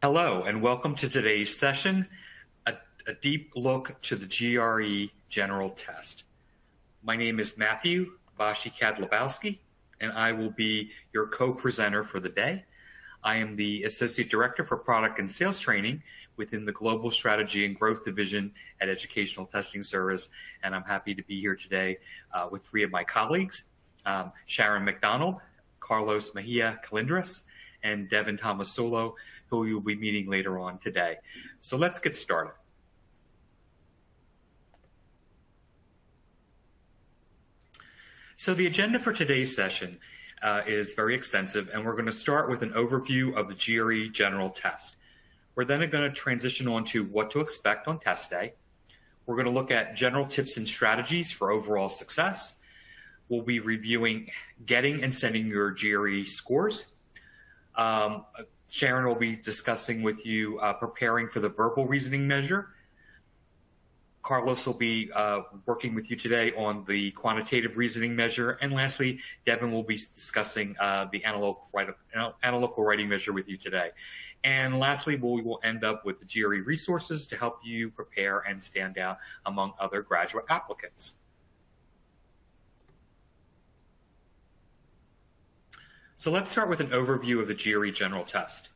Hello, and welcome to today's session, a deep look to the GRE General Test. My name is Matthew Bashi-Kadlubowski, and I will be your co-presenter for the day. I am the Associate Director for Product and Sales Training within the Global Strategy and Growth Division at Educational Testing Service, and I'm happy to be here today with three of my colleagues, Sharon McDonald, Carlos Mejia Colindres, and Devon Tomasulo, who you'll be meeting later on today. So let's get started. So the agenda for today's session is very extensive, and we're going to start with an overview of the GRE General Test. We're then going to transition on to what to expect on test day. We're going to look at general tips and strategies for overall success. We'll be reviewing getting and sending your GRE scores. Sharon will be discussing with you preparing for the verbal reasoning measure. Carlos will be working with you today on the quantitative reasoning measure. And lastly, Devon will be discussing the analytical writing measure with you today. And lastly, we will end up with the GRE resources to help you prepare and stand out among other graduate applicants. So let's start with an overview of the GRE General Test.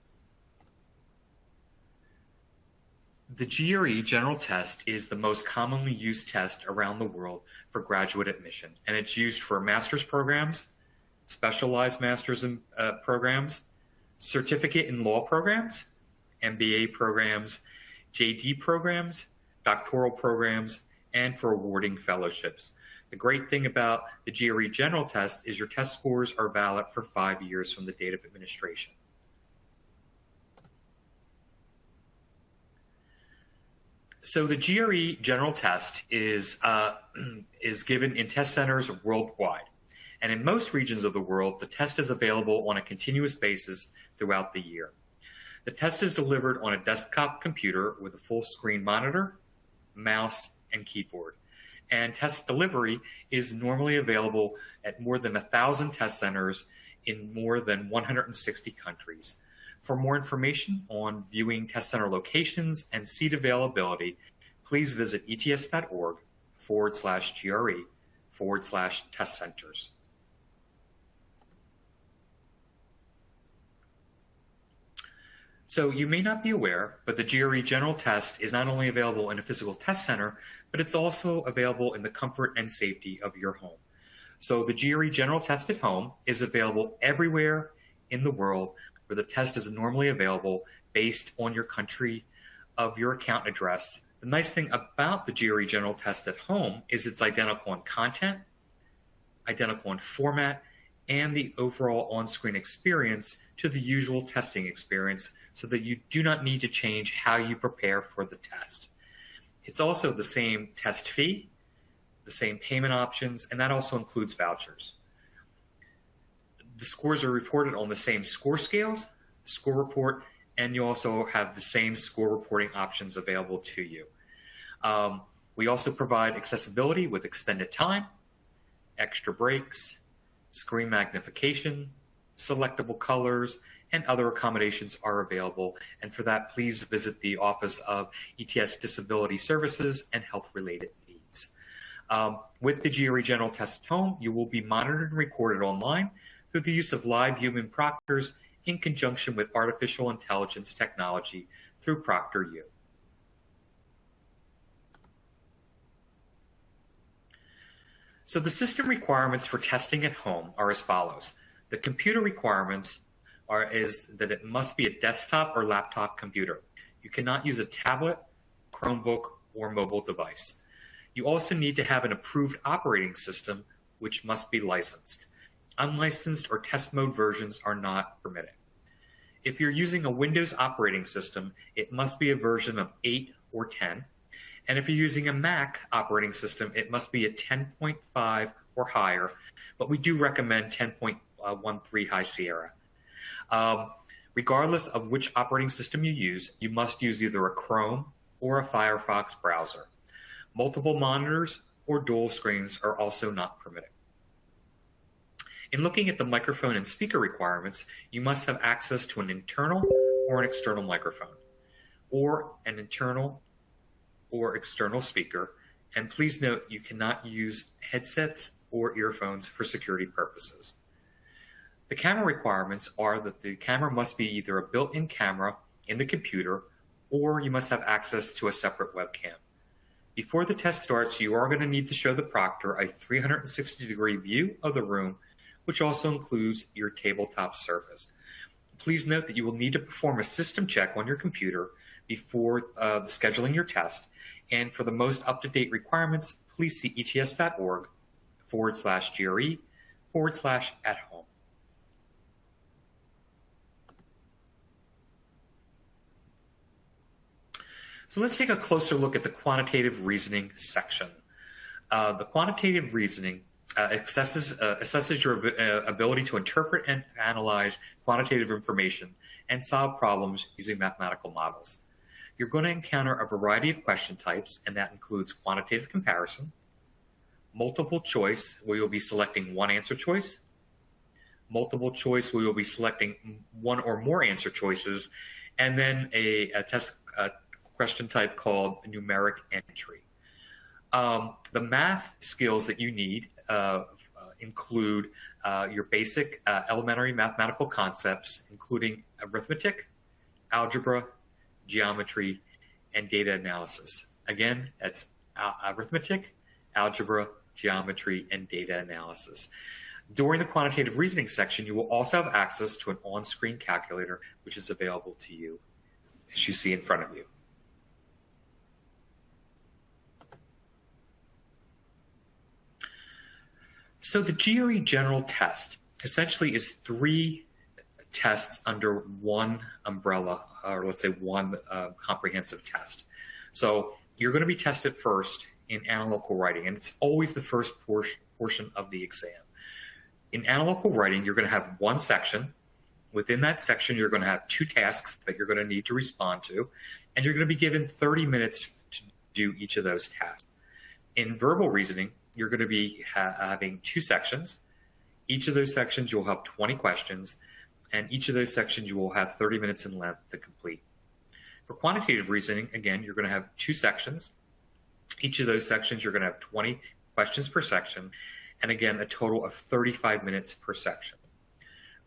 The GRE General Test is the most commonly used test around the world for graduate admission, and it's used for master's programs, specialized master's programs, certificate in law programs, MBA programs, JD programs, doctoral programs, and for awarding fellowships. The great thing about the GRE General Test is your test scores are valid for 5 years from the date of administration. So the GRE General Test is given in test centers worldwide. And in most regions of the world, the test is available on a continuous basis throughout the year. The test is delivered on a desktop computer with a full screen monitor, mouse, and keyboard. And test delivery is normally available at more than 1,000 test centers in more than 160 countries. For more information on viewing test center locations and seat availability, please visit ets.org/GRE/test centers. So you may not be aware, but the GRE General Test is not only available in a physical test center, but it's also available in the comfort and safety of your home. So the GRE General Test at home is available everywhere in the world where the test is normally available based on your country of your account address. The nice thing about the GRE General Test at home is it's identical in content, identical in format, and the overall on-screen experience to the usual testing experience so that you do not need to change how you prepare for the test. It's also the same test fee, the same payment options, and that also includes vouchers. The scores are reported on the same score scales, score report, and you also have the same score reporting options available to you. We also provide accessibility with extended time, extra breaks, screen magnification, selectable colors, and other accommodations are available. And for that, please visit the Office of ETS Disability Services and Health-Related Needs. With the GRE General Test at home, you will be monitored and recorded online through the use of live human proctors in conjunction with artificial intelligence technology through ProctorU. So the system requirements for testing at home are as follows. The computer requirements is that it must be a desktop or laptop computer. You cannot use a tablet, Chromebook, or mobile device. You also need to have an approved operating system, which must be licensed. Unlicensed or test mode versions are not permitted. If you're using a Windows operating system, it must be a version of 8 or 10. And if you're using a Mac operating system, it must be a 10.5 or higher, but we do recommend 10.13 High Sierra. Regardless of which operating system you use, you must use either a Chrome or a Firefox browser. Multiple monitors or dual screens are also not permitted. In looking at the microphone and speaker requirements, you must have access to an internal or an external microphone, or an internal or external speaker. And please note, you cannot use headsets or earphones for security purposes. The camera requirements are that the camera must be either a built-in camera in the computer, or you must have access to a separate webcam. Before the test starts, you are going to need to show the proctor a 360-degree view of the room, which also includes your tabletop surface. Please note that you will need to perform a system check on your computer before scheduling your test. And for the most up-to-date requirements, please see ets.org/GRE/at-home. So let's take a closer look at the quantitative reasoning section. The quantitative reasoning assesses your ability to interpret and analyze quantitative information and solve problems using mathematical models. You're going to encounter a variety of question types, and that includes quantitative comparison, multiple choice, where you'll be selecting one answer choice, multiple choice, where you'll be selecting one or more answer choices, and then a test question type called numeric entry. The math skills that you need include your basic elementary mathematical concepts, including arithmetic, algebra, geometry, and data analysis. Again, that's arithmetic, algebra, geometry, and data analysis. During the quantitative reasoning section, you will also have access to an on-screen calculator, which is available to you, as you see in front of you. So the GRE general test essentially is 3 tests under one umbrella, or let's say one comprehensive test. So you're going to be tested first in analytical writing, and it's always the first portion of the exam. In analytical writing, you're going to have one section. Within that section, you're going to have 2 tasks that you're going to need to respond to, and you're going to be given 30 minutes to do each of those tasks. In verbal reasoning, you're going to be having 2 sections. Each of those sections, you'll have 20 questions, and each of those sections you will have 30 minutes in length to complete. For quantitative reasoning, again, you're going to have 2 sections. Each of those sections, you're going to have 20 questions per section, and again, a total of 35 minutes per section.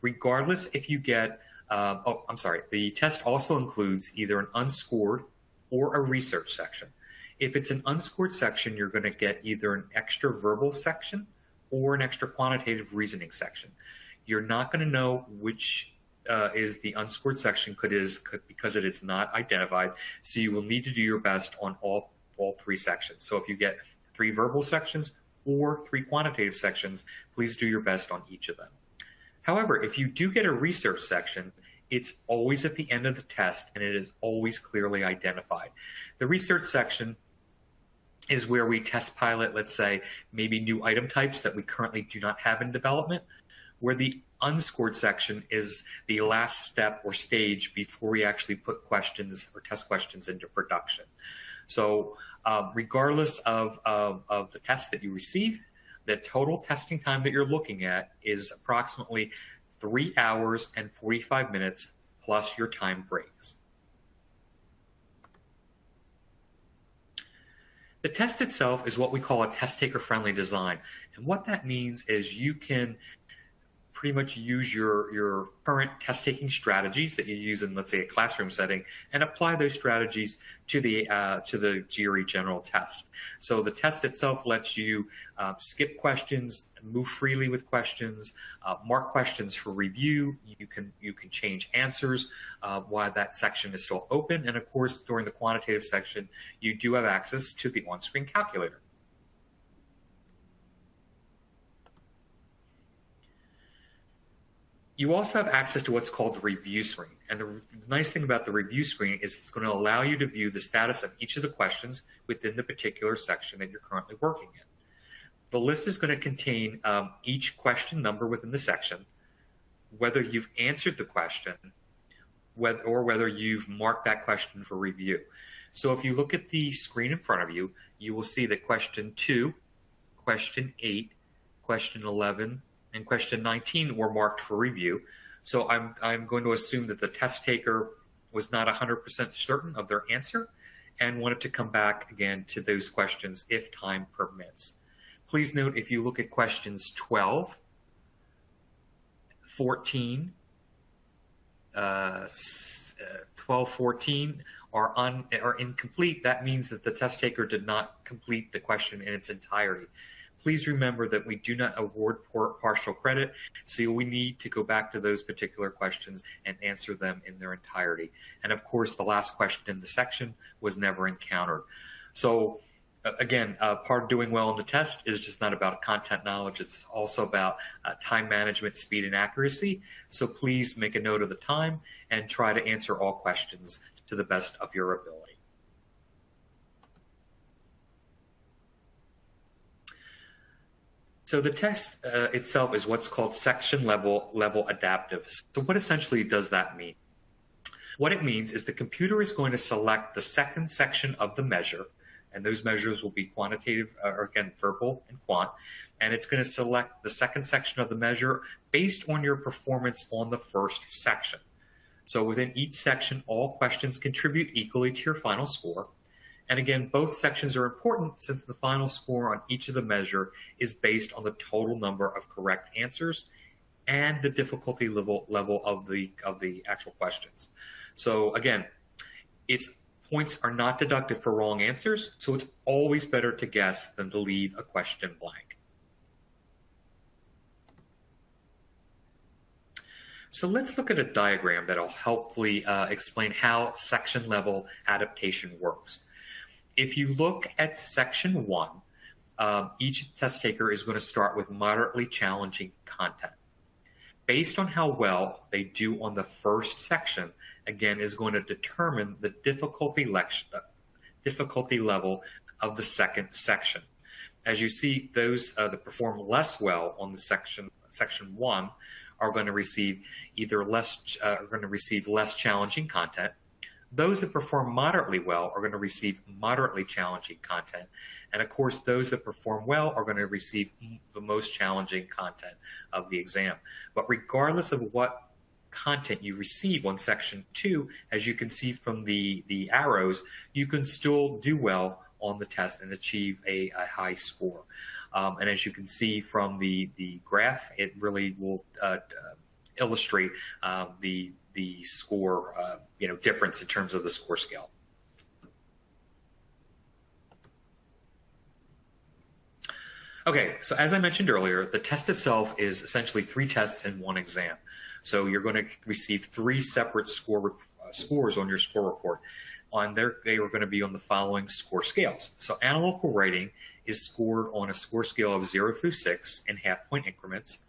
Regardless if you get, the test also includes either an unscored or a research section. If it's an unscored section, you're going to get either an extra verbal section or an extra quantitative reasoning section. You're not going to know which is the unscored section because it is not identified, so you will need to do your best on all 3 sections. So if you get 3 verbal sections or 3 quantitative sections, please do your best on each of them. However, if you do get a research section, it's always at the end of the test, and it is always clearly identified. The research section is where we test pilot, let's say, maybe new item types that we currently do not have in development, where the unscored section is the last step or stage before we actually put questions or test questions into production. So regardless of the test that you receive, the total testing time that you're looking at is approximately 3 hours and 45 minutes plus your time breaks. The test itself is what we call a test taker friendly design. And what that means is you can pretty much use your current test taking strategies that you use in, let's say, a classroom setting, and apply those strategies to the GRE general test. So the test itself lets you skip questions, move freely with questions, mark questions for review. You can change answers while that section is still open, and of course during the quantitative section you do have access to the on-screen calculator. You also have access to what's called the review screen. And the nice thing about the review screen is it's going to allow you to view the status of each of the questions within the particular section that you're currently working in. The list is going to contain each question number within the section, whether you've answered the question, or whether you've marked that question for review. So if you look at the screen in front of you, you will see that question 2, question 8, question 11, and question 19 were marked for review. So I'm going to assume that the test taker was not 100% certain of their answer and wanted to come back again to those questions if time permits. Please note, if you look at questions 12, 14, 12, 14 are incomplete, that means that the test taker did not complete the question in its entirety. Please remember that we do not award partial credit, so we need to go back to those particular questions and answer them in their entirety. And of course, the last question in the section was never encountered. So again, part of doing well on the test is just not about content knowledge. It's also about time management, speed, and accuracy. So please make a note of the time and try to answer all questions to the best of your ability. So the test itself is what's called section level adaptive. So what essentially does that mean? What it means is the computer is going to select the second section of the measure, and those measures will be quantitative, or again, verbal and quant, and it's going to select the second section of the measure based on your performance on the first section. So within each section, all questions contribute equally to your final score. And again, both sections are important since the final score on each of the measure is based on the total number of correct answers and the difficulty level of the actual questions. So again, its points are not deducted for wrong answers, so it's always better to guess than to leave a question blank. So let's look at a diagram that'll helpfully explain how section level adaptation works. If you look at section 1, each test taker is going to start with moderately challenging content. Based on how well they do on the first section, again, is going to determine the difficulty level of the second section. As you see, those that perform less well on the section 1 are going to receive less challenging content. Those that perform moderately well are going to receive moderately challenging content. And of course, those that perform well are going to receive the most challenging content of the exam. But regardless of what content you receive on section 2, as you can see from the arrows, you can still do well on the test and achieve a high score. And as you can see from the graph, it really will illustrate the score difference in terms of the score scale. Okay, so as I mentioned earlier, the test itself is essentially 3 tests in 1 exam. So you're going to receive 3 separate scores on your score report. They are going to be on the following score scales. So analytical writing is scored on a score scale of 0 through 6 in half-point increments.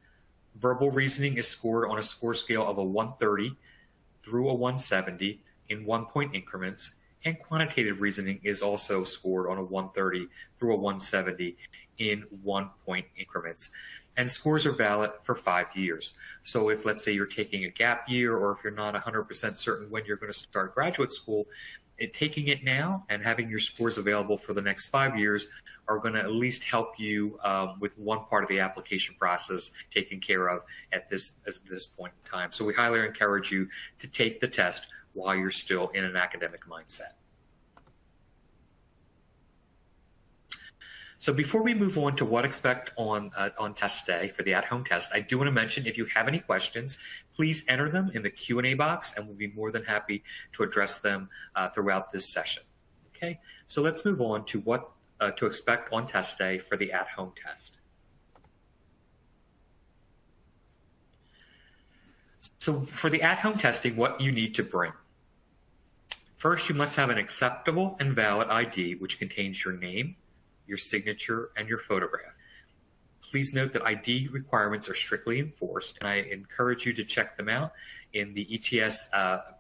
Verbal reasoning is scored on a score scale of a 130 through a 170 in 1-point increments, and quantitative reasoning is also scored on a 130 through a 170 in 1-point increments. And scores are valid for 5 years. So if, let's say, you're taking a gap year, or if you're not 100% certain when you're going to start graduate school, taking it now and having your scores available for the next 5 years are going to at least help you with one part of the application process taken care of at this point in time. So we highly encourage you to take the test while you're still in an academic mindset. So before we move on to what expect on test day for the at-home test, I do want to mention, if you have any questions, please enter them in the Q&A box, and we'll be more than happy to address them throughout this session. Okay, so let's move on to what to expect on test day for the at-home test. So for the at-home testing, what you need to bring. First, you must have an acceptable and valid ID, which contains your name, your signature, and your photograph. Please note that ID requirements are strictly enforced, and I encourage you to check them out in the ETS,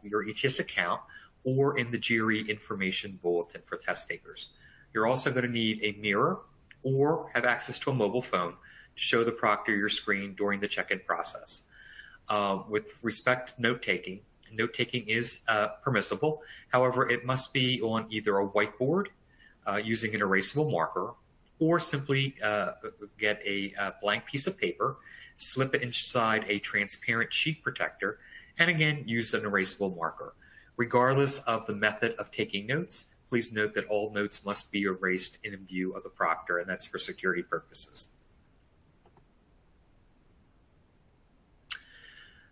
your ETS account, or in the GRE information bulletin for test takers. You're also going to need a mirror or have access to a mobile phone to show the proctor your screen during the check-in process. With respect to note-taking is permissible. However, it must be on either a whiteboard using an erasable marker, or simply get a blank piece of paper, slip it inside a transparent sheet protector, and again, use an erasable marker. Regardless of the method of taking notes, please note that all notes must be erased in view of the proctor, and that's for security purposes.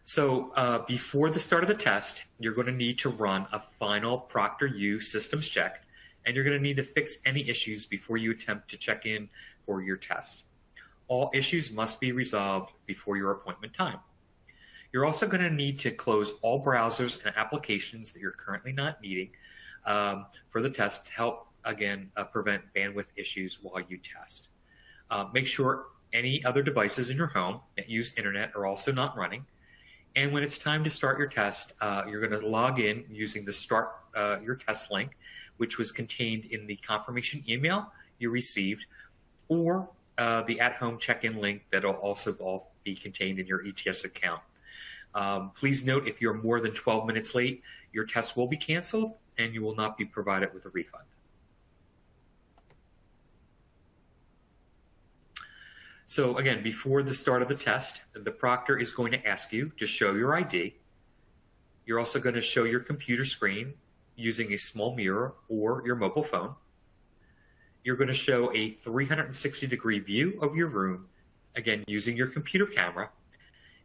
So before the start of the test, you're going to need to run a final ProctorU systems check, and you're going to need to fix any issues before you attempt to check in for your test. All issues must be resolved before your appointment time. You're also going to need to close all browsers and applications that you're currently not needing for the test to help, again, prevent bandwidth issues while you test. Make sure any other devices in your home that use internet are also not running. And when it's time to start your test, you're going to log in using the start your test link, which was contained in the confirmation email you received, or the at-home check-in link that will also all be contained in your ETS account. Please note, if you're more than 12 minutes late, your test will be canceled and you will not be provided with a refund. So again, before the start of the test, the proctor is going to ask you to show your ID. You're also going to show your computer screen using a small mirror or your mobile phone. You're going to show a 360-degree view of your room, again, using your computer camera.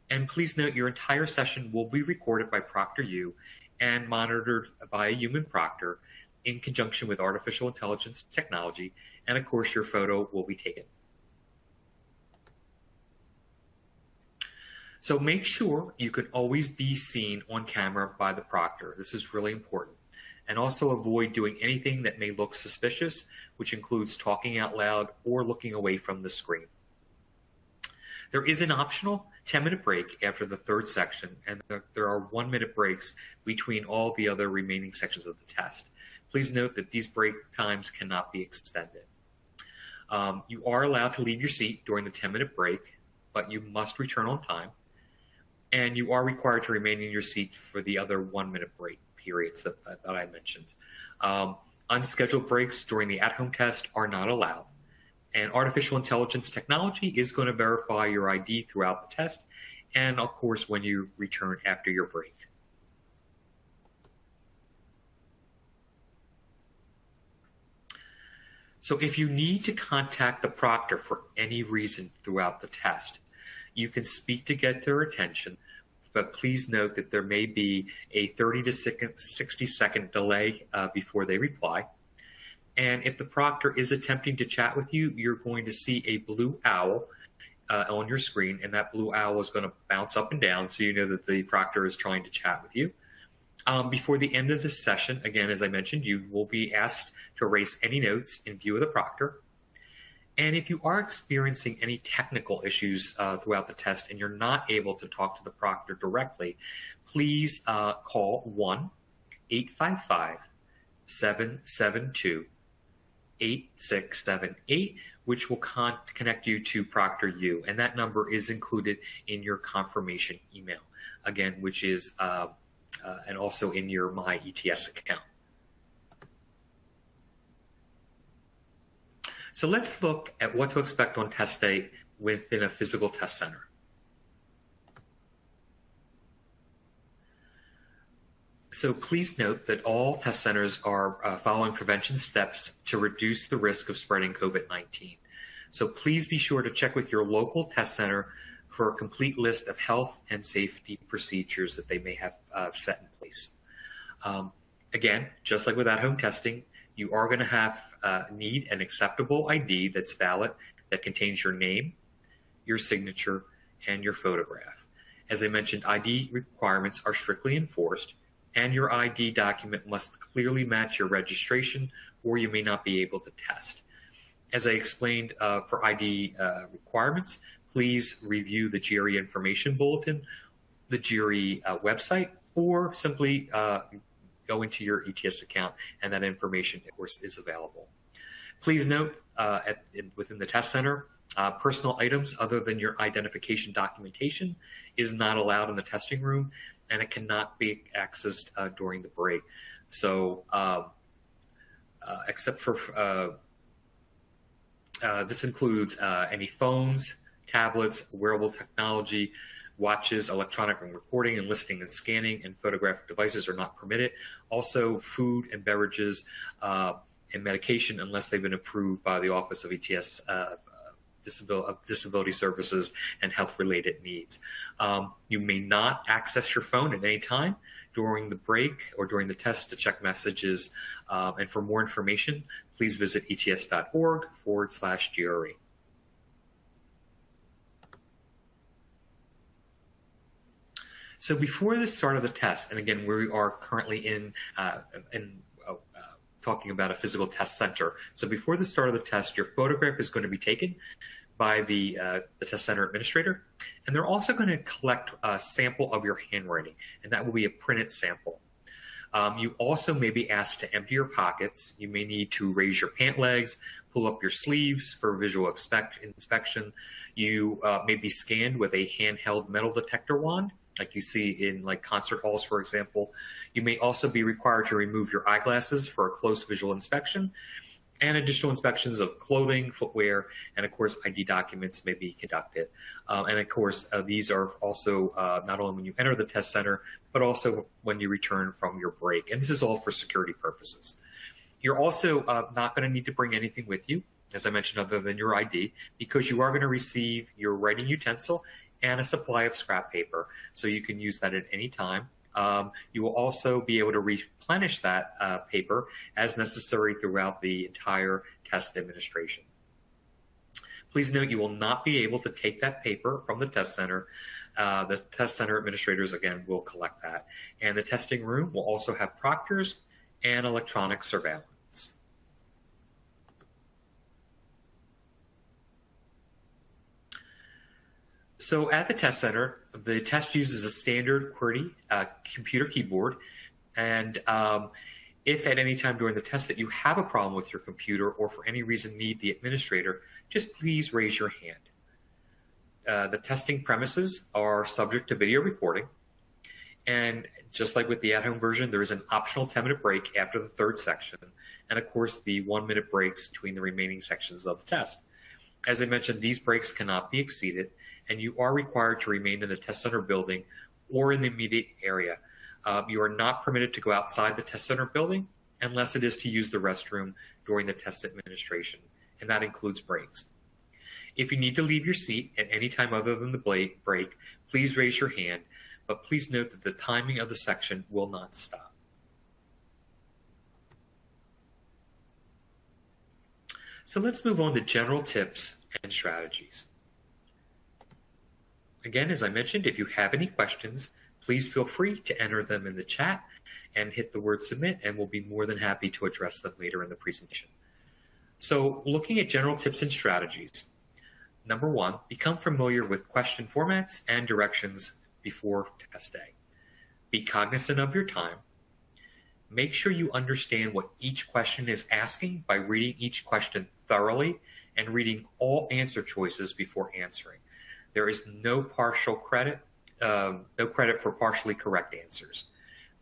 And please note, your entire session will be recorded by ProctorU and monitored by a human proctor in conjunction with artificial intelligence technology. And of course, your photo will be taken. So make sure you can always be seen on camera by the proctor. This is really important. And also avoid doing anything that may look suspicious, which includes talking out loud or looking away from the screen. There is an optional 10-minute break after the third section, and there are 1-minute breaks between all the other remaining sections of the test. Please note that these break times cannot be extended. You are allowed to leave your seat during the 10-minute break, but you must return on time. And you are required to remain in your seat for the other 1-minute break periods that I mentioned. Unscheduled breaks during the at-home test are not allowed. And artificial intelligence technology is going to verify your ID throughout the test, and of course when you return after your break. So if you need to contact the proctor for any reason throughout the test, you can speak to get their attention, but please note that there may be a 30 to 60 second delay before they reply. And if the proctor is attempting to chat with you, you're going to see a blue owl on your screen, and that blue owl is going to bounce up and down so you know that the proctor is trying to chat with you. Before the end of this session, again, as I mentioned, you will be asked to erase any notes in view of the proctor. And if you are experiencing any technical issues throughout the test and you're not able to talk to the proctor directly, please call 1-855-772-8678, which will connect you to ProctorU. And that number is included in your confirmation email, again, which is and also in your My ETS account. So let's look at what to expect on test day within a physical test center. So please note that all test centers are following prevention steps to reduce the risk of spreading COVID-19. So please be sure to check with your local test center for a complete list of health and safety procedures that they may have set in place. Again, just like with at-home testing, you are going to need an acceptable ID that's valid, that contains your name, your signature, and your photograph. As I mentioned, ID requirements are strictly enforced, and your ID document must clearly match your registration, or you may not be able to test. As I explained, for ID requirements, please review the GRE information bulletin, the GRE website, or simply go into your ETS account, and that information, of course, is available. Please note, within the test center, personal items other than your identification documentation is not allowed in the testing room, and it cannot be accessed during the break. So, except for this includes any phones, tablets, wearable technology, Watches, electronic recording and listening and scanning, and photographic devices are not permitted. Also, food and beverages and medication, unless they've been approved by the Office of ETS Disability Services and Health-Related Needs. You may not access your phone at any time during the break or during the test to check messages. And for more information, please visit ets.org/GRE. So before the start of the test, and again, we are currently talking about a physical test center. So before the start of the test, your photograph is going to be taken by the test center administrator, and they're also going to collect a sample of your handwriting, and that will be a printed sample. You also may be asked to empty your pockets. You may need to raise your pant legs, pull up your sleeves for visual inspection. You may be scanned with a handheld metal detector wand, like you see in like concert halls, for example. You may also be required to remove your eyeglasses for a close visual inspection, and additional inspections of clothing, footwear, and of course ID documents may be conducted. And of course, these are also not only when you enter the test center, but also when you return from your break. And this is all for security purposes. You're also not going to need to bring anything with you, as I mentioned, other than your ID, because you are going to receive your writing utensil and a supply of scrap paper, so you can use that at any time. You will also be able to replenish that paper as necessary throughout the entire test administration. Please note you will not be able to take that paper from the test center. The test center administrators, again, will collect that. And the testing room will also have proctors and electronic surveillance. So at the test center, the test uses a standard QWERTY computer keyboard. And if at any time during the test that you have a problem with your computer or for any reason need the administrator, just please raise your hand. The testing premises are subject to video recording. And just like with the at-home version, there is an optional 10-minute break after the third section. And of course, the 1-minute breaks between the remaining sections of the test. As I mentioned, these breaks cannot be exceeded, and you are required to remain in the test center building or in the immediate area. You are not permitted to go outside the test center building unless it is to use the restroom during the test administration, and that includes breaks. If you need to leave your seat at any time other than the break, please raise your hand, but please note that the timing of the section will not stop. So let's move on to general tips and strategies. Again, as I mentioned, if you have any questions, please feel free to enter them in the chat and hit the word submit, and we'll be more than happy to address them later in the presentation. So looking at general tips and strategies. Number one, become familiar with question formats and directions before test day. Be cognizant of your time. Make sure you understand what each question is asking by reading each question thoroughly and reading all answer choices before answering. There is no credit for partially correct answers.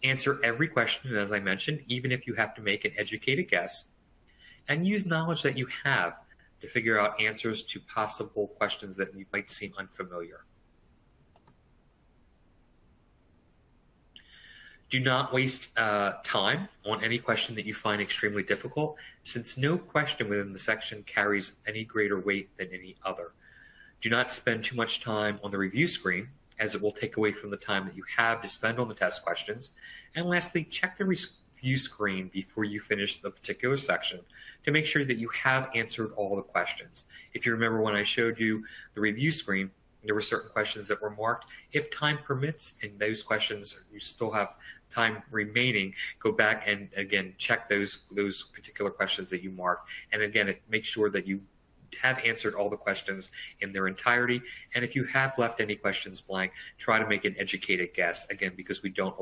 Answer every question, as I mentioned, even if you have to make an educated guess, and use knowledge that you have to figure out answers to possible questions that might seem unfamiliar. Do not waste time on any question that you find extremely difficult, since no question within the section carries any greater weight than any other. Do not spend too much time on the review screen, as it will take away from the time that you have to spend on the test questions. And lastly, check the review screen before you finish the particular section to make sure that you have answered all the questions. If you remember when I showed you the review screen, there were certain questions that were marked. If time permits, and those questions you still have time remaining, go back and again check those particular questions that you marked. And again, make sure that you have answered all the questions in their entirety. And if you have left any questions blank, try to make an educated guess, again, because we don't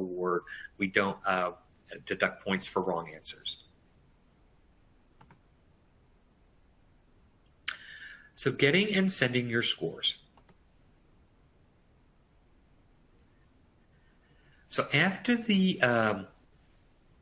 deduct points for wrong answers. So getting and sending your scores. So after the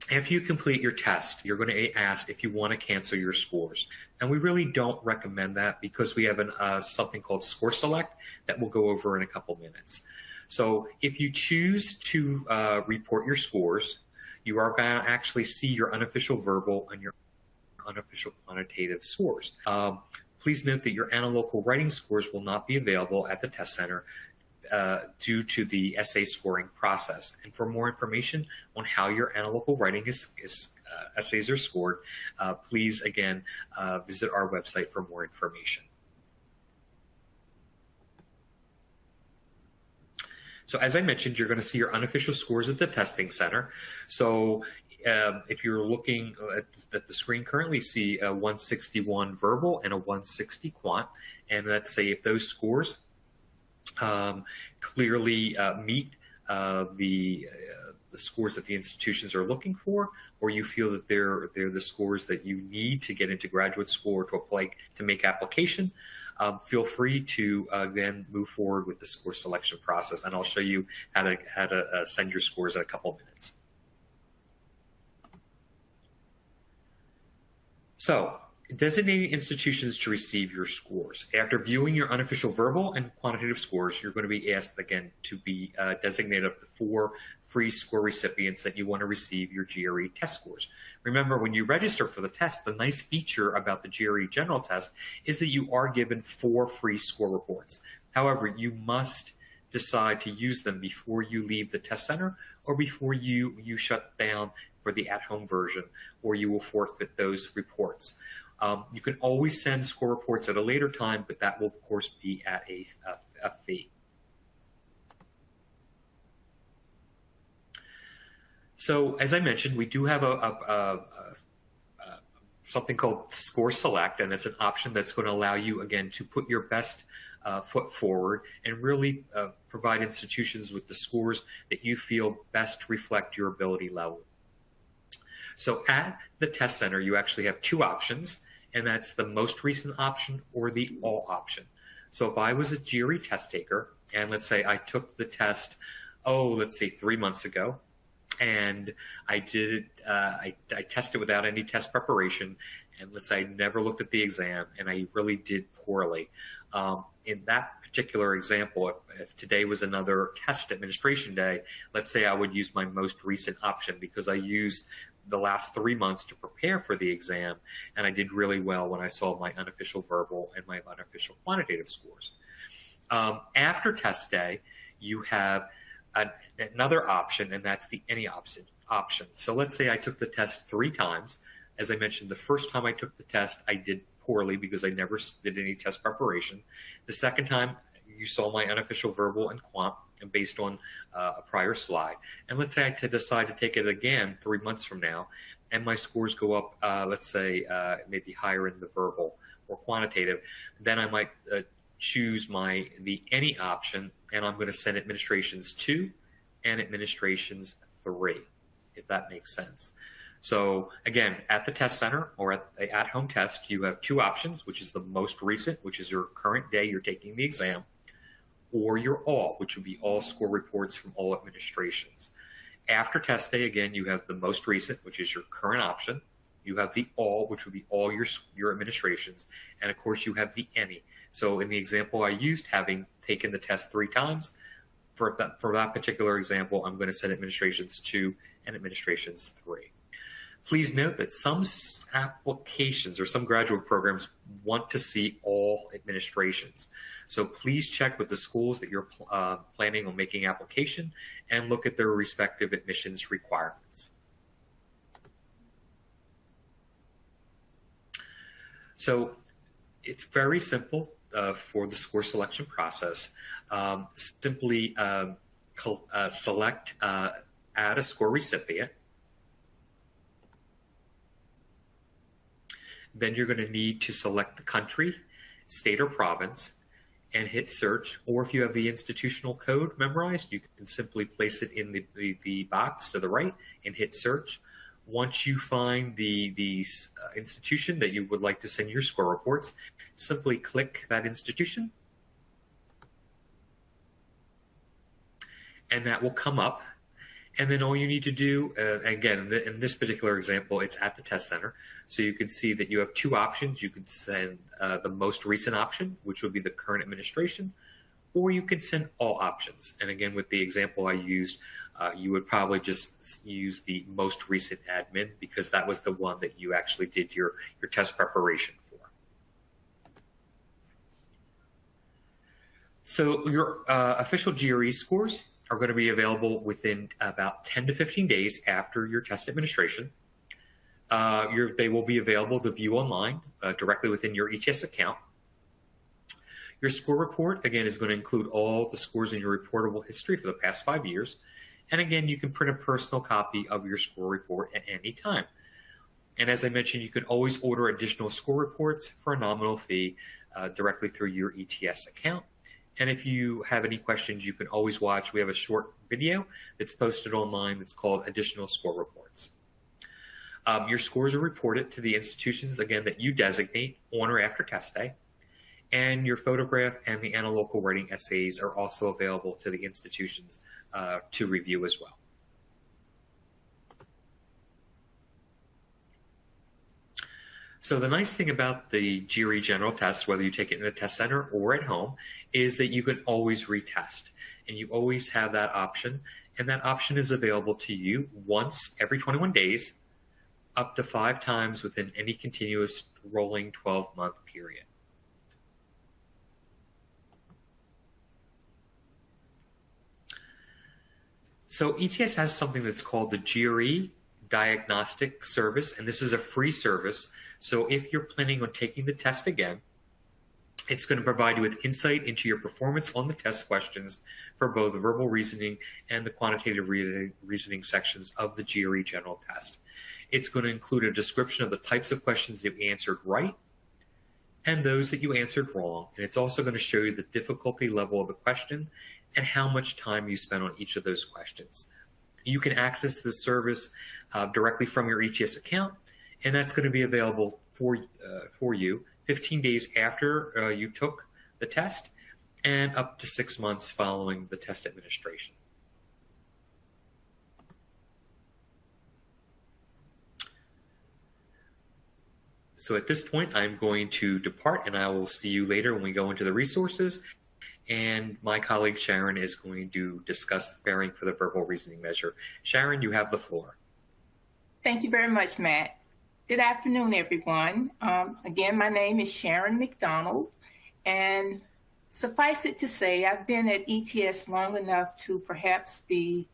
After you complete your test, you're going to ask if you want to cancel your scores. And we really don't recommend that because we have something called score select that we'll go over in a couple minutes. So if you choose to report your scores, you are going to actually see your unofficial verbal and your unofficial quantitative scores. Please note that your analytical writing scores will not be available at the test center due to the essay scoring process. And for more information on how your analytical writing essays are scored, please again visit our website for more information. So as I mentioned, you're going to see your unofficial scores at the testing center. So if you're looking at the screen currently, you see a 161 verbal and a 160 quant. And let's say if those scores clearly meet the scores that the institutions are looking for, or you feel that they're the scores that you need to get into graduate school or to apply to make application, feel free to then move forward with the score selection process, and I'll show you how to send your scores in a couple of minutes. So, designating institutions to receive your scores. After viewing your unofficial verbal and quantitative scores, you're going to be asked again to be designated of the 4 free score recipients that you want to receive your GRE test scores. Remember, when you register for the test, the nice feature about the GRE general test is that you are given 4 free score reports. However, you must decide to use them before you leave the test center or before you shut down for the at-home version, or you will forfeit those reports. You can always send score reports at a later time, but that will, of course, be at a fee. So, as I mentioned, we do have something called Score Select, and it's an option that's going to allow you, again, to put your best foot forward and really provide institutions with the scores that you feel best reflect your ability level. So, at the test center, you actually have 2 options, and that's the most recent option or the all option. So, if I was a GRE test taker, and let's say I took the test, let's say 3 months ago, and I tested without any test preparation, and let's say I never looked at the exam and I really did poorly. In that particular example, if today was another test administration day, let's say I would use my most recent option because I used the last 3 months to prepare for the exam, and I did really well when I saw my unofficial verbal and my unofficial quantitative scores. After test day, you have another option, and that's the any option. So let's say I took the test 3 times. As I mentioned, the first time I took the test, I did poorly because I never did any test preparation. The second time, you saw my unofficial verbal and quant based on a prior slide. And let's say I decide to take it again 3 months from now, and my scores go up, let's say maybe higher in the verbal or quantitative. Then I might choose the any option, and I'm going to send administrations 2 and administrations 3, if that makes sense. So again, at the test center or at the at-home test, you have 2 options, which is the most recent, which is your current day you're taking the exam, or your all, which would be all score reports from all administrations. After test day, again, you have the most recent, which is your current option. You have the all, which would be all your administrations. And of course, you have the any. So in the example I used, having taken the test 3 times, for that particular example, I'm going to send administrations 2 and administrations 3. Please note that some applications or some graduate programs want to see all administrations. So please check with the schools that you're planning on making application and look at their respective admissions requirements. So it's very simple for the score selection process. Simply select add a score recipient. Then you're going to need to select the country, state, or province and hit search. Or if you have the institutional code memorized, you can simply place it in the box to the right and hit search. Once you find the institution that you would like to send your score reports, simply click that institution, and that will come up. And then all you need to do, again, in this particular example, it's at the test center. So you can see that you have two options. You can send the most recent option, which would be the current administration, or you can send all options. And again, with the example I used, you would probably just use the most recent admin because that was the one that you actually did your test preparation for. So your official GRE scores are going to be available within about 10 to 15 days after your test administration. They will be available to view online directly within your ETS account. Your score report, again, is going to include all the scores in your reportable history for the past 5 years. And again, you can print a personal copy of your score report at any time. And as I mentioned, you can always order additional score reports for a nominal fee directly through your ETS account. And if you have any questions, you can always watch. We have a short video that's posted online that's called Additional Score Reports. Your scores are reported to the institutions, again, that you designate on or after test day. And your photograph and the analytical writing essays are also available to the institutions to review as well. So the nice thing about the GRE general test, whether you take it in a test center or at home, is that you can always retest. And you always have that option. And that option is available to you once every 21 days, up to 5 times within any continuous rolling 12-month period. So ETS has something that's called the GRE Diagnostic Service, and this is a free service. So if you're planning on taking the test again, it's going to provide you with insight into your performance on the test questions for both the verbal reasoning and the quantitative reasoning sections of the GRE general test. It's going to include a description of the types of questions that you answered right and those that you answered wrong. And it's also going to show you the difficulty level of the question and how much time you spent on each of those questions. You can access this service directly from your ETS account, and that's going to be available for you 15 days after you took the test and up to 6 months following the test administration. So at this point, I'm going to depart, and I will see you later when we go into the resources. And my colleague Sharon is going to discuss preparing for the verbal reasoning measure. Sharon, you have the floor. Thank you very much, Matt. Good afternoon, everyone. Again, my name is Sharon McDonald, and suffice it to say, I've been at ETS long enough to perhaps be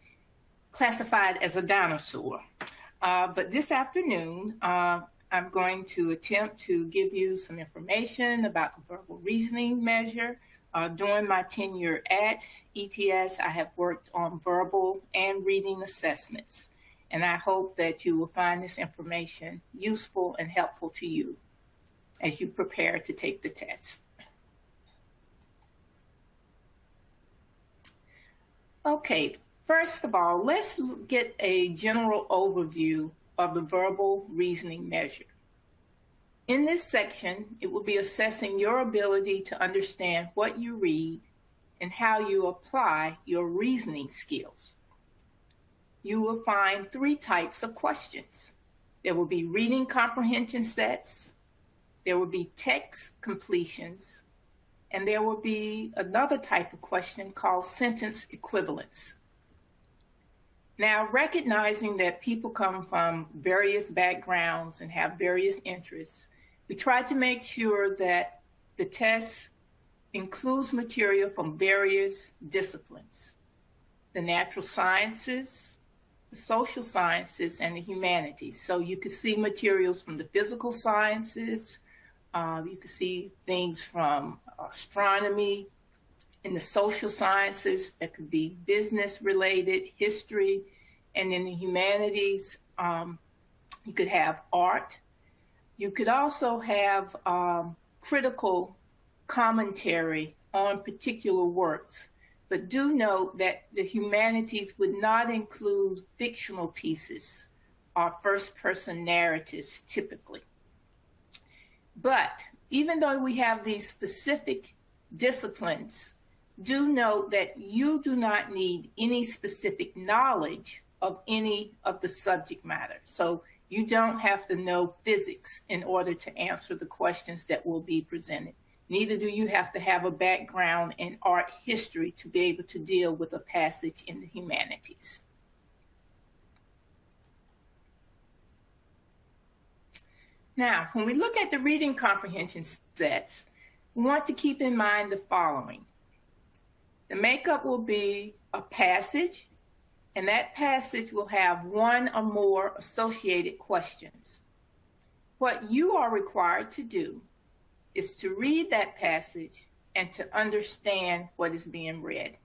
classified as a dinosaur. But this afternoon, I'm going to attempt to give you some information about the verbal reasoning measure. During my tenure at ETS, I have worked on verbal and reading assessments, and I hope that you will find this information useful and helpful to you as you prepare to take the test. Okay, first of all, let's get a general overview of the verbal reasoning measure. In this section, it will be assessing your ability to understand what you read and how you apply your reasoning skills. You will find 3 types of questions. There will be reading comprehension sets, there will be text completions, and there will be another type of question called sentence equivalence. Now, recognizing that people come from various backgrounds and have various interests, we try to make sure that the test includes material from various disciplines: the natural sciences, the social sciences, and the humanities. So you could see materials from the physical sciences, you could see things from astronomy. In the social sciences, that could be business related, history, and in the humanities, you could have art. You could also have critical commentary on particular works, but do note that the humanities would not include fictional pieces or first-person narratives typically. But even though we have these specific disciplines, do note that you do not need any specific knowledge of any of the subject matter. So you don't have to know physics in order to answer the questions that will be presented. Neither do you have to have a background in art history to be able to deal with a passage in the humanities. Now, when we look at the reading comprehension sets, we want to keep in mind the following. The makeup will be a passage, and that passage will have one or more associated questions. What you are required to do is to read that passage and to understand what is being read.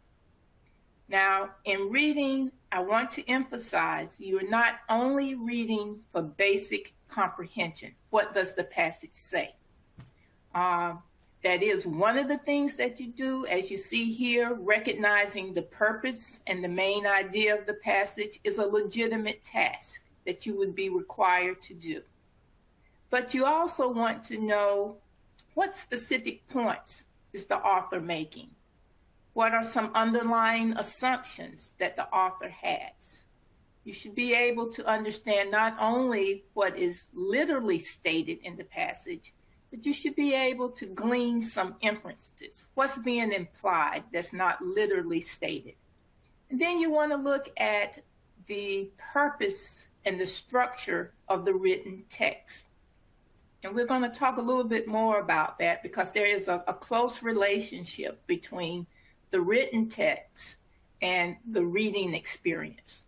Now, in reading, I want to emphasize you are not only reading for basic comprehension. What does the passage say? That is one of the things that you do, as you see here, recognizing the purpose and the main idea of the passage is a legitimate task that you would be required to do. But you also want to know what specific points is the author making? What are some underlying assumptions that the author has? You should be able to understand not only what is literally stated in the passage, but you should be able to glean some inferences. What's being implied that's not literally stated? And then you want to look at the purpose and the structure of the written text. And we're going to talk a little bit more about that because there is a close relationship between the written text and the reading experience.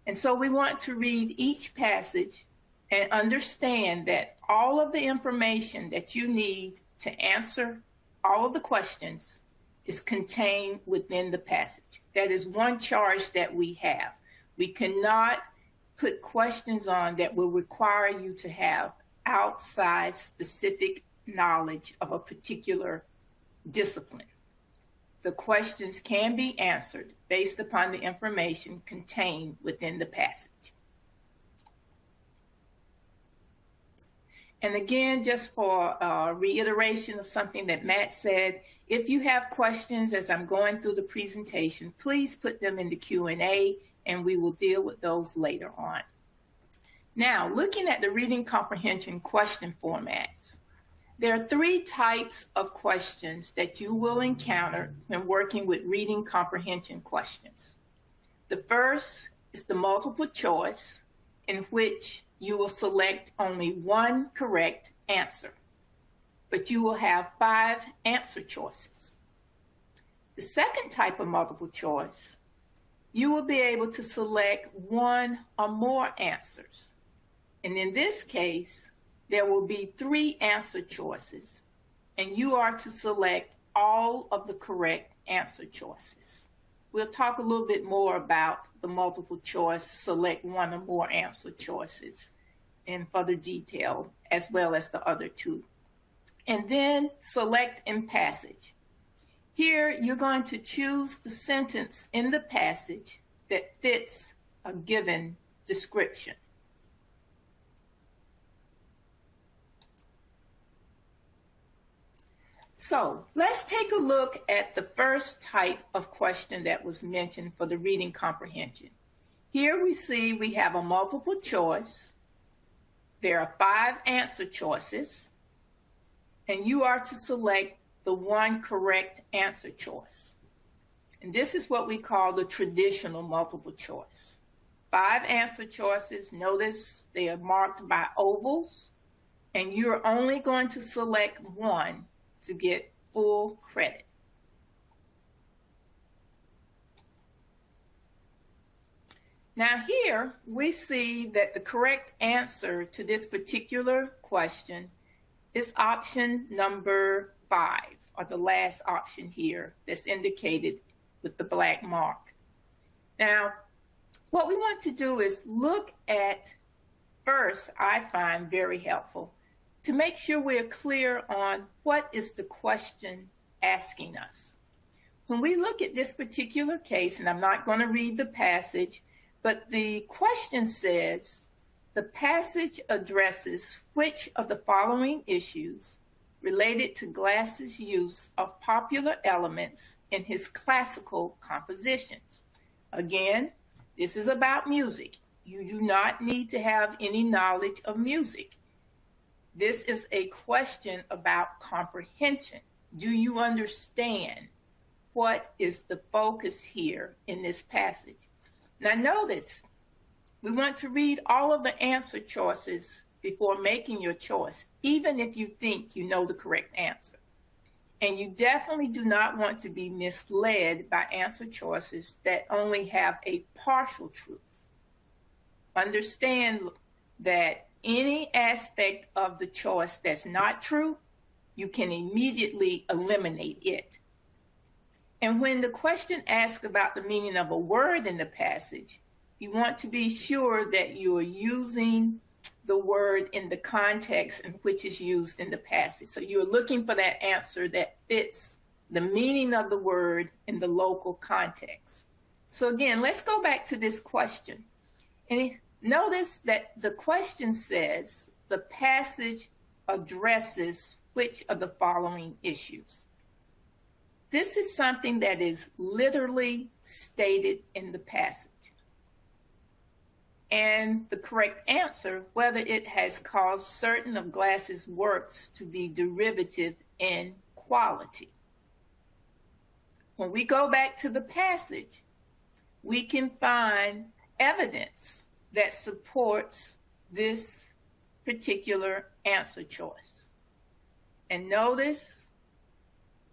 And so we want to read each passage and understand that all of the information that you need to answer all of the questions is contained within the passage. That is one charge that we have. We cannot put questions on that will require you to have outside specific knowledge of a particular discipline. The questions can be answered based upon the information contained within the passage. And again, just for reiteration of something that Matt said, if you have questions as I'm going through the presentation, please put them in the Q&A and we will deal with those later on. Now, looking at the reading comprehension question formats, there are three types of questions that you will encounter when working with reading comprehension questions. The first is the multiple choice, in which you will select only one correct answer, but you will have 5 answer choices. The second type of multiple choice, you will be able to select one or more answers. And in this case, there will be 3 answer choices, and you are to select all of the correct answer choices. We'll talk a little bit more about the multiple choice, select one or more answer choices in further detail, as well as the other 2. And then select in passage. Here, you're going to choose the sentence in the passage that fits a given description. So let's take a look at the first type of question that was mentioned for the reading comprehension. Here we see we have a multiple choice. There are 5 answer choices, and you are to select the one correct answer choice. And this is what we call the traditional multiple choice. 5 answer choices. Notice they are marked by ovals, and you're only going to select one to get full credit. Now here we see that the correct answer to this particular question is option number 5, or the last option here that's indicated with the black mark. Now, what we want to do is look at, first, I find very helpful, to make sure we're clear on what is the question asking us. When we look at this particular case, and I'm not going to read the passage, but the question says, the passage addresses which of the following issues related to Glass's use of popular elements in his classical compositions. Again, This is about music. You do not need to have any knowledge of music. This is a question about comprehension. Do you understand what is the focus here in this passage? Now notice, we want to read all of the answer choices before making your choice, even if you think you know the correct answer. And you definitely do not want to be misled by answer choices that only have a partial truth. Understand that any aspect of the choice that's not true, you can immediately eliminate it. And when the question asks about the meaning of a word in the passage, you want to be sure that you are using the word in the context in which it's used in the passage. So you're looking for that answer that fits the meaning of the word in the local context. So again, let's go back to this question. And notice that the question says the passage addresses which of the following issues. This is something that is literally stated in the passage. And the correct answer, whether it has caused certain of Glass's works to be derivative in quality. When we go back to the passage, we can find evidence that supports this particular answer choice. And notice,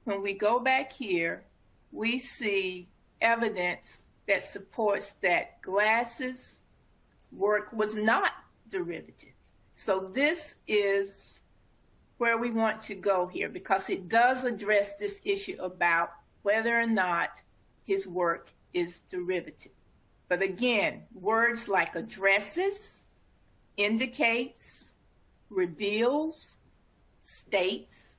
when we go back here, we see evidence that supports that Glass's work was not derivative. So this is where we want to go here, because it does address this issue about whether or not his work is derivative. But again, words like addresses, indicates, reveals, states,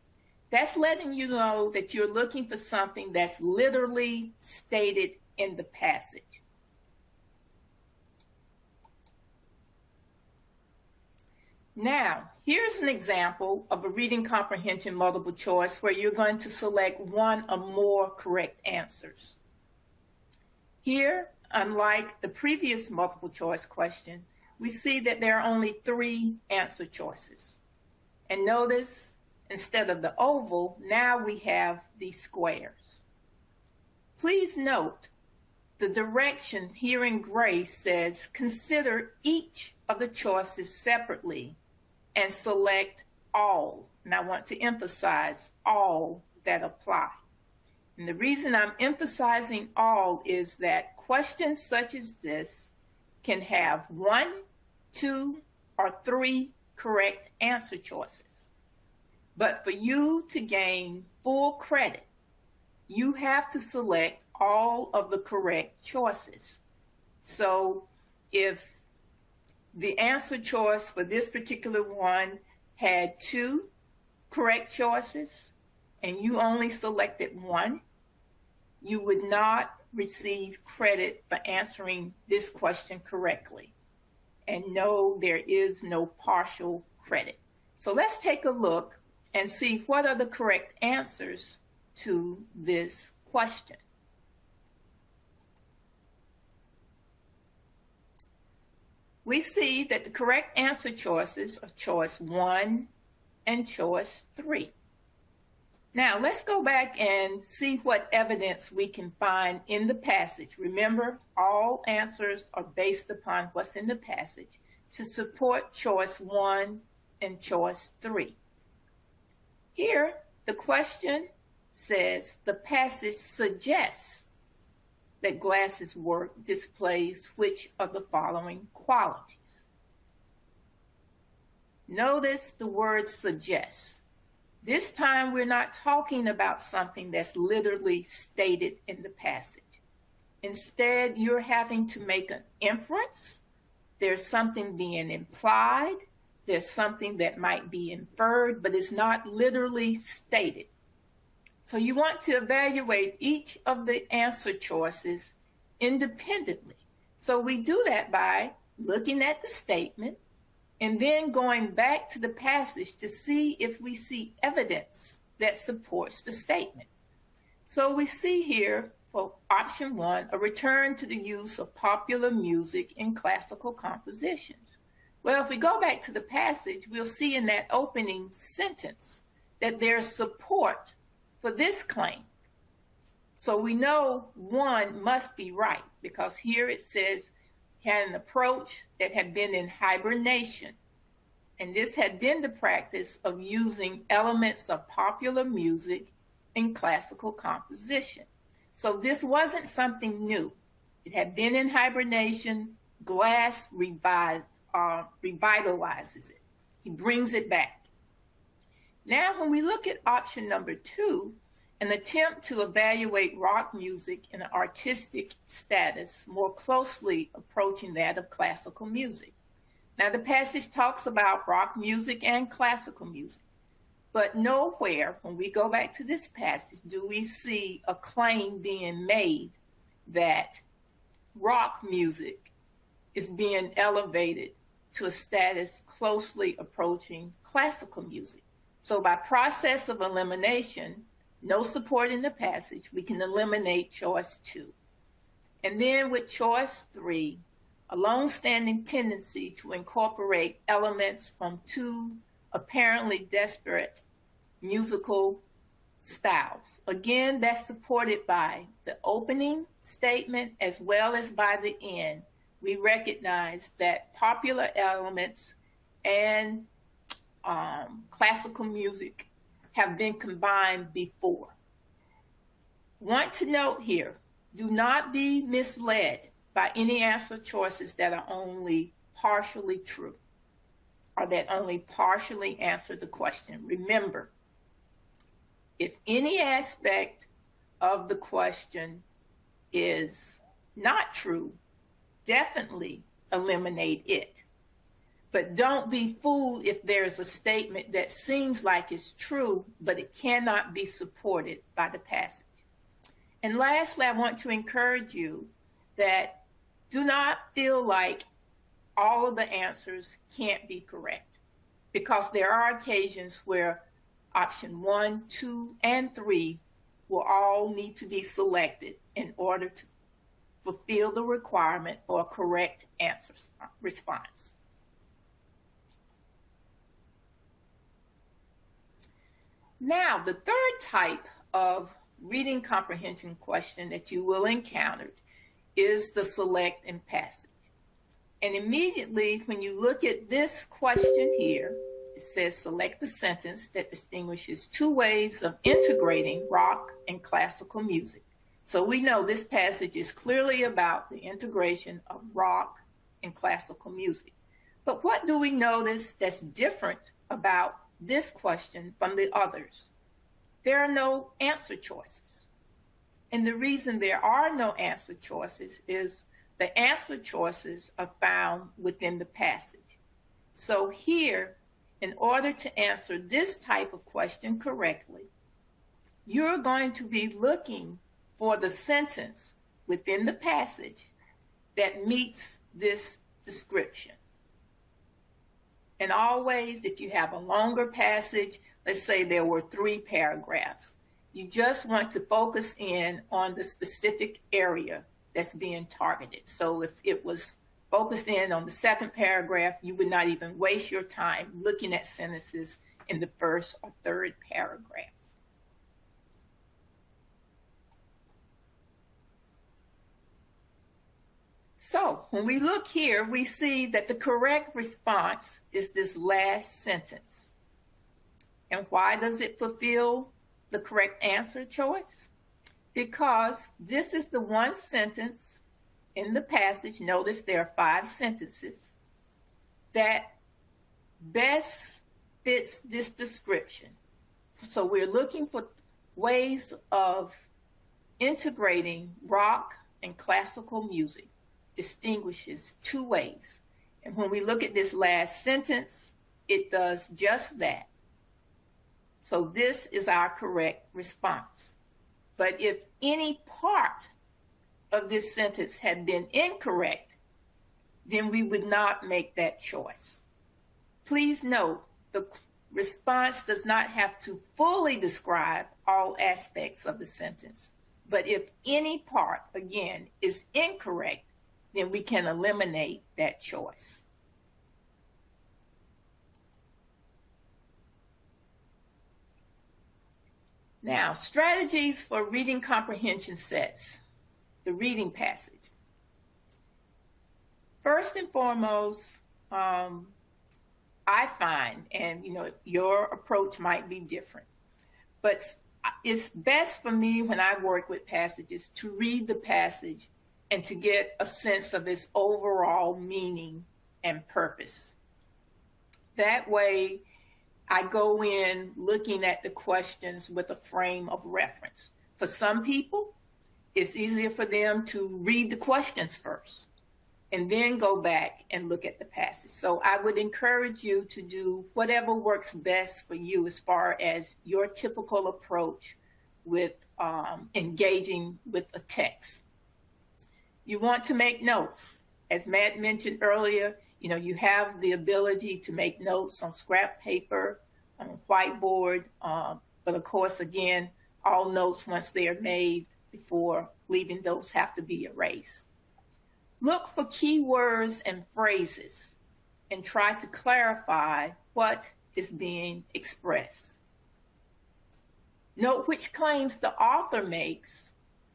that's letting you know that you're looking for something that's literally stated in the passage. Now, here's an example of a reading comprehension multiple choice where you're going to select one or more correct answers. Here, unlike the previous multiple choice question, we see that there are only 3 answer choices. And notice, instead of the oval, now we have these squares. Please note, the direction here in gray says consider each of the choices separately and select all. And I want to emphasize all that apply. And the reason I'm emphasizing all is that questions such as this can have 1, 2, or 3 correct answer choices. But for you to gain full credit, you have to select all of the correct choices. So if the answer choice for this particular one had 2 correct choices and you only selected 1, you would not receive credit for answering this question correctly. And no, there is no partial credit. So let's take a look and see what are the correct answers to this question. We see that the correct answer choices are choice 1 and choice 3. Now let's go back and see what evidence we can find in the passage. Remember, all answers are based upon what's in the passage to support choice 1 and choice 3. Here, the question says the passage suggests that Glass's work displays which of the following qualities. Notice the word suggests. This time we're not talking about something that's literally stated in the passage. Instead, you're having to make an inference. There's something being implied. There's something that might be inferred, but it's not literally stated. So you want to evaluate each of the answer choices independently. So we do that by looking at the statement and then going back to the passage to see if we see evidence that supports the statement. So we see here For option 1, a return to the use of popular music in classical compositions. Well, if we go back to the passage, we'll see in that opening sentence that there's support for this claim. So we know 1 must be right, because here it says had an approach that had been in hibernation. And this had been the practice of using elements of popular music in classical composition. So this wasn't something new. It had been in hibernation. Glass revitalizes it. He brings it back. Now, when we look at option number 2, an attempt to evaluate rock music in an artistic status more closely approaching that of classical music. Now, the passage talks about rock music and classical music, but nowhere, when we go back to this passage, do we see a claim being made that rock music is being elevated to a status closely approaching classical music. So by process of elimination, no support in the passage, we can eliminate choice 2. And then with choice 3, a long-standing tendency to incorporate elements from 2 apparently disparate musical styles. Again, that's supported by the opening statement as well as by the end. We recognize that popular elements and classical music have been combined before. Want to note here, do not be misled by any answer choices that are only partially true or that only partially answer the question. Remember, if any aspect of the question is not true, definitely eliminate it. But don't be fooled if there's a statement that seems like it's true, but it cannot be supported by the passage. And lastly, I want to encourage you that do not feel like all of the answers can't be correct, because there are occasions where option 1, 2, and 3 will all need to be selected in order to fulfill the requirement for a correct answer response. Now, the third type of reading comprehension question that you will encounter is the select and passage. And immediately when you look at this question here, it says select the sentence that distinguishes 2 ways of integrating rock and classical music. So we know this passage is clearly about the integration of rock and classical music. But what do we notice that's different about this question from the others? There are no answer choices. And the reason there are no answer choices is the answer choices are found within the passage. So here, in order to answer this type of question correctly, you're going to be looking for the sentence within the passage that meets this description. And always, if you have a longer passage, let's say there were 3 paragraphs, you just want to focus in on the specific area that's being targeted. So if it was focused in on the 2nd paragraph, you would not even waste your time looking at sentences in the 1st or 3rd paragraph. So when we look here, we see that the correct response is this last sentence. And why does it fulfill the correct answer choice? Because this is the one sentence in the passage, notice there are 5 sentences, that best fits this description. So we're looking for ways of integrating rock and classical music. Distinguishes 2 ways. And when we look at this last sentence, it does just that. So this is our correct response. But if any part of this sentence had been incorrect, then we would not make that choice. Please note, the response does not have to fully describe all aspects of the sentence. But if any part, again, is incorrect, then we can eliminate that choice. Now, strategies for reading comprehension sets, the reading passage. First and foremost, I find, and your approach might be different, but it's best for me when I work with passages to read the passage and to get a sense of its overall meaning and purpose. That way, I go in looking at the questions with a frame of reference. For some people, it's easier for them to read the questions first and then go back and look at the passage. So I would encourage you to do whatever works best for you as far as your typical approach with engaging with a text. You want to make notes. As Matt mentioned earlier, you have the ability to make notes on scrap paper, on a whiteboard, but of course, again, all notes once they are made before leaving those have to be erased. Look for keywords and phrases and try to clarify what is being expressed. Note which claims the author makes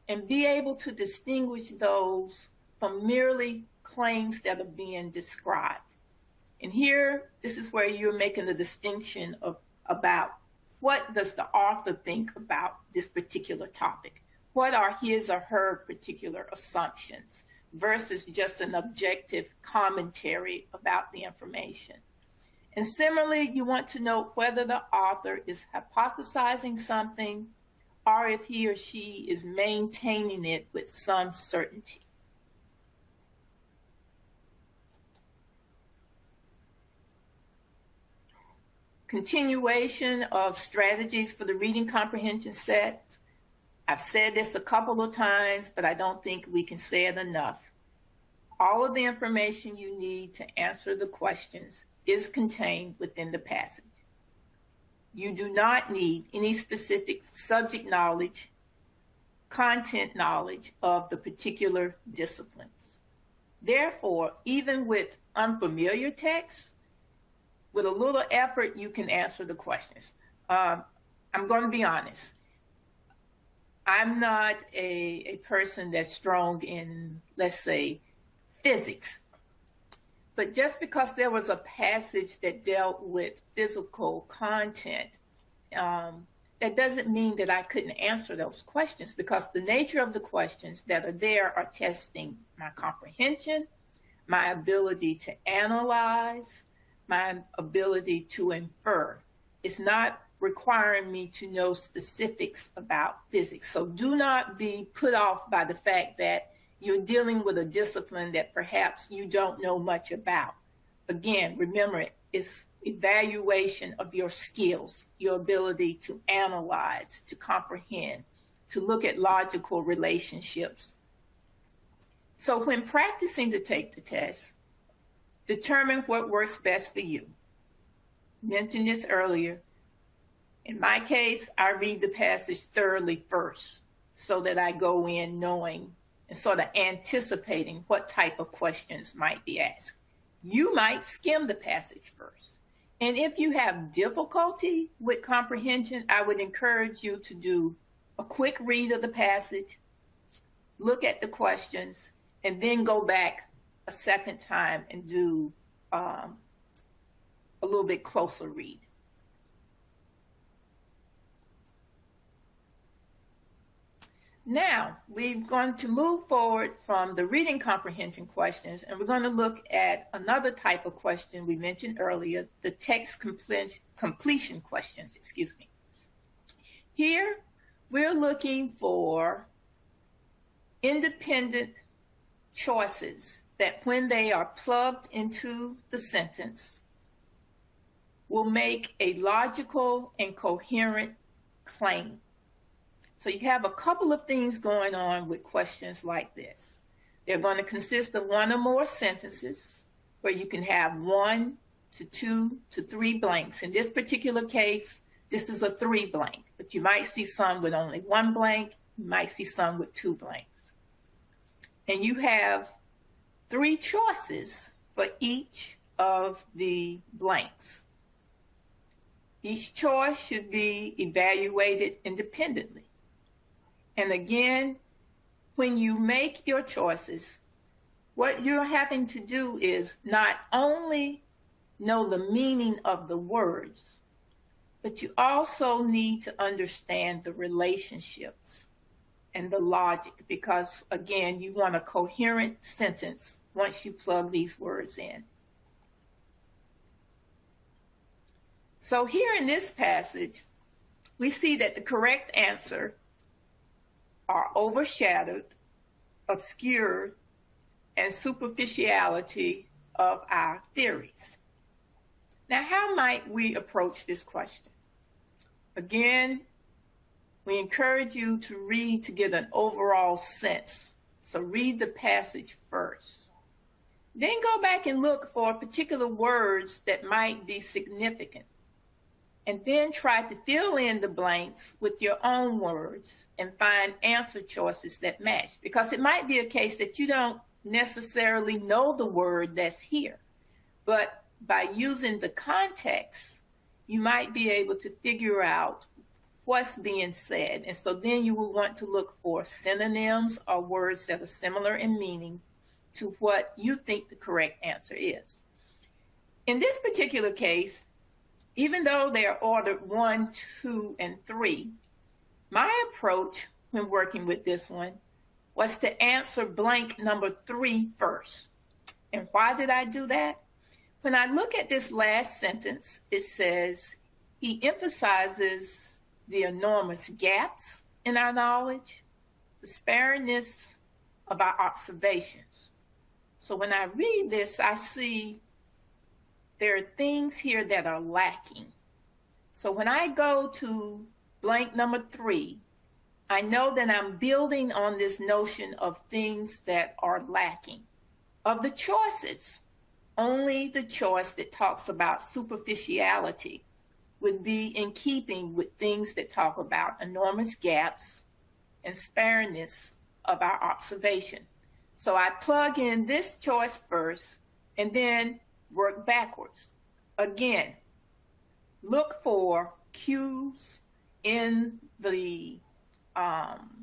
and be able to distinguish those from merely claims that are being described. And here, this is where you're making the distinction about what does the author think about this particular topic? What are his or her particular assumptions versus just an objective commentary about the information? And similarly, you want to know whether the author is hypothesizing something or if he or she is maintaining it with some certainty. Continuation of strategies for the reading comprehension set. I've said this a couple of times, but I don't think we can say it enough. All of the information you need to answer the questions is contained within the passage. You do not need any specific subject knowledge, content knowledge of the particular disciplines. Therefore, even with unfamiliar texts, with a little effort, you can answer the questions. I'm going to be honest. I'm not a person that's strong in, let's say, physics. But just because there was a passage that dealt with physical content, that doesn't mean that I couldn't answer those questions, because the nature of the questions that are there are testing my comprehension, my ability to analyze, my ability to infer. It's not requiring me to know specifics about physics. So do not be put off by the fact that you're dealing with a discipline that perhaps you don't know much about. Again, remember, it's evaluation of your skills, your ability to analyze, to comprehend, to look at logical relationships. So when practicing to take the test, determine what works best for you. Mentioned this earlier. In my case, I read the passage thoroughly first so that I go in knowing and sort of anticipating what type of questions might be asked. You might skim the passage first. And if you have difficulty with comprehension, I would encourage you to do a quick read of the passage, look at the questions, and then go back a second time and do a little bit closer read. Now, we're going to move forward from the reading comprehension questions, and we're going to look at another type of question we mentioned earlier, the text completion questions, Here, we're looking for independent choices that when they are plugged into the sentence will make a logical and coherent claim. So you have a couple of things going on with questions like this. They're going to consist of one or more sentences where you can have 1 to 2 to 3 blanks. In this particular case, this is a 3 blank, but you might see some with only 1 blank You might see some with 2 blanks. And you have 3 choices for each of the blanks. Each choice should be evaluated independently. And again, when you make your choices, what you're having to do is not only know the meaning of the words, but you also need to understand the relationships and the logic, because again, you want a coherent sentence once you plug these words in. So here in this passage, we see that the correct answer are overshadowed, obscured, and superficiality of our theories. Now, how might we approach this question? Again, we encourage you to read to get an overall sense. So read the passage first. Then go back and look for particular words that might be significant. And then try to fill in the blanks with your own words and find answer choices that match. Because it might be a case that you don't necessarily know the word that's here. But by using the context, you might be able to figure out what's being said. And so then you will want to look for synonyms or words that are similar in meaning to what you think the correct answer is. In this particular case, even though they are ordered 1, 2, and 3, my approach when working with this one was to answer blank number 3 first. And why did I do that? When I look at this last sentence, it says, he emphasizes the enormous gaps in our knowledge, the sparingness of our observations. So when I read this, I see there are things here that are lacking. So when I go to blank number 3, I know that I'm building on this notion of things that are lacking. Of the choices, only the choice that talks about superficiality would be in keeping with things that talk about enormous gaps and sparingness of our observation. So I plug in this choice first and then work backwards. Again, look for cues in the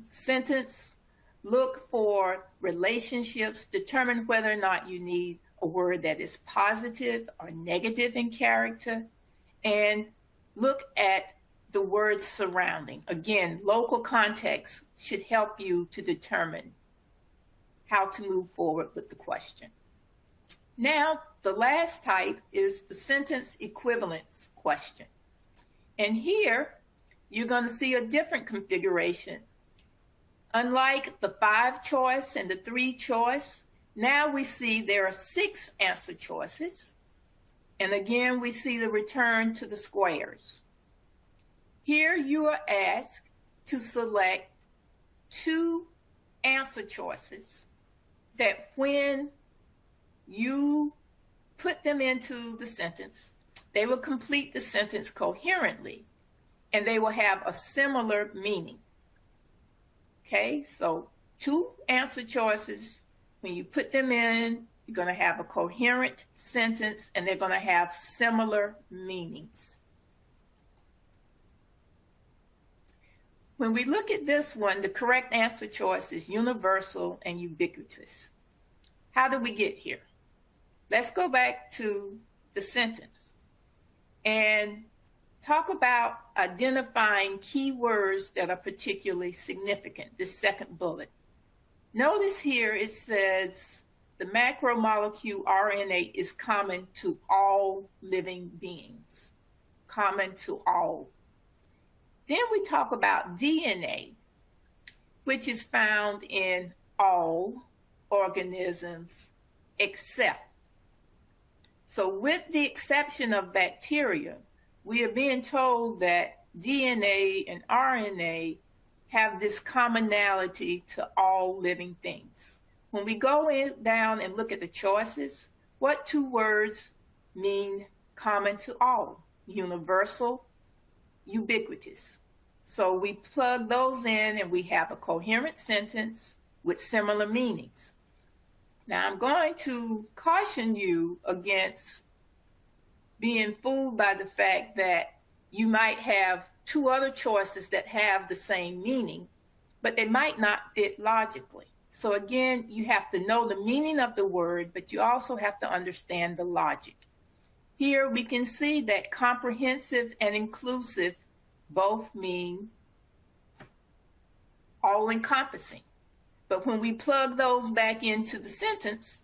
sentence, look for relationships, determine whether or not you need a word that is positive or negative in character, and look at the words surrounding. Again, local context should help you to determine how to move forward with the question. Now, the last type is the sentence equivalence question. And here, you're going to see a different configuration. Unlike the 5 choice and the 3 choice, now we see there are 6 answer choices. And again, we see the return to the squares. Here you are asked to select 2 answer choices that when you put them into the sentence, they will complete the sentence coherently and they will have a similar meaning. Okay, so 2 answer choices, when you put them in, you're going to have a coherent sentence and they're going to have similar meanings. When we look at this one, the correct answer choice is universal and ubiquitous. How did we get here? Let's go back to the sentence and talk about identifying key words that are particularly significant, this second bullet. Notice here it says the macromolecule RNA is common to all living beings, common to all. Then we talk about DNA, which is found in all organisms except. So with the exception of bacteria, we are being told that DNA and RNA have this commonality to all living things. When we go down and look at the choices, what 2 words mean common to all? Universal, ubiquitous. So we plug those in and we have a coherent sentence with similar meanings. Now I'm going to caution you against being fooled by the fact that you might have two other choices that have the same meaning, but they might not fit logically. So again, you have to know the meaning of the word, but you also have to understand the logic. Here we can see that comprehensive and inclusive both mean all-encompassing. But when we plug those back into the sentence,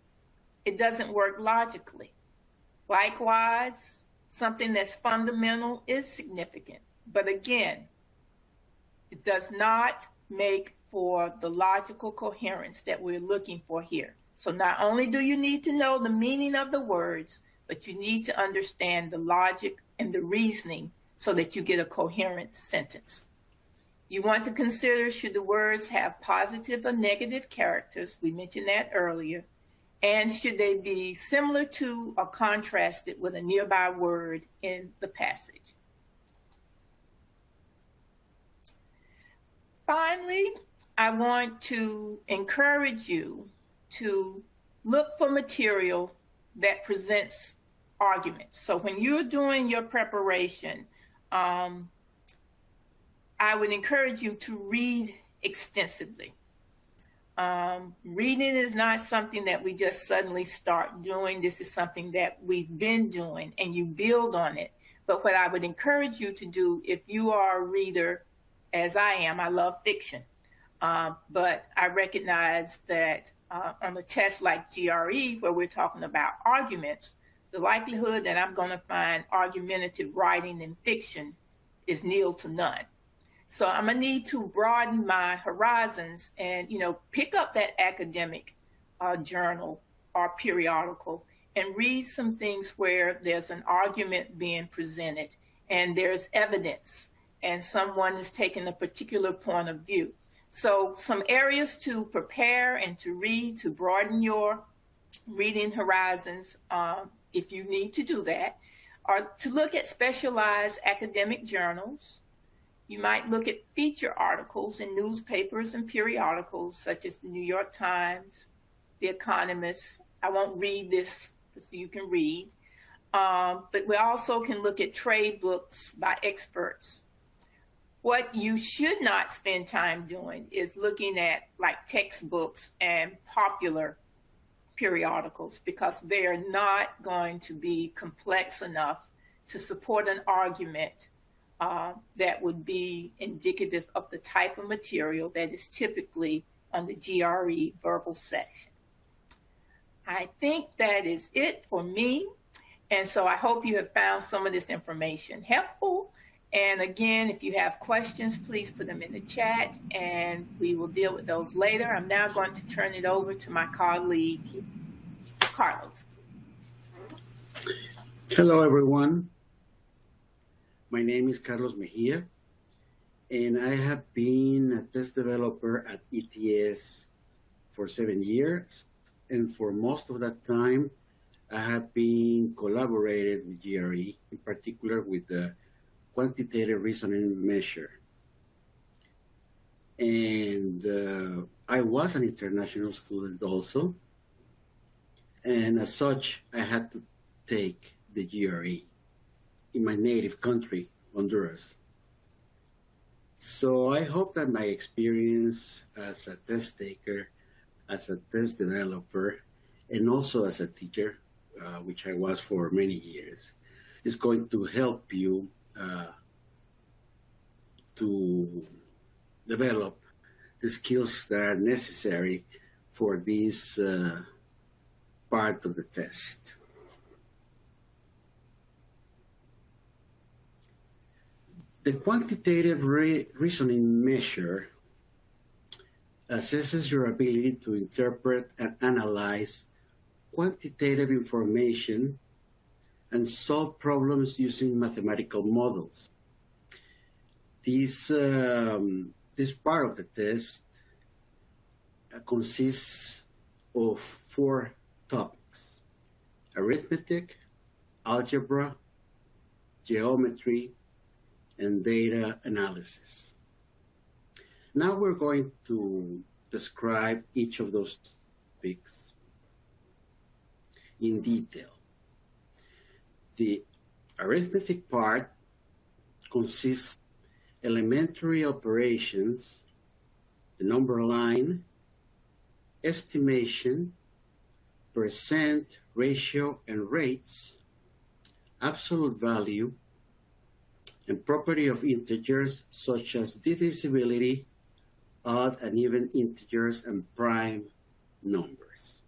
it doesn't work logically. Likewise, something that's fundamental is significant. But again, it does not make for the logical coherence that we're looking for here. So not only do you need to know the meaning of the words, but you need to understand the logic and the reasoning so that you get a coherent sentence. You want to consider should the words have positive or negative characters, we mentioned that earlier, and should they be similar to or contrasted with a nearby word in the passage. Finally, I want to encourage you to look for material that presents arguments. So when you're doing your preparation, I would encourage you to read extensively. Reading is not something that we just suddenly start doing. This is something that we've been doing and you build on it. But what I would encourage you to do, if you are a reader, as I am, I love fiction. But I recognize that on a test like GRE, where we're talking about arguments, the likelihood that I'm going to find argumentative writing in fiction is nil to none. So I'm going to need to broaden my horizons and, pick up that academic journal or periodical and read some things where there's an argument being presented and there's evidence and someone is taking a particular point of view. So some areas to prepare and to read, to broaden your reading horizons, if you need to do that, are to look at specialized academic journals. You might look at feature articles in newspapers and periodicals, such as the New York Times, The Economist. I won't read this so you can read. But we also can look at trade books by experts. What you should not spend time doing is looking at textbooks and popular periodicals, because they are not going to be complex enough to support an argument that would be indicative of the type of material that is typically on the GRE verbal section. I think that is it for me. And so I hope you have found some of this information helpful. And again, if you have questions, please put them in the chat and we will deal with those later. I'm now going to turn it over to my colleague, Carlos. Hello, everyone. My name is Carlos Mejia, and I have been a test developer at ETS for 7 years. And for most of that time, I have been collaborated with GRE, in particular with the quantitative reasoning measure. And I was an international student also. And as such, I had to take the GRE in my native country, Honduras. So I hope that my experience as a test taker, as a test developer, and also as a teacher, which I was for many years, is going to help you to develop the skills that are necessary for this part of the test. The quantitative reasoning measure assesses your ability to interpret and analyze quantitative information and solve problems using mathematical models. This part of the test consists of 4 topics: arithmetic, algebra, geometry, and data analysis. Now we're going to describe each of those topics in detail. The arithmetic part consists of elementary operations, the number line, estimation, percent, ratio, and rates, absolute value, and property of integers such as divisibility, odd and even integers, and prime numbers.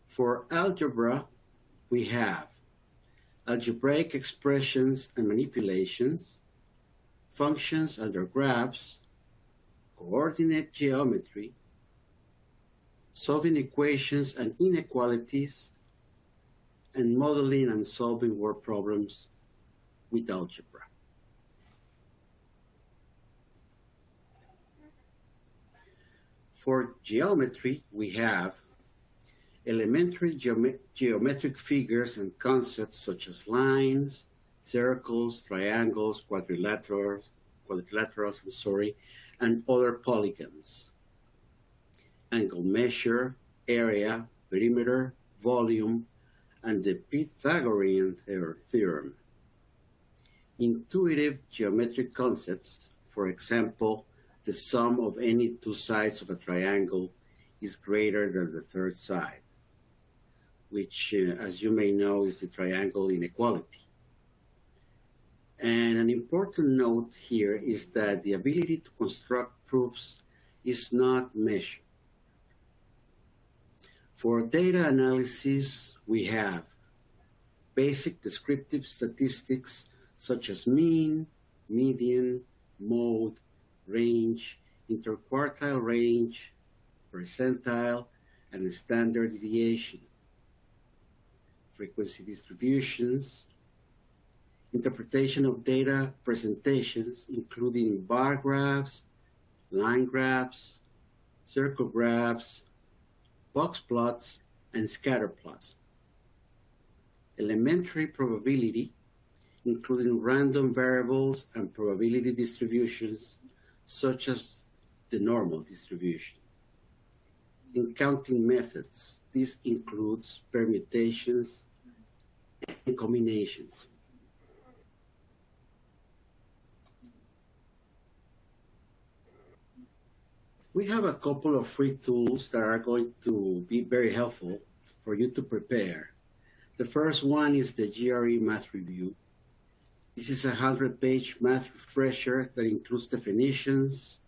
For algebra, we have algebraic expressions and manipulations, functions under graphs, coordinate geometry, solving equations and inequalities, and modeling and solving word problems with algebra. For geometry, we have elementary geometric figures and concepts such as lines, circles, triangles, quadrilaterals, and other polygons. Angle measure, area, perimeter, volume, and the Pythagorean theorem. Intuitive geometric concepts, for example, the sum of any two sides of a triangle is greater than the third side, which, as you may know, is the triangle inequality. And an important note here is that the ability to construct proofs is not measured. For data analysis, we have basic descriptive statistics such as mean, median, mode, range, interquartile range, percentile, and standard deviation. Frequency distributions, interpretation of data presentations, including bar graphs, line graphs, circle graphs, box plots, and scatter plots. Elementary probability, including random variables and probability distributions, such as the normal distribution. In counting methods, this includes permutations and combinations. We have a couple of free tools that are going to be very helpful for you to prepare. The first one is the GRE Math Review. This is a 100-page math refresher that includes definitions,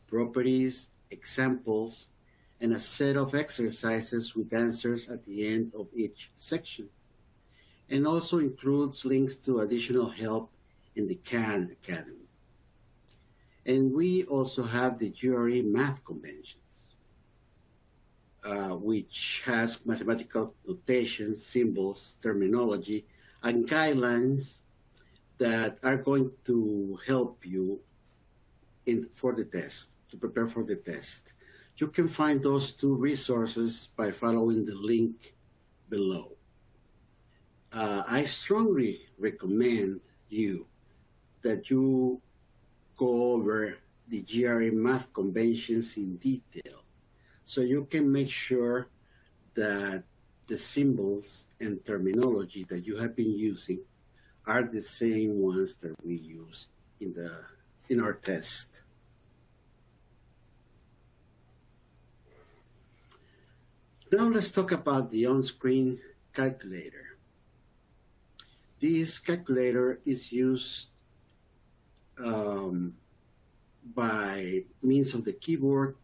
properties, examples, and a set of exercises with answers at the end of each section, and also includes links to additional help in the Khan Academy. And we also have the GRE Math Conventions, which has mathematical notations, symbols, terminology, and guidelines that are going to help you for the test, to prepare for the test. You can find those two resources by following the link below. I strongly recommend you that you go over the GRE Math Conventions in detail so you can make sure that the symbols and terminology that you have been using are the same ones that we use in our test. Now let's talk about the on-screen calculator. This calculator is used by means of the keyboard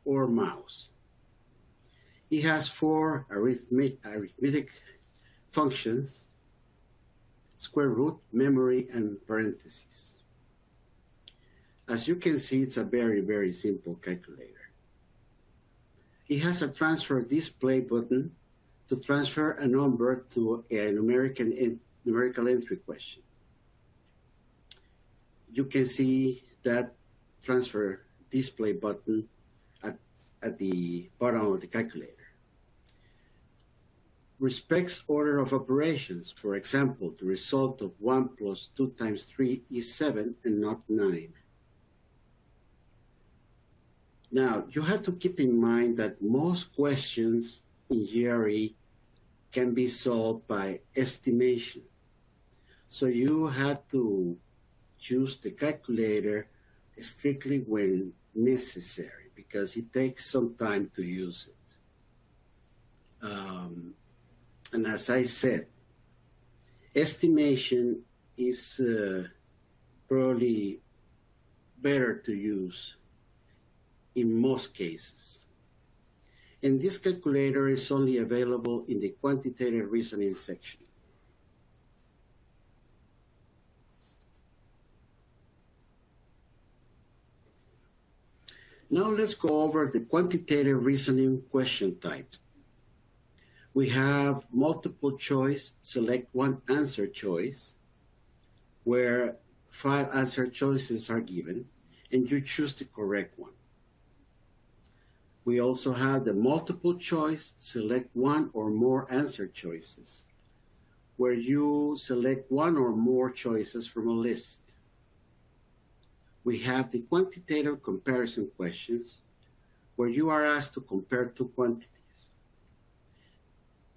or mouse. It has 4 arithmetic functions: square root, memory, and parentheses. As you can see, it's a very, very simple calculator. It has a transfer display button to transfer a number to a numerical entry question. You can see that transfer display button at the bottom of the calculator. respects order of operations. For example, the result of 1 plus 2 times 3 is 7 and not 9. Now, you have to keep in mind that most questions in GRE can be solved by estimation. So you have to choose the calculator strictly when necessary, because it takes some time to use it. And as I said, estimation is probably better to use in most cases. And this calculator is only available in the quantitative reasoning section. Now let's go over the quantitative reasoning question types. We have multiple choice, select one answer choice, where 5 answer choices are given, and you choose the correct one. We also have the multiple choice, select one or more answer choices, where you select one or more choices from a list. We have the quantitative comparison questions, where you are asked to compare 2 quantities.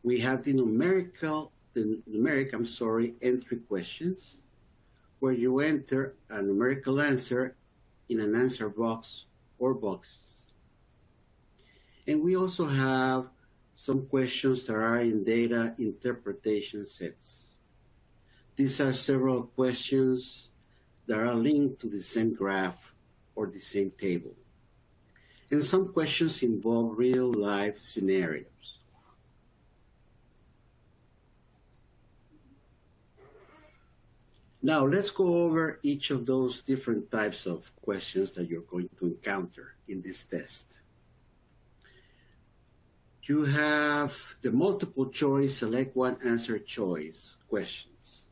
We have the numeric entry questions, where you enter a numerical answer in an answer box or boxes. And we also have some questions that are in data interpretation sets. These are several questions that are linked to the same graph or the same table. And some questions involve real-life scenarios. Now, let's go over each of those different types of questions that you're going to encounter in this test. You have the multiple choice, select one answer choice questions.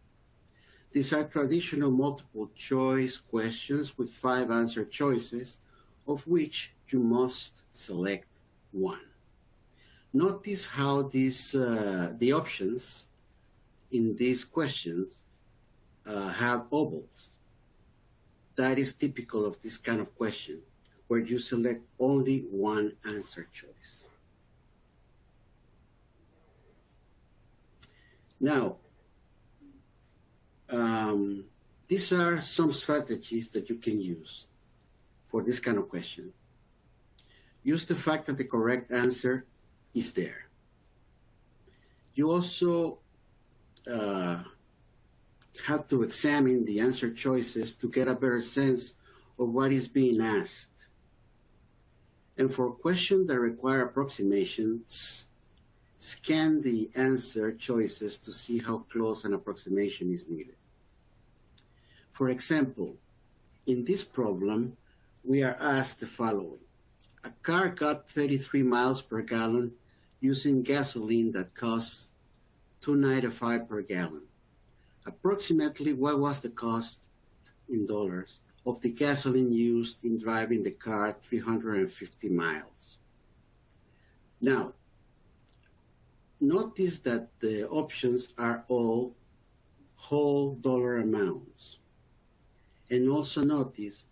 These are traditional multiple choice questions with 5 answer choices, of which you must select one. Notice how the options in these questions have ovals. That is typical of this kind of question, where you select only one answer choice. Now, these are some strategies that you can use for this kind of question. Use the fact that the correct answer is there. You also have to examine the answer choices to get a better sense of what is being asked. And for questions that require approximations, scan the answer choices to see how close an approximation is needed. For example, in this problem, we are asked the following. A car got 33 miles per gallon using gasoline that costs $2.95 per gallon. Approximately, what was the cost in dollars of the gasoline used in driving the car 350 miles? Now, notice that the options are all whole dollar amounts. And also notice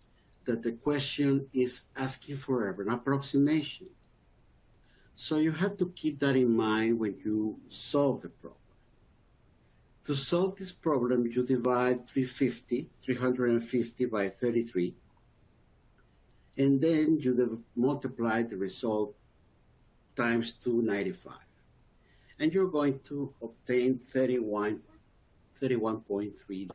that the question is asking for an approximation. So you have to keep that in mind when you solve the problem. To solve this problem, you divide 350 by 33, and then you multiply the result times 295. And you're going to obtain 31.3.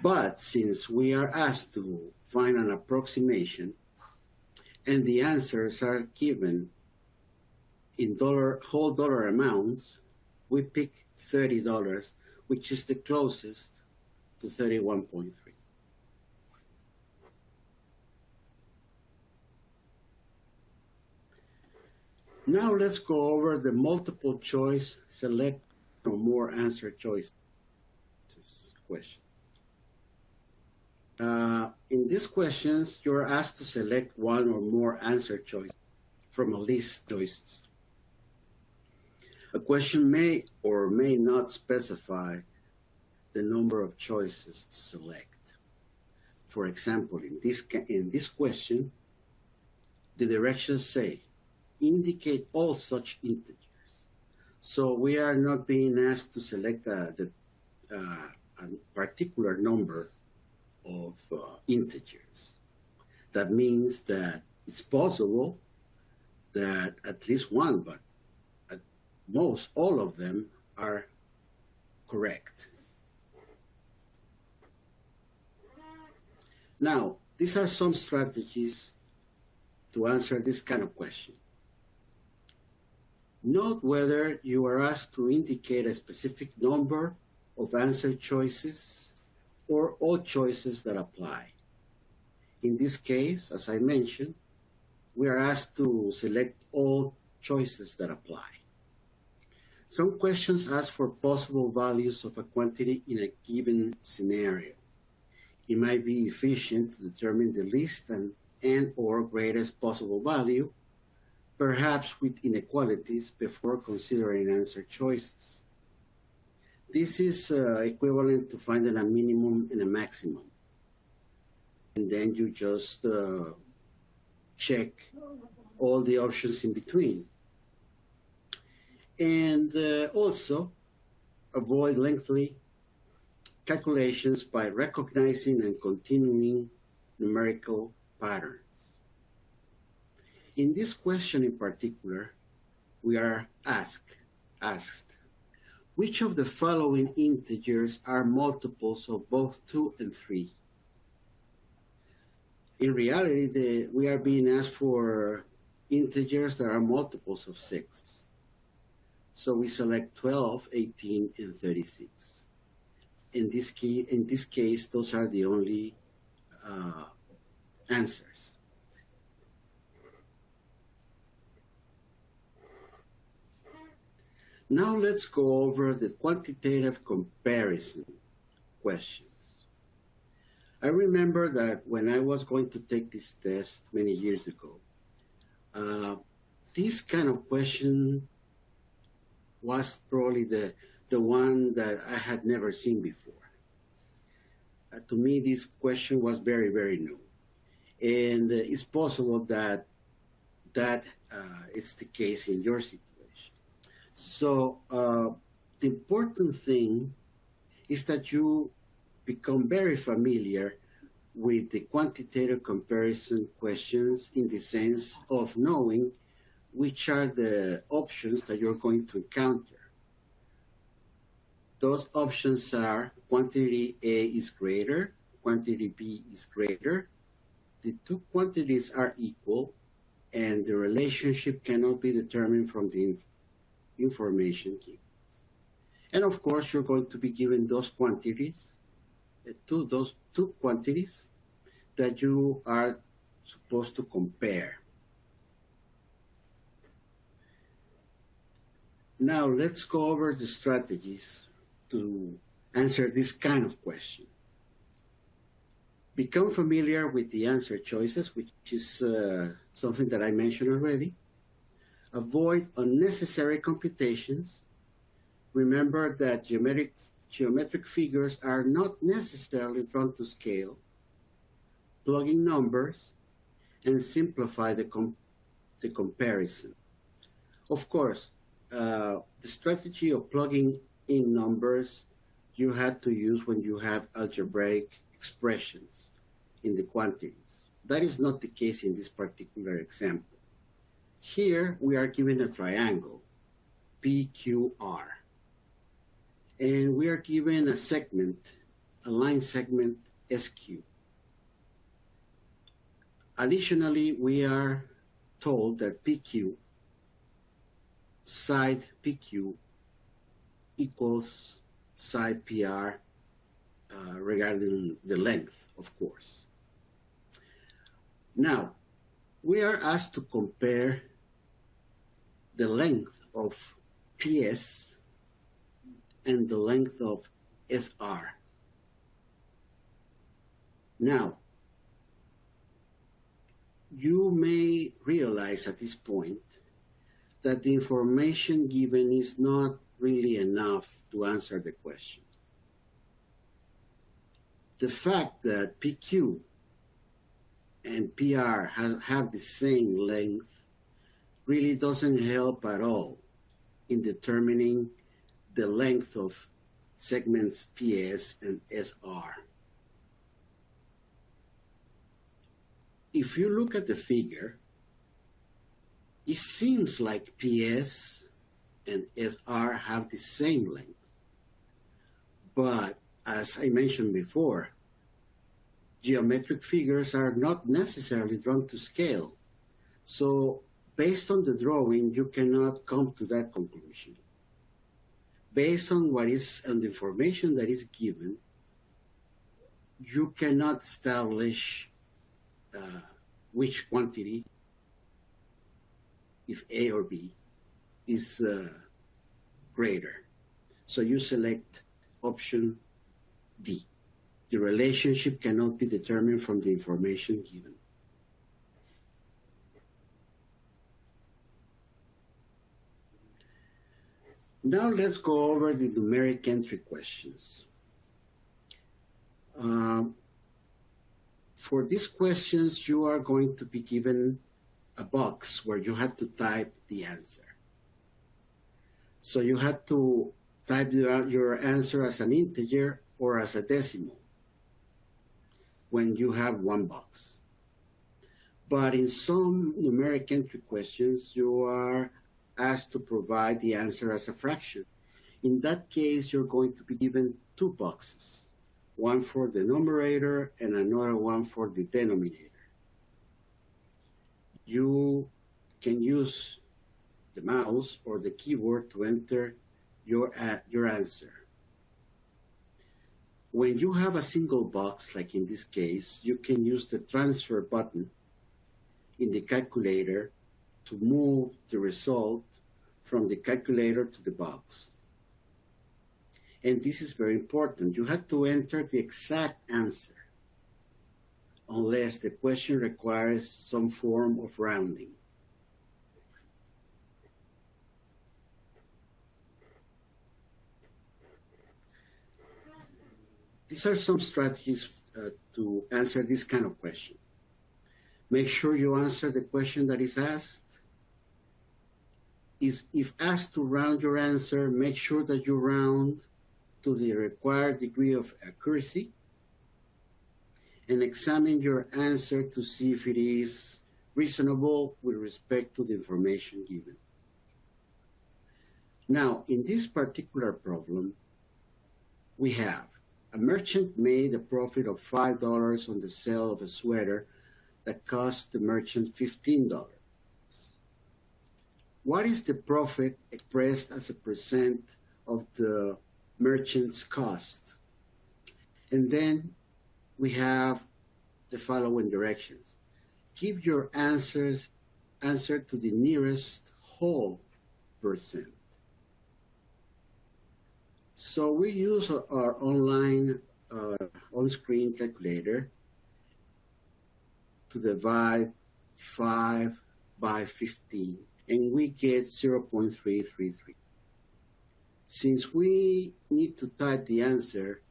But since we are asked to find an approximation, and the answers are given in whole dollar amounts, we pick $30, which is the closest to 31.3. Now let's go over the multiple choice, select or more answer choices question. In these questions, you're asked to select one or more answer choices from a list of choices. A question may or may not specify the number of choices to select. For example, in this question, the directions say, indicate all such integers. So we are not being asked to select a particular number of integers. That means that it's possible that at least one, but at most all of them are correct. Now, these are some strategies to answer this kind of question. Note whether you are asked to indicate a specific number of answer choices or all choices that apply. In this case, as I mentioned, we are asked to select all choices that apply. Some questions ask for possible values of a quantity in a given scenario. It might be efficient to determine the least and or greatest possible value, perhaps with inequalities, before considering answer choices. This is equivalent to finding a minimum and a maximum. And then you just check all the options in between. And also avoid lengthy calculations by recognizing and continuing numerical patterns. In this question in particular, we are asked, which of the following integers are multiples of both 2 and 3? In reality, we are being asked for integers that are multiples of 6. So we select 12, 18, and 36. In this case, those are the only answers. Now let's go over the quantitative comparison questions. I remember that when I was going to take this test many years ago, this kind of question was probably the one that I had never seen before. To me, this question was very, very new. And it's possible that it's the case in your situation. So the important thing is that you become very familiar with the quantitative comparison questions in the sense of knowing which are the options that you're going to encounter. Those options are quantity A is greater, quantity B is greater, the two quantities are equal, and the relationship cannot be determined from the information given. And of course, you're going to be given those quantities, those two quantities that you are supposed to compare. Now, let's go over the strategies to answer this kind of question. Become familiar with the answer choices, which is something that I mentioned already. Avoid unnecessary computations. Remember that geometric figures are not necessarily drawn to scale. Plug in numbers and simplify the comparison. Of course, the strategy of plugging in numbers you had to use when you have algebraic expressions in the quantities. That is not the case in this particular example. Here we are given a triangle, PQR, and we are given a segment, a line segment, SQ. Additionally, we are told that PQ, side PQ, equals side PR regarding the length, of course. Now, we are asked to compare the length of PS and the length of SR. Now, you may realize at this point that the information given is not really enough to answer the question. The fact that PQ and PR have the same length really doesn't help at all in determining the length of segments PS and SR. If you look at the figure, it seems like PS and SR have the same length. But as I mentioned before, geometric figures are not necessarily drawn to scale. So based on the drawing, you cannot come to that conclusion. Based on the information that is given, you cannot establish which quantity, if A or B, is greater. So you select option D. The relationship cannot be determined from the information given. Now let's go over the numeric entry questions. For these questions, you are going to be given a box where you have to type the answer. So you have to type your answer as an integer or as a decimal when you have one box. But in some numeric entry questions, you are asked to provide the answer as a fraction. In that case, you're going to be given two boxes, one for the numerator and another one for the denominator. You can use the mouse or the keyboard to enter your answer. When you have a single box, like in this case, you can use the transfer button in the calculator to move the result from the calculator to the box. And this is very important. You have to enter the exact answer unless the question requires some form of rounding. These are some strategies to answer this kind of question. Make sure you answer the question that is asked. If asked to round your answer, make sure that you round to the required degree of accuracy and examine your answer to see if it is reasonable with respect to the information given. Now, in this particular problem, we have a merchant made a profit of $5 on the sale of a sweater that cost the merchant $15. What is the profit expressed as a percent of the merchant's cost? And then we have the following directions. Give your answer to the nearest whole percent. So we use our online on-screen calculator to divide 5 by 15, and we get 0.333. Since we need to type the answer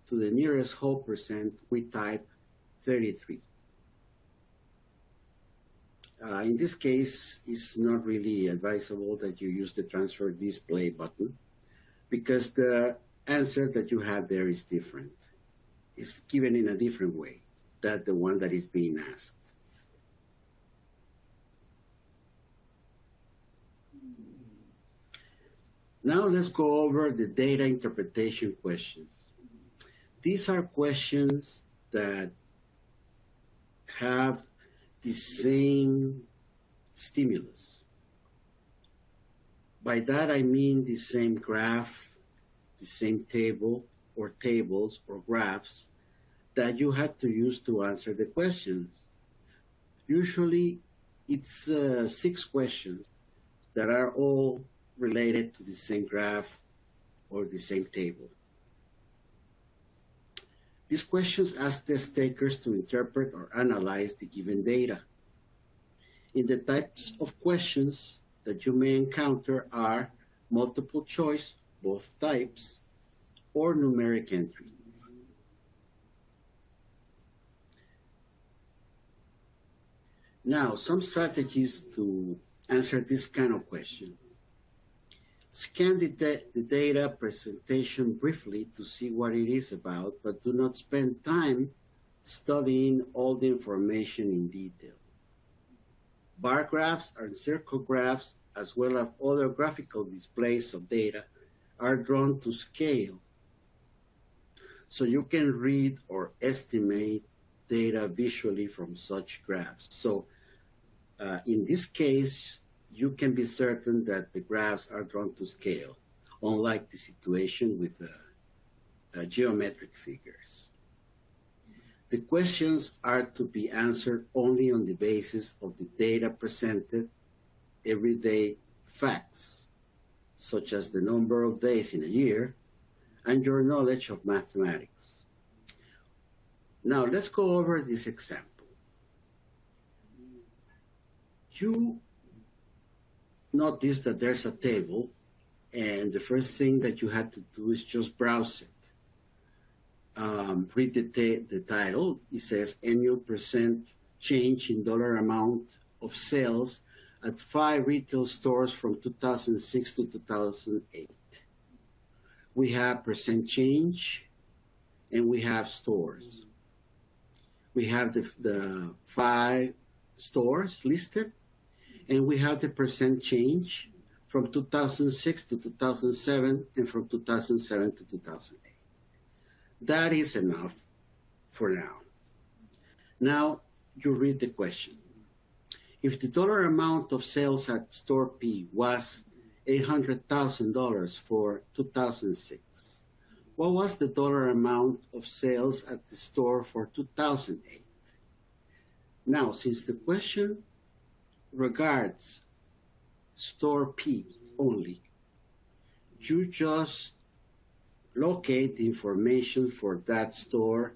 to the nearest whole percent, we type 33. In this case, it's not really advisable that you use the transfer display button because the answer that you have there is different. It's given in a different way than the one that is being asked. Now let's go over the data interpretation questions. These are questions that have the same stimulus. By that I mean the same graph, the same table or tables or graphs that you have to use to answer the questions. Usually it's 6 questions that are all related to the same graph or the same table. These questions ask test takers to interpret or analyze the given data. In the types of questions, that you may encounter are multiple choice, both types, or numeric entry. Now, some strategies to answer this kind of question. Scan the data presentation briefly to see what it is about, but do not spend time studying all the information in detail. Bar graphs and circle graphs, as well as other graphical displays of data, are drawn to scale, so you can read or estimate data visually from such graphs. So in this case, you can be certain that the graphs are drawn to scale, unlike the situation with geometric figures. The questions are to be answered only on the basis of the data presented, everyday facts, such as the number of days in a year, and your knowledge of mathematics. Now, let's go over this example. You notice that there's a table, and the first thing that you had to do is just browse it. Read the title. It says annual percent change in dollar amount of sales at 5 retail stores from 2006 to 2008. We have percent change, and we have stores. We have the 5 stores listed, and we have the percent change from 2006 to 2007 and from 2007 to 2008. That is enough for now. Now you read the question. If the dollar amount of sales at store P was $800,000 for 2006, what was the dollar amount of sales at the store for 2008? Now, since the question regards store P only, you just locate the information for that store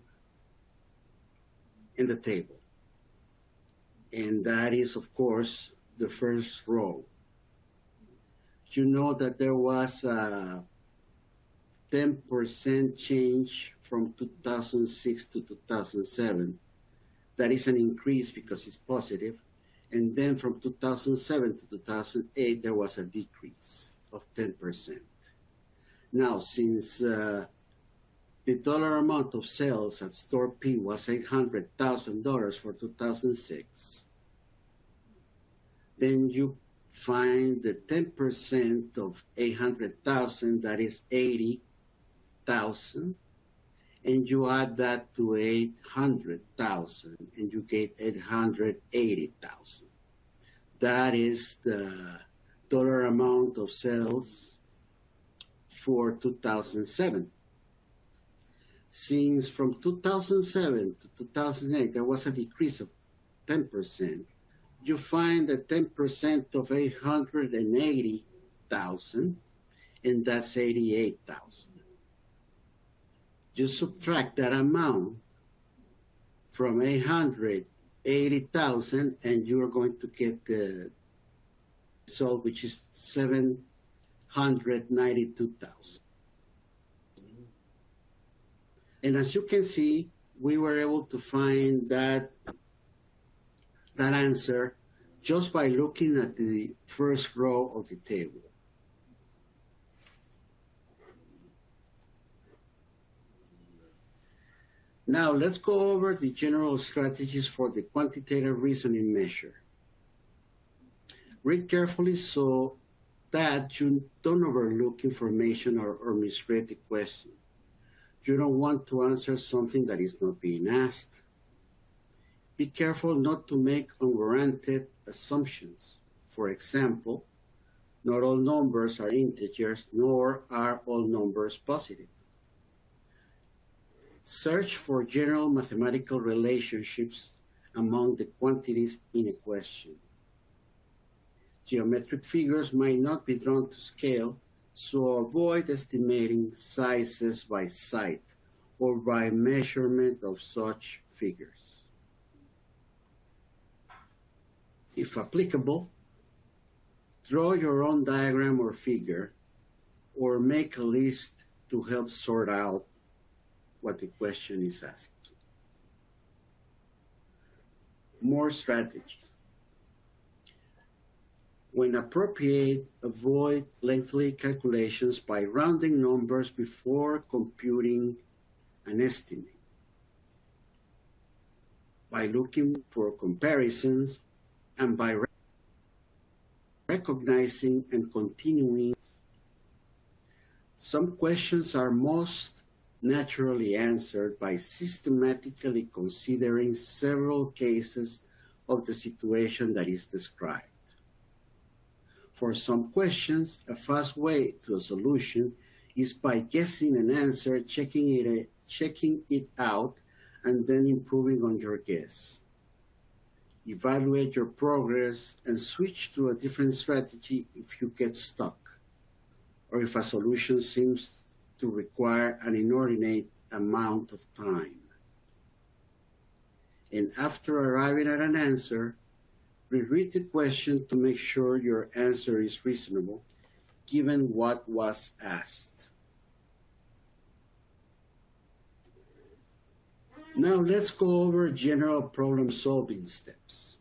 in the table. And that is, of course, the first row. You know that there was a 10% change from 2006 to 2007. That is an increase because it's positive. And then from 2007 to 2008, there was a decrease of 10%. Now, since the dollar amount of sales at store P was $800,000 for 2006, then you find the 10% of 800,000, that is 80,000, and you add that to 800,000, and you get 880,000. That is the dollar amount of sales for 2007. Since from 2007 to 2008, there was a decrease of 10%, you find that 10% of 880,000, and that's 88,000. You subtract that amount from 880,000, and you are going to get the result, which is 792,000. And as you can see, we were able to find that answer just by looking at the first row of the table. Now, let's go over the general strategies for the quantitative reasoning measure. Read carefully so that you don't overlook information or misread the question. You don't want to answer something that is not being asked. Be careful not to make unwarranted assumptions. For example, not all numbers are integers, nor are all numbers positive. Search for general mathematical relationships among the quantities in a question. Geometric figures might not be drawn to scale, so avoid estimating sizes by sight or by measurement of such figures. If applicable, draw your own diagram or figure, or make a list to help sort out what the question is asking. More strategies. When appropriate, avoid lengthy calculations by rounding numbers before computing an estimate. By looking for comparisons and by recognizing and continuing. Some questions are most naturally answered by systematically considering several cases of the situation that is described. For some questions, a fast way to a solution is by guessing an answer, checking it out, and then improving on your guess. Evaluate your progress and switch to a different strategy if you get stuck, or if a solution seems to require an inordinate amount of time. And after arriving at an answer, reread the question to make sure your answer is reasonable, given what was asked. Now let's go over general problem-solving steps.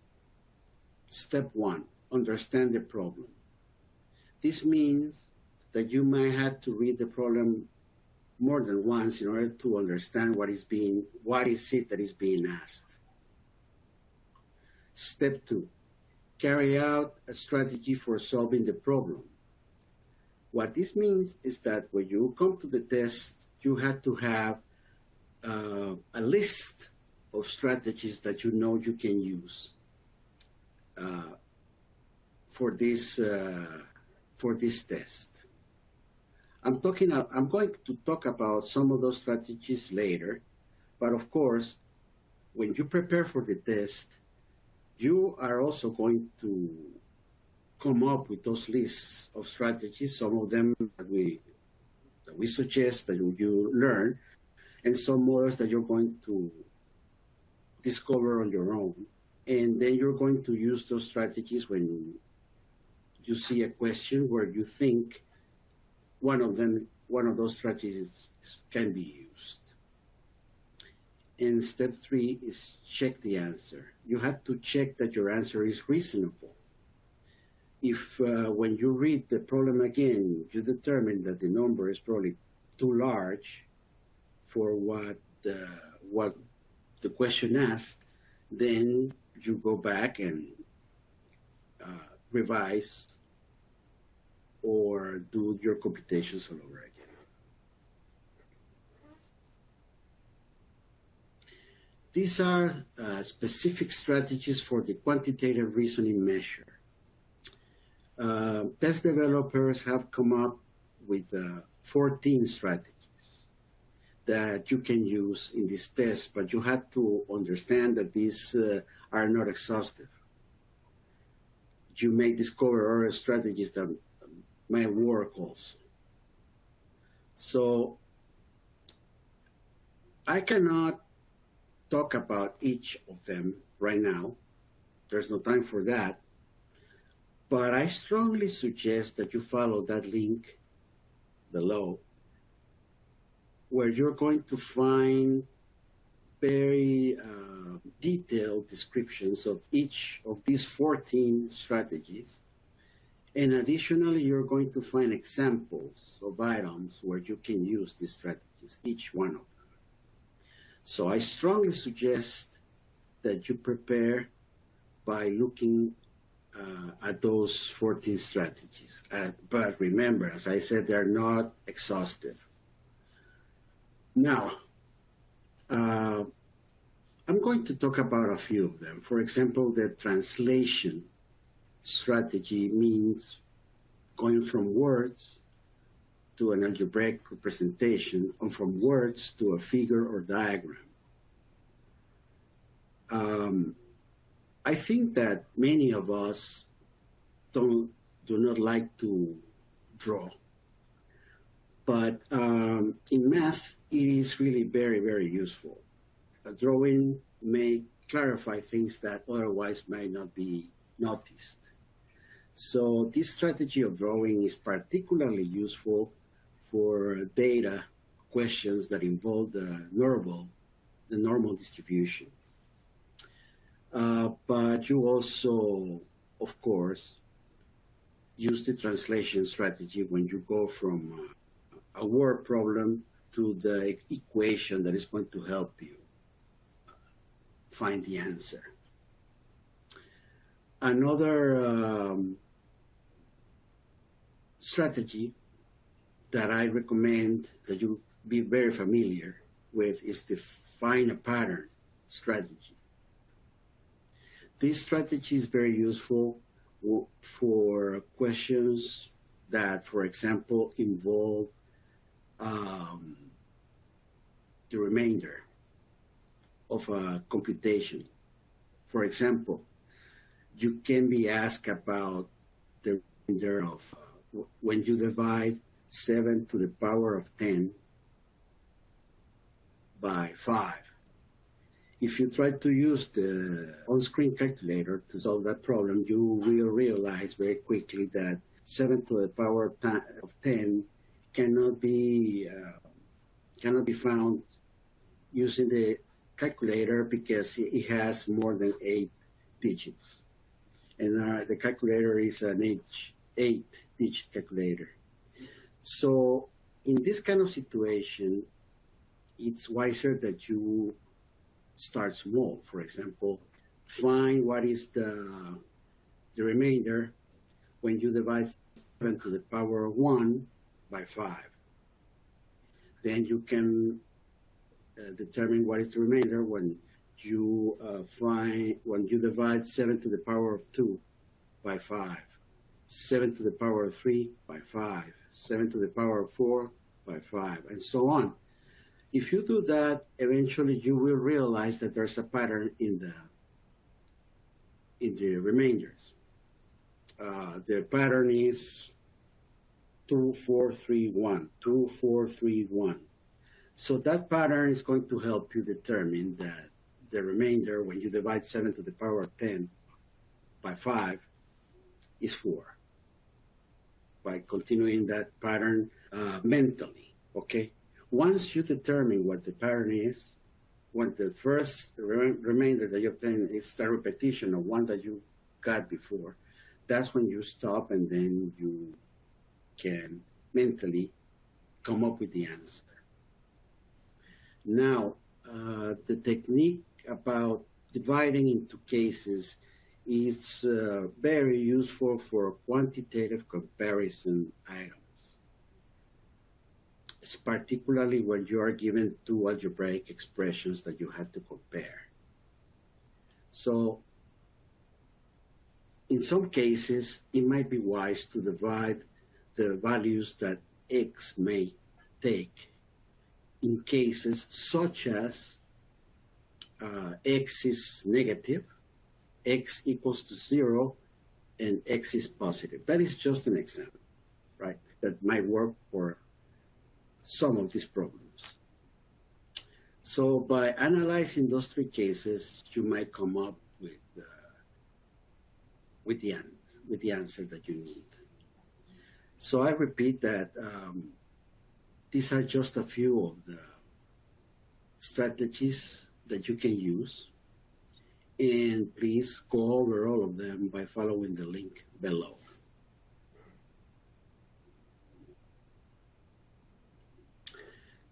Step 1, understand the problem. This means that you might have to read the problem more than once in order to understand what is it that is being asked. Step 2, carry out a strategy for solving the problem. What this means is that when you come to the test, you have to have a list of strategies that you know you can use for this test. I'm going to talk about some of those strategies later, but of course, when you prepare for the test, you are also going to come up with those lists of strategies, some of them that we suggest that you learn, and some others that you're going to discover on your own. And then you're going to use those strategies when you see a question where you think one of those strategies can be used. And step 3 is check the answer. You have to check that your answer is reasonable. If when you read the problem again, you determine that the number is probably too large for what the question asked, then you go back and revise or do your computations all over again. These are specific strategies for the quantitative reasoning measure. Test developers have come up with 14 strategies that you can use in this test, but you have to understand that these are not exhaustive. You may discover other strategies that may work also. So I cannot talk about each of them right now. There's no time for that. But I strongly suggest that you follow that link below, where you're going to find very detailed descriptions of each of these 14 strategies. And additionally, you're going to find examples of items where you can use these strategies, each one of them. So I strongly suggest that you prepare by looking at those 14 strategies. But remember, as I said, they're not exhaustive. Now, I'm going to talk about a few of them. For example, the translation strategy means going from words to an algebraic representation, and from words to a figure or diagram. I think that many of us do not like to draw. But in math, it is really very, very useful. A drawing may clarify things that otherwise might not be noticed. So this strategy of drawing is particularly useful for data questions that involve the normal distribution. But you also, of course, use the translation strategy when you go from a word problem to the equation that is going to help you find the answer. Another strategy that I recommend that you be very familiar with is the find a pattern strategy. This strategy is very useful for questions that, for example, involve the remainder of a computation. For example, you can be asked about the remainder of when you divide 7 to the power of 10 by 5. If you try to use the on-screen calculator to solve that problem, you will realize very quickly that 7 to the power of 10 cannot be found using the calculator because it has more than 8 digits. And the calculator is an 8-digit calculator. So in this kind of situation, it's wiser that you start small. For example, find what is the remainder when you divide 7 to the power of 1 by 5. Then you can determine what is the remainder when you divide 7 to the power of 2 by 5, 7 to the power of 3 by 5, 7 to the power of 4 by 5, and so on. If you do that, eventually you will realize that there's a pattern in the remainders. The pattern is 2, 4, 3, 1, 2, 4, 3, 1. So that pattern is going to help you determine that the remainder, when you divide 7 to the power of 10 by 5, is 4. By continuing that pattern mentally, okay? Once you determine what the pattern is, when the first remainder that you obtain is the repetition of one that you got before, that's when you stop and then you can mentally come up with the answer. Now, the technique about dividing into cases is very useful for quantitative comparison items. It's particularly when you are given two algebraic expressions that you have to compare. So, in some cases, it might be wise to divide the values that x may take in cases such as x is negative, x equals to 0, and x is positive. That is just an example, right? That might work for some of these problems. So by analyzing those three cases, you might come up with the answer that you need. So I repeat that these are just a few of the strategies that you can use. And please go over all of them by following the link below.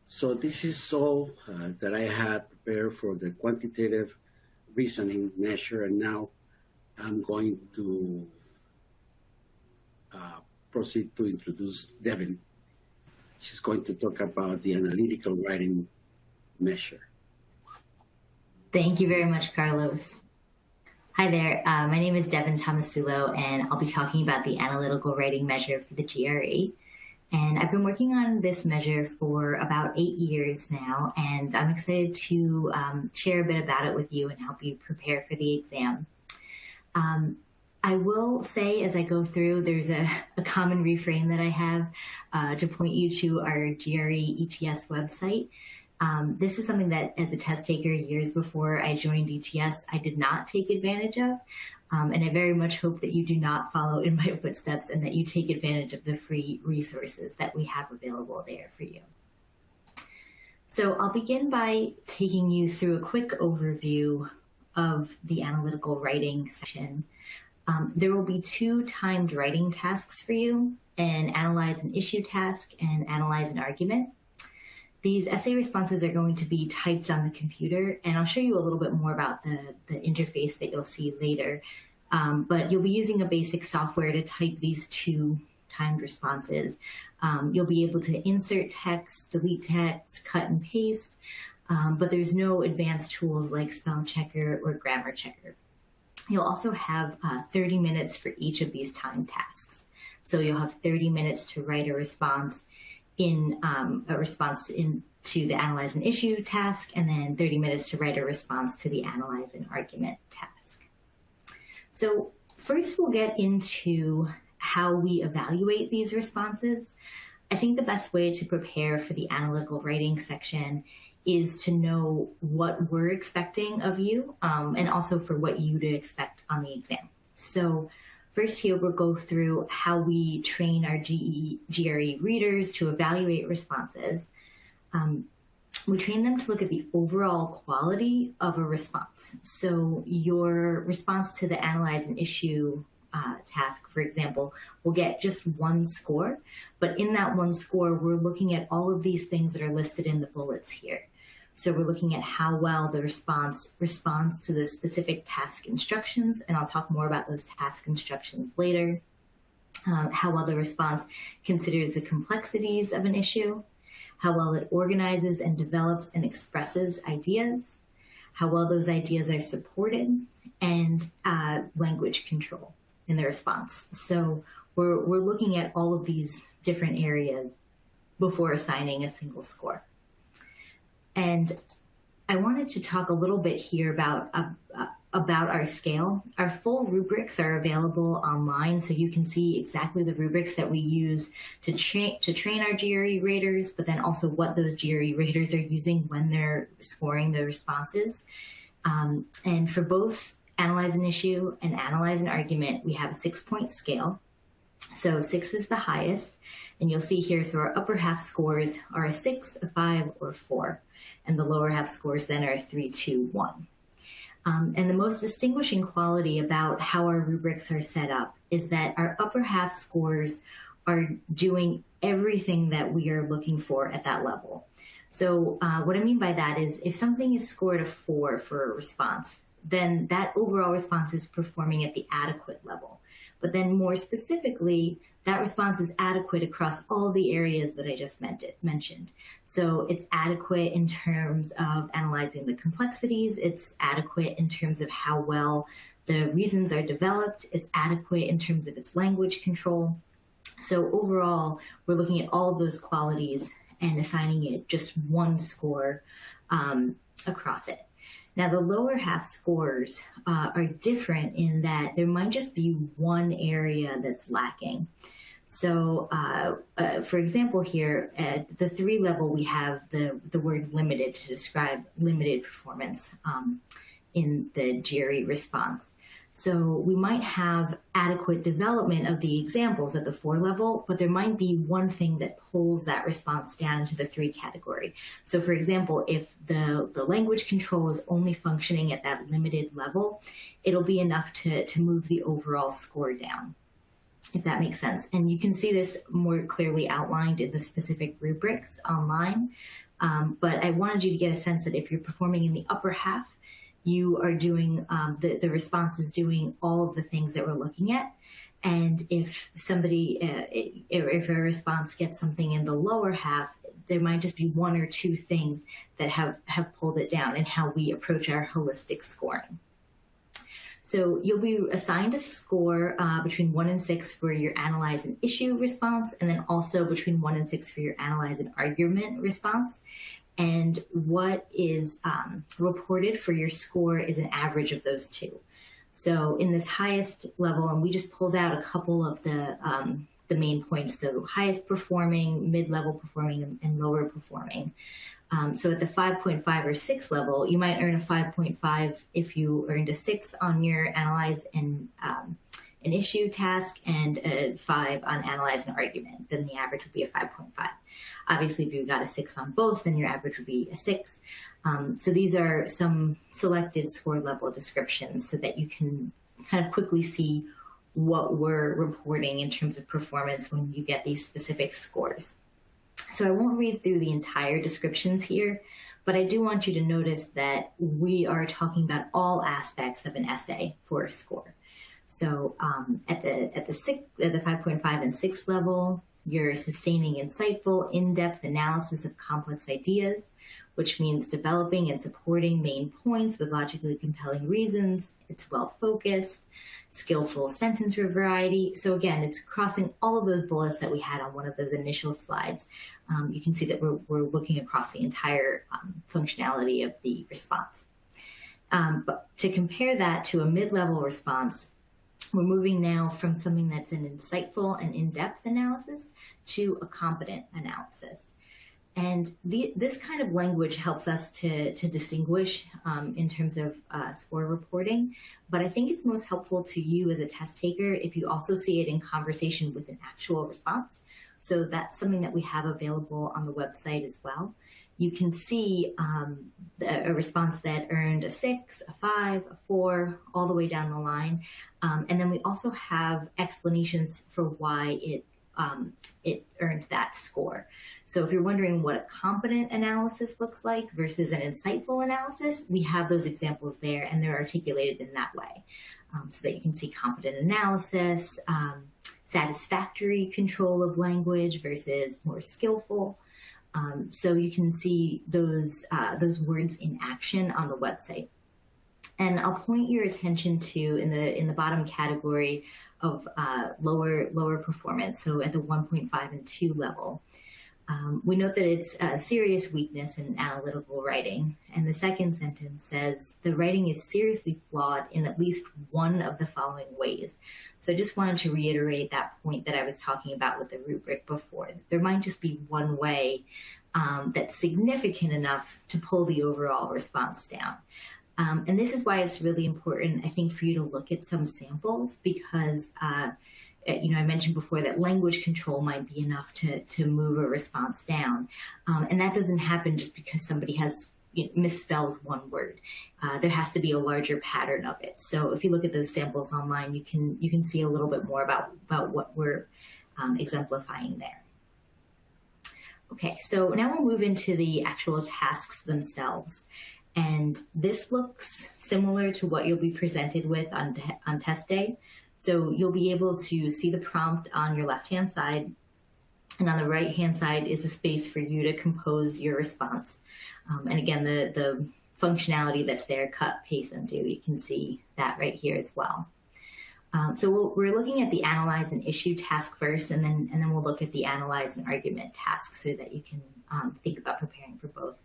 So this is all that I had prepared for the quantitative reasoning measure, and now I'm going to proceed to introduce Devon. She's going to talk about the analytical writing measure. Thank you very much, Carlos. Hi there, my name is Devon Tomasulo, and I'll be talking about the analytical writing measure for the GRE. And I've been working on this measure for about 8 years now, and I'm excited to share a bit about it with you and help you prepare for the exam. I will say as I go through, there's a common refrain that I have to point you to our GRE ETS website. This is something that as a test taker years before I joined ETS, I did not take advantage of. And I very much hope that you do not follow in my footsteps and that you take advantage of the free resources that we have available there for you. So I'll begin by taking you through a quick overview of the analytical writing section. There will be 2 timed writing tasks for you, an analyze an issue task and analyze an argument. These essay responses are going to be typed on the computer, and I'll show you a little bit more about the interface that you'll see later. But you'll be using a basic software to type these 2 timed responses. You'll be able to insert text, delete text, cut and paste, but there's no advanced tools like spell checker or grammar checker. You'll also have 30 minutes for each of these timed tasks. So you'll have 30 minutes to write a response to the analyze an issue task, and then 30 minutes to write a response to the analyze an argument task. So first we'll get into how we evaluate these responses. I think the best way to prepare for the analytical writing section is to know what we're expecting of you, and also for what you to expect on the exam. So first here we'll go through how we train our GRE readers to evaluate responses. We train them to look at the overall quality of a response. So your response to the analyze an issue task, for example, will get just 1 score, but in that 1 score, we're looking at all of these things that are listed in the bullets here. So we're looking at how well the response responds to the specific task instructions, and I'll talk more about those task instructions later. How well the response considers the complexities of an issue, how well it organizes and develops and expresses ideas, how well those ideas are supported, and language control in the response. So we're looking at all of these different areas before assigning a single score. And I wanted to talk a little bit here about our scale. Our full rubrics are available online, so you can see exactly the rubrics that we use to train our GRE raters, but then also what those GRE raters are using when they're scoring the responses. And for both analyze an issue and analyze an argument, we have a 6-point scale. So 6 is the highest, and you'll see here, so our upper half scores are a 6, a 5, or 4, and the lower half scores then are a 3, 2, 1. And the most distinguishing quality about how our rubrics are set up is that our upper half scores are doing everything that we are looking for at that level. So what I mean by that is if something is scored a 4 for a response, then that overall response is performing at the adequate level. But then more specifically, that response is adequate across all the areas that I just mentioned. So it's adequate in terms of analyzing the complexities. It's adequate in terms of how well the reasons are developed. It's adequate in terms of its language control. So overall, we're looking at all of those qualities and assigning it just 1 score across it. Now, the lower half scores are different in that there might just be 1 area that's lacking. So, for example, here at the 3 level, we have the word limited to describe limited performance in the GRE response. So we might have adequate development of the examples at the 4 level, but there might be 1 thing that pulls that response down into the 3 category. So for example, if the language control is only functioning at that limited level, it'll be enough to move the overall score down, if that makes sense. And you can see this more clearly outlined in the specific rubrics online. But I wanted you to get a sense that if you're performing in the upper half, you are doing, the response is doing all of the things that we're looking at. And if somebody, if a response gets something in the lower half, there might just be 1 or 2 things that have pulled it down in how we approach our holistic scoring. So you'll be assigned a score between 1 and 6 for your analyze an issue response, and then also between 1 and 6 for your analyze an argument response. And what is reported for your score is an average of those 2. So in this highest level, and we just pulled out a couple of the main points, so highest performing, mid-level performing, and lower performing. So at the 5.5 or 6 level, you might earn a 5.5 if you earned a 6 on your analyze and an issue task and a 5 on analyze an argument. Then the average would be a 5.5. Obviously, if you got a 6 on both, then your average would be a 6. So these are some selected score level descriptions so that you can kind of quickly see what we're reporting in terms of performance when you get these specific scores. So I won't read through the entire descriptions here, but I do want you to notice that we are talking about all aspects of an essay for a score. So at the 5.5 and 6 level, you're sustaining insightful, in-depth analysis of complex ideas, which means developing and supporting main points with logically compelling reasons. It's well-focused, skillful sentence variety. So again, it's crossing all of those bullets that we had on one of those initial slides. You can see that we're looking across the entire functionality of the response. But to compare that to a mid-level response, we're moving now from something that's an insightful and in-depth analysis to a competent analysis. And this kind of language helps us to distinguish in terms of score reporting. But I think it's most helpful to you as a test taker if you also see it in conversation with an actual response. So that's something that we have available on the website as well. You can see a response that earned a 6, a 5, a 4, all the way down the line. And then we also have explanations for why it earned that score. So if you're wondering what a competent analysis looks like versus an insightful analysis, we have those examples there, and they're articulated in that way so that you can see competent analysis, satisfactory control of language versus more skillful. So you can see those words in action on the website. And I'll point your attention to in the bottom category of lower performance, so at the 1.5 and 2 level. We note that it's a serious weakness in analytical writing. And the second sentence says, the writing is seriously flawed in at least one of the following ways. So I just wanted to reiterate that point that I was talking about with the rubric before. There might just be one way that's significant enough to pull the overall response down. And this is why it's really important, I think, for you to look at some samples because I mentioned before that language control might be enough to move a response down. And that doesn't happen just because somebody misspells one word. There has to be a larger pattern of it. So if you look at those samples online, you can see a little bit more about what we're exemplifying there. Okay, so now we'll move into the actual tasks themselves. And this looks similar to what you'll be presented with on test day. So you'll be able to see the prompt on your left-hand side, and on the right-hand side is a space for you to compose your response. And again, the functionality that's there, cut, paste, undo, you can see that right here as well. So we're looking at the analyze and issue task first, and then we'll look at the analyze and argument task so that you can think about preparing for both.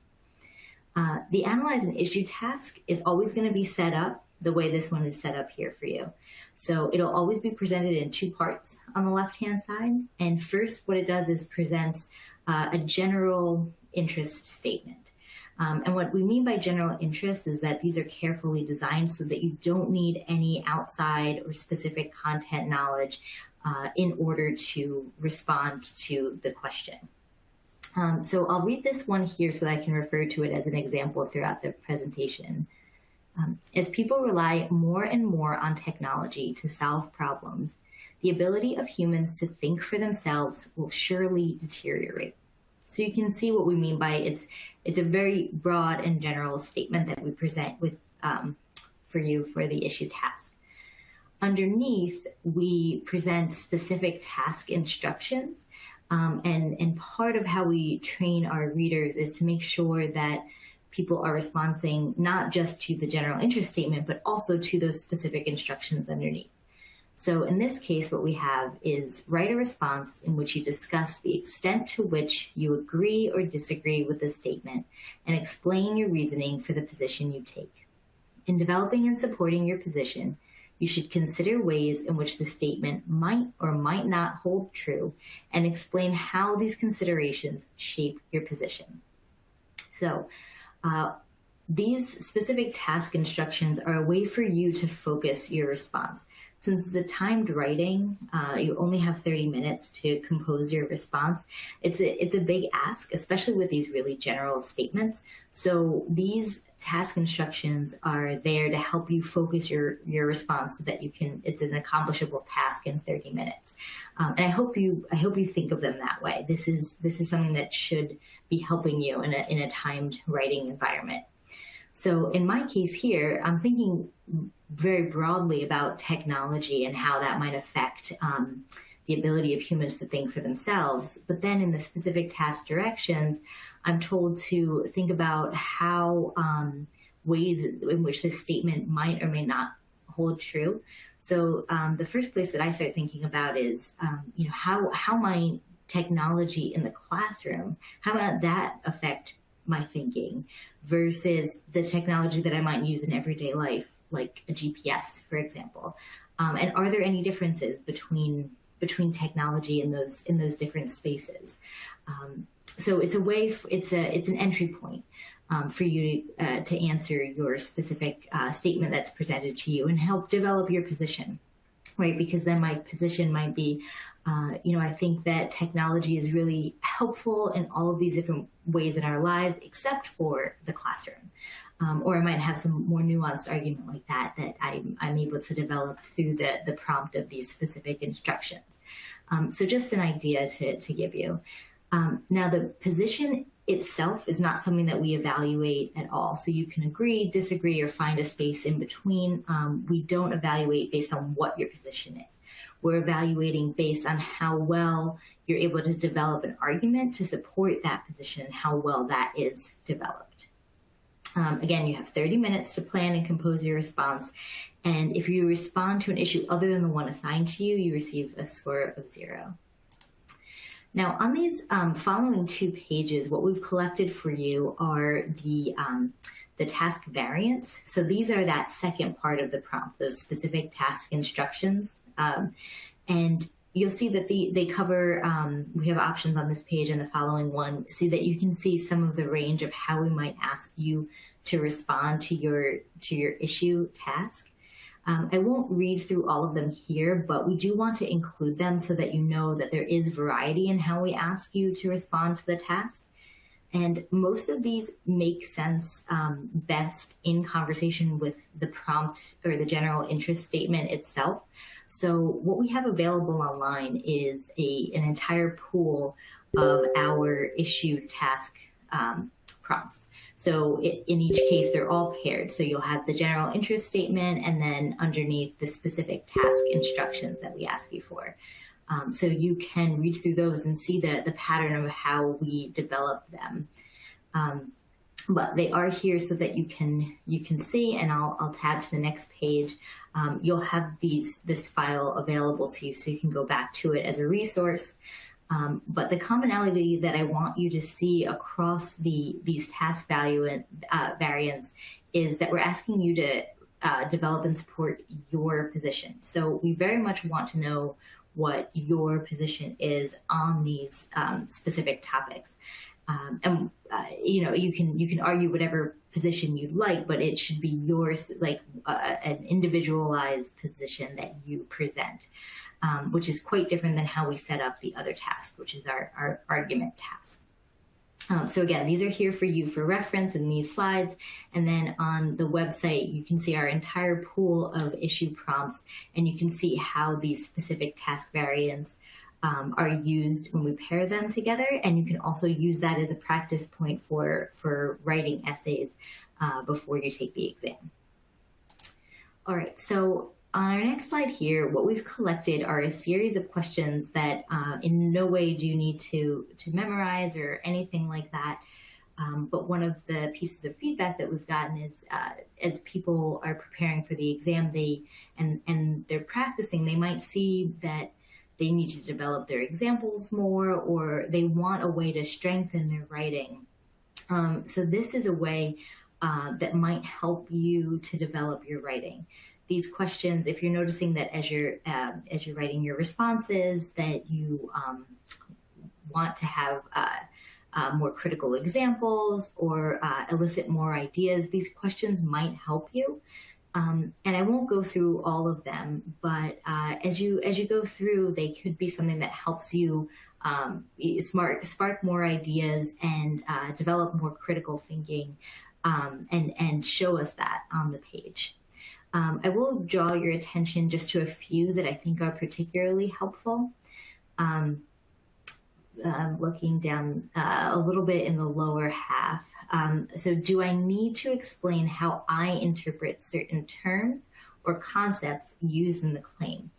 The analyze and issue task is always going to be set up the way this one is set up here for you. So it'll always be presented in 2 parts on the left-hand side. And first, what it does is presents a general interest statement. And what we mean by general interest is that these are carefully designed so that you don't need any outside or specific content knowledge in order to respond to the question. So I'll read this one here so that I can refer to it as an example throughout the presentation. As people rely more and more on technology to solve problems, the ability of humans to think for themselves will surely deteriorate. So you can see what we mean by it's a very broad and general statement that we present with for you for the issue task. Underneath, we present specific task instructions. And part of how we train our readers is to make sure that people are responding not just to the general interest statement, but also to those specific instructions underneath. So in this case, what we have is write a response in which you discuss the extent to which you agree or disagree with the statement and explain your reasoning for the position you take. In developing and supporting your position, you should consider ways in which the statement might or might not hold true and explain how these considerations shape your position. So these specific task instructions are a way for you to focus your response. Since it's a timed writing, you only have 30 minutes to compose your response. It's a big ask, especially with these really general statements. So these task instructions are there to help you focus your response so that it's an accomplishable task in 30 minutes. And I hope you think of them that way. This is something that should be helping you in a timed writing environment. So in my case here, I'm thinking very broadly about technology and how that might affect the ability of humans to think for themselves. But then in the specific task directions, I'm told to think about how ways in which this statement might or may not hold true. So the first place that I start thinking about is, how might technology in the classroom, how might that affect my thinking versus the technology that I might use in everyday life, like a GPS, for example. And are there any differences between technology in those different spaces? So it's a way, it's an entry point for you to answer your specific statement that's presented to you and help develop your position, right? Because then my position might be, I think that technology is really helpful in all of these different ways in our lives, except for the classroom. Or I might have some more nuanced argument like that I'm able to develop through the prompt of these specific instructions. So just an idea to give you. Now, the position itself is not something that we evaluate at all. So you can agree, disagree, or find a space in between. We don't evaluate based on what your position is. We're evaluating based on how well you're able to develop an argument to support that position and how well that is developed. Again, you have 30 minutes to plan and compose your response. And if you respond to an issue other than the one assigned to you, you receive a score of 0. Now, on these following 2 pages, what we've collected for you are the task variants. So these are that second part of the prompt, those specific task instructions. And you'll see that they cover, we have options on this page and the following one so that you can see some of the range of how we might ask you to respond to your issue task. I won't read through all of them here, but we do want to include them so that you know that there is variety in how we ask you to respond to the task. And most of these make sense best in conversation with the prompt or the general interest statement itself. So what we have available online is an entire pool of our issue task prompts. So in each case, they're all paired. So you'll have the general interest statement and then underneath the specific task instructions that we ask you for. So you can read through those and see the pattern of how we develop them. But they are here so that you can see, and I'll tab to the next page. You'll have this file available to you so you can go back to it as a resource. But the commonality that I want you to see across these task variants is that we're asking you to develop and support your position. So we very much want to know what your position is on these specific topics. You can argue whatever position you'd like, but it should be yours, like an individualized position that you present, which is quite different than how we set up the other task, which is our argument task. So again, these are here for you for reference in these slides. And then on the website, you can see our entire pool of issue prompts, and you can see how these specific task variants are used when we pair them together. And you can also use that as a practice point for writing essays before you take the exam. All right, so on our next slide here, what we've collected are a series of questions that in no way do you need to memorize or anything like that. But one of the pieces of feedback that we've gotten is as people are preparing for the exam, and they're practicing, they might see that they need to develop their examples more, or they want a way to strengthen their writing. So this is a way that might help you to develop your writing. These questions, if you're noticing that as you're writing your responses, that you want to have more critical examples or elicit more ideas, these questions might help you. And I won't go through all of them, but as you go through, they could be something that helps you spark more ideas and develop more critical thinking, and show us that on the page. I will draw your attention just to a few that I think are particularly helpful. Looking down a little bit in the lower half. So do I need to explain how I interpret certain terms or concepts used in the claim?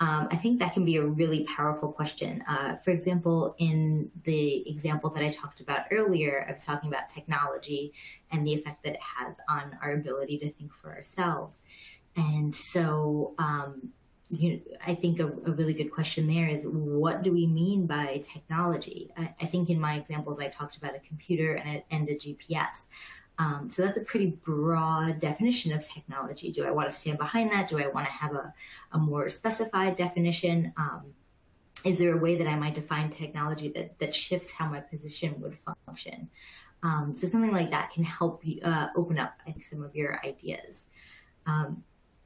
I think that can be a really powerful question. For example, in the example that I talked about earlier, I was talking about technology and the effect that it has on our ability to think for ourselves. And so I think a really good question there is, what do we mean by technology? I think in my examples, I talked about a computer and a GPS. So that's a pretty broad definition of technology. Do I want to stand behind that? Do I want to have a more specified definition? Is there a way that I might define technology that shifts how my position would function? So something like that can help you open up, I think, some of your ideas.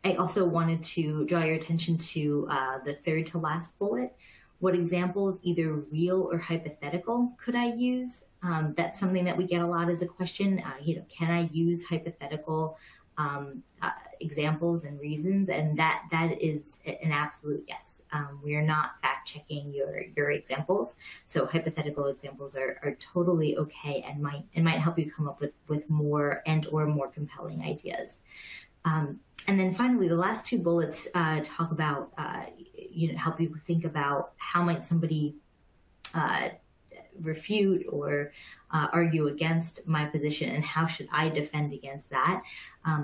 I also wanted to draw your attention to the third to last bullet. What examples, either real or hypothetical, could I use? That's something that we get a lot as a question. Can I use hypothetical examples and reasons? And that is an absolute yes. We are not fact checking your examples. So hypothetical examples are totally okay and might help you come up with more or more compelling ideas. And then finally, the last two bullets talk about, help you think about how might somebody refute or argue against my position, and how should I defend against that.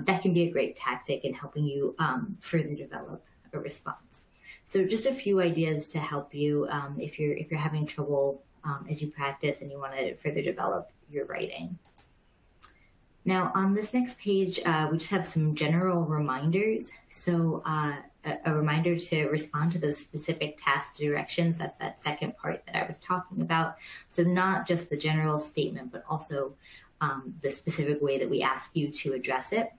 That can be a great tactic in helping you further develop a response. So just a few ideas to help you if you're having trouble as you practice and you want to further develop your writing. Now, on this next page, we just have some general reminders. So a reminder to respond to those specific task directions. That's that second part that I was talking about. So not just the general statement, but also the specific way that we ask you to address it.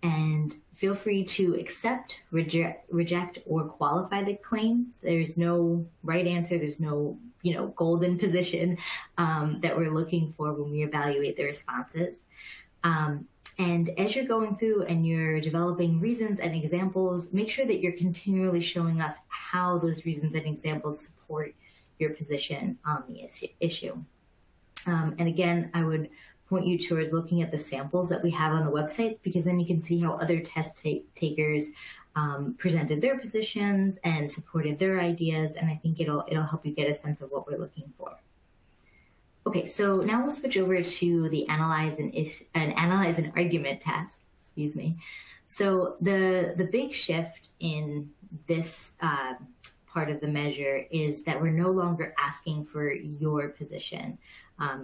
And feel free to accept, reject, or qualify the claim. There's no right answer. There's no golden position that we're looking for when we evaluate the responses. And as you're going through and you're developing reasons and examples, make sure that you're continually showing us how those reasons and examples support your position on the issue. And again, I would point you towards looking at the samples that we have on the website, because then you can see how other test takers presented their positions and supported their ideas, and I think it'll help you get a sense of what we're looking for. Okay, so now we'll switch over to the analyze an argument task. Excuse me. So the big shift in this part of the measure is that we're no longer asking for your position,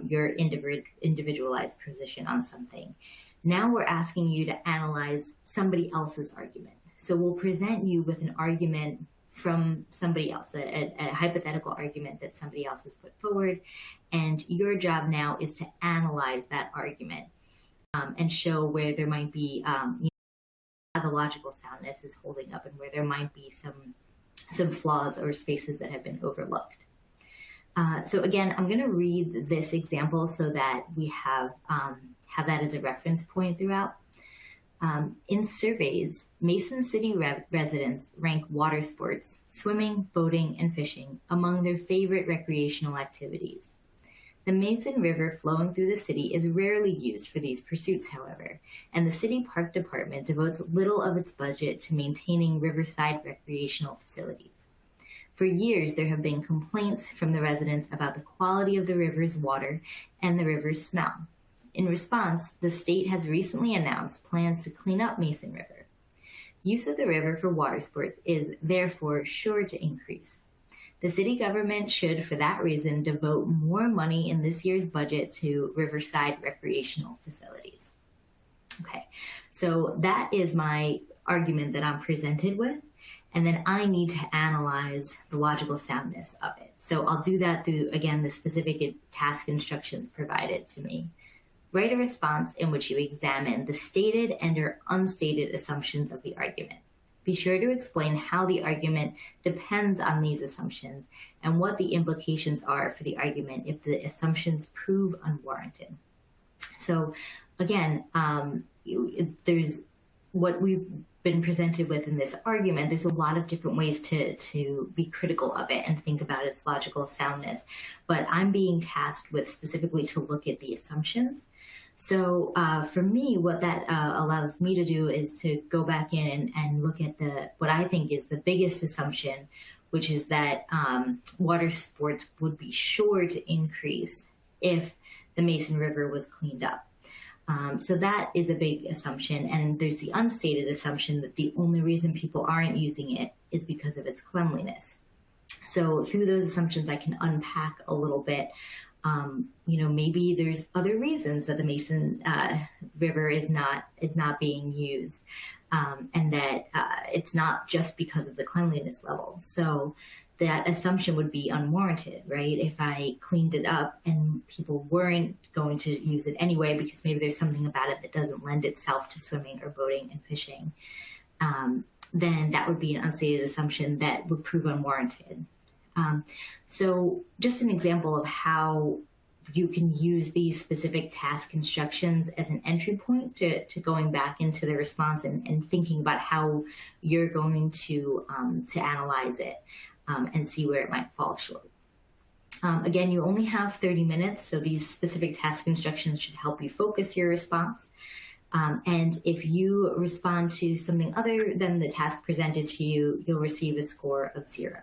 your individualized position on something. Now we're asking you to analyze somebody else's argument. So we'll present you with an argument from somebody else, a hypothetical argument that somebody else has put forward. And your job now is to analyze that argument and show where there might be how the logical soundness is holding up and where there might be some flaws or spaces that have been overlooked. So again, I'm going to read this example so that we have that as a reference point throughout. In surveys, Mason City residents rank water sports, swimming, boating, and fishing among their favorite recreational activities. The Mason River flowing through the city is rarely used for these pursuits, however, and the city park department devotes little of its budget to maintaining riverside recreational facilities. For years, there have been complaints from the residents about the quality of the river's water and the river's smell. In response, the state has recently announced plans to clean up Mason River. Use of the river for water sports is therefore sure to increase. The city government should, for that reason, devote more money in this year's budget to riverside recreational facilities. Okay, so that is my argument that I'm presented with, and then I need to analyze the logical soundness of it. So I'll do that through, again, the specific task instructions provided to me. Write a response in which you examine the stated and or unstated assumptions of the argument. Be sure to explain how the argument depends on these assumptions and what the implications are for the argument if the assumptions prove unwarranted. So again, there's what we've been presented with in this argument. There's a lot of different ways to be critical of it and think about its logical soundness. But I'm being tasked with specifically to look at the assumptions. So for me, what that allows me to do is to go back in and look at what I think is the biggest assumption, which is that water sports would be sure to increase if the Mason River was cleaned up. So that is a big assumption. And there's the unstated assumption that the only reason people aren't using it is because of its cleanliness. So through those assumptions, I can unpack a little bit. Maybe there's other reasons that the Mason River is not being used, and that it's not just because of the cleanliness level. So that assumption would be unwarranted, right? If I cleaned it up and people weren't going to use it anyway because maybe there's something about it that doesn't lend itself to swimming or boating and fishing, then that would be an unstated assumption that would prove unwarranted. So just an example of how you can use these specific task instructions as an entry point to going back into the response and thinking about how you're going to analyze it and see where it might fall short. Again, you only have 30 minutes, so these specific task instructions should help you focus your response. And if you respond to something other than the task presented to you, you'll receive a score of 0.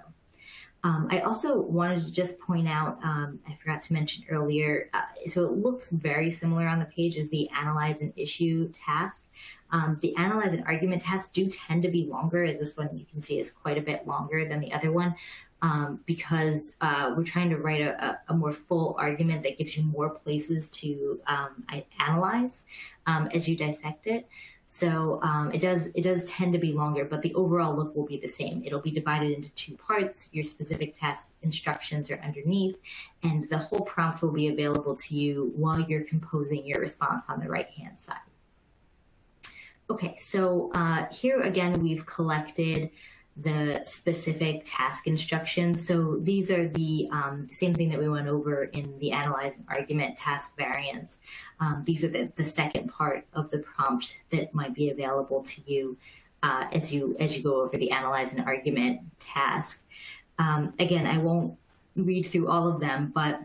I also wanted to just point out, I forgot to mention earlier, so it looks very similar on the page as the analyze and issue task. The analyze and argument tasks do tend to be longer, as this one you can see is quite a bit longer than the other one, because we're trying to write a more full argument that gives you more places to analyze as you dissect it. So it does tend to be longer, but the overall look will be the same. It'll be divided into 2 parts. Your specific task instructions are underneath, and the whole prompt will be available to you while you're composing your response on the right-hand side. Okay, so here again, we've collected the specific task instructions. So these are the same thing that we went over in the analyze and argument task variants. These are the second part of the prompt that might be available to you as you go over the analyze and argument task. Again, I won't read through all of them, but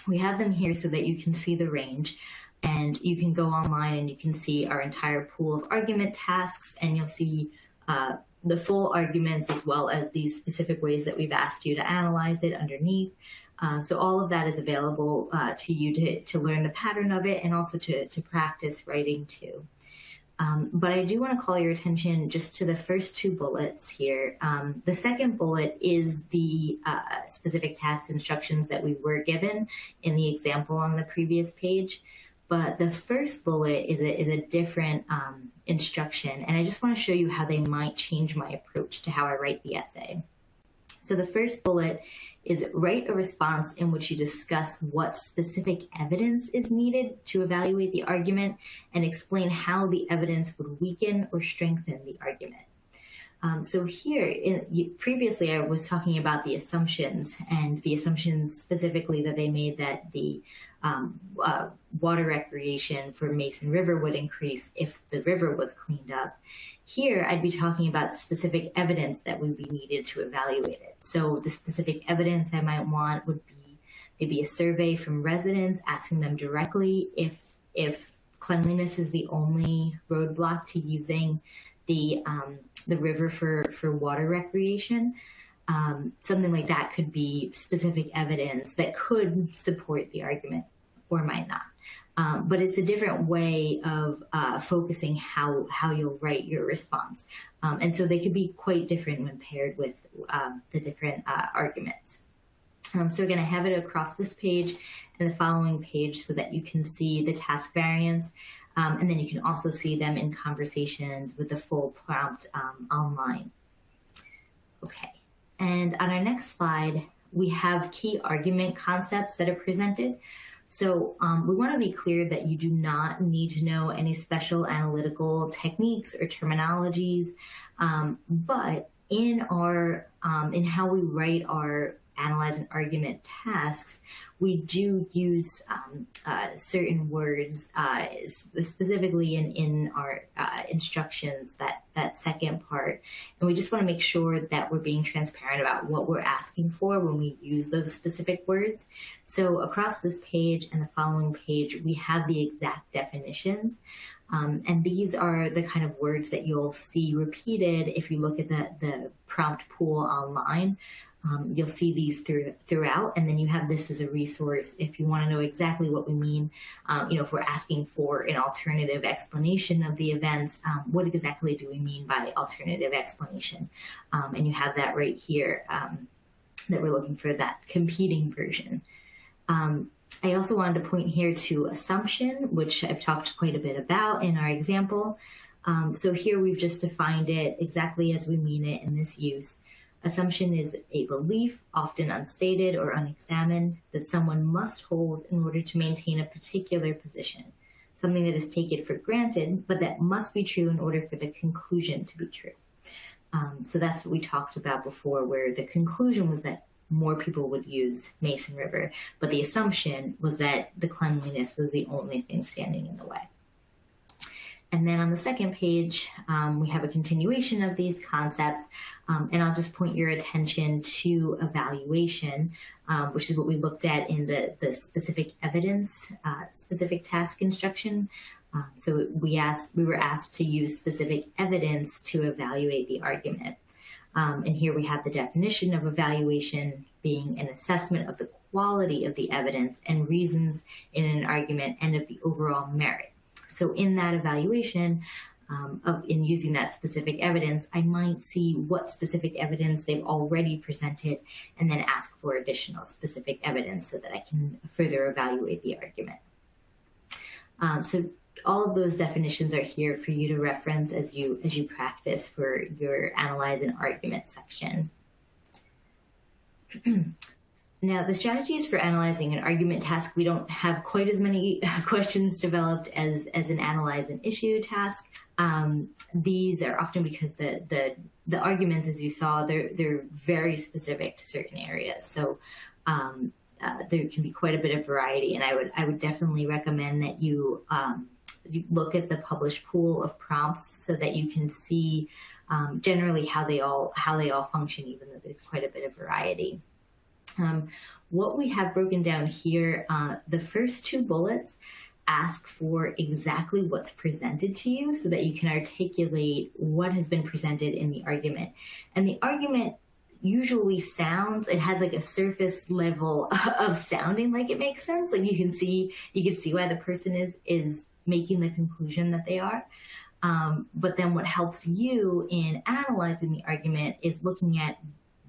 we have them here so that you can see the range. And you can go online and you can see our entire pool of argument tasks, and you'll see the full arguments as well as these specific ways that we've asked you to analyze it underneath. So all of that is available to you to learn the pattern of it and also to practice writing too. But I do want to call your attention just to the first 2 bullets here. The second bullet is the specific task instructions that we were given in the example on the previous page. But the first bullet is a different instruction, and I just want to show you how they might change my approach to how I write the essay. So the first bullet is write a response in which you discuss what specific evidence is needed to evaluate the argument and explain how the evidence would weaken or strengthen the argument. So here, previously I was talking about the assumptions, and the assumptions specifically that they made that the water recreation for Mason River would increase if the river was cleaned up. Here, I'd be talking about specific evidence that would be needed to evaluate it. So the specific evidence I might want would be maybe a survey from residents asking them directly if cleanliness is the only roadblock to using the river for water recreation. Something like that could be specific evidence that could support the argument or might not. But it's a different way of focusing how you'll write your response. And so they could be quite different when paired with the different arguments. So again, I have it across this page and the following page so that you can see the task variants. And then you can also see them in conversations with the full prompt online. Okay, and on our next slide, we have key argument concepts that are presented. So we want to be clear that you do not need to know any special analytical techniques or terminologies, but in how we write our analyze an argument tasks, we do use certain words, specifically in our instructions, that second part. And we just want to make sure that we're being transparent about what we're asking for when we use those specific words. So across this page and the following page, we have the exact definitions. And these are the kind of words that you'll see repeated if you look at the prompt pool online. You'll see these throughout, and then you have this as a resource if you want to know exactly what we mean. If we're asking for an alternative explanation of the events, what exactly do we mean by alternative explanation? And you have that right here, that we're looking for that competing version. I also wanted to point here to assumption, which I've talked quite a bit about in our example. So here we've just defined it exactly as we mean it in this use. Assumption is a belief, often unstated or unexamined, that someone must hold in order to maintain a particular position, something that is taken for granted, but that must be true in order for the conclusion to be true. So that's what we talked about before, where the conclusion was that more people would use Mason River, but the assumption was that the cleanliness was the only thing standing in the way. And then on the second page, we have a continuation of these concepts, and I'll just point your attention to evaluation, which is what we looked at in the specific evidence, specific task instruction. So we were asked to use specific evidence to evaluate the argument. And here we have the definition of evaluation being an assessment of the quality of the evidence and reasons in an argument and of the overall merit. So in that evaluation, in using that specific evidence, I might see what specific evidence they've already presented and then ask for additional specific evidence so that I can further evaluate the argument. So all of those definitions are here for you to reference as you practice for your analyze an argument section. Now, the strategies for analyzing an argument task, we don't have quite as many questions developed as an analyze an issue task. These are often because the arguments, as you saw, they're very specific to certain areas. So there can be quite a bit of variety, and I would definitely recommend that you look at the published pool of prompts so that you can see generally how they all function, even though there's quite a bit of variety. What we have broken down here, the first two bullets ask for exactly what's presented to you so that you can articulate what has been presented in the argument. And the argument usually it has like a surface level of sounding like it makes sense. Like you can see why the person is making the conclusion that they are. But then what helps you in analyzing the argument is looking at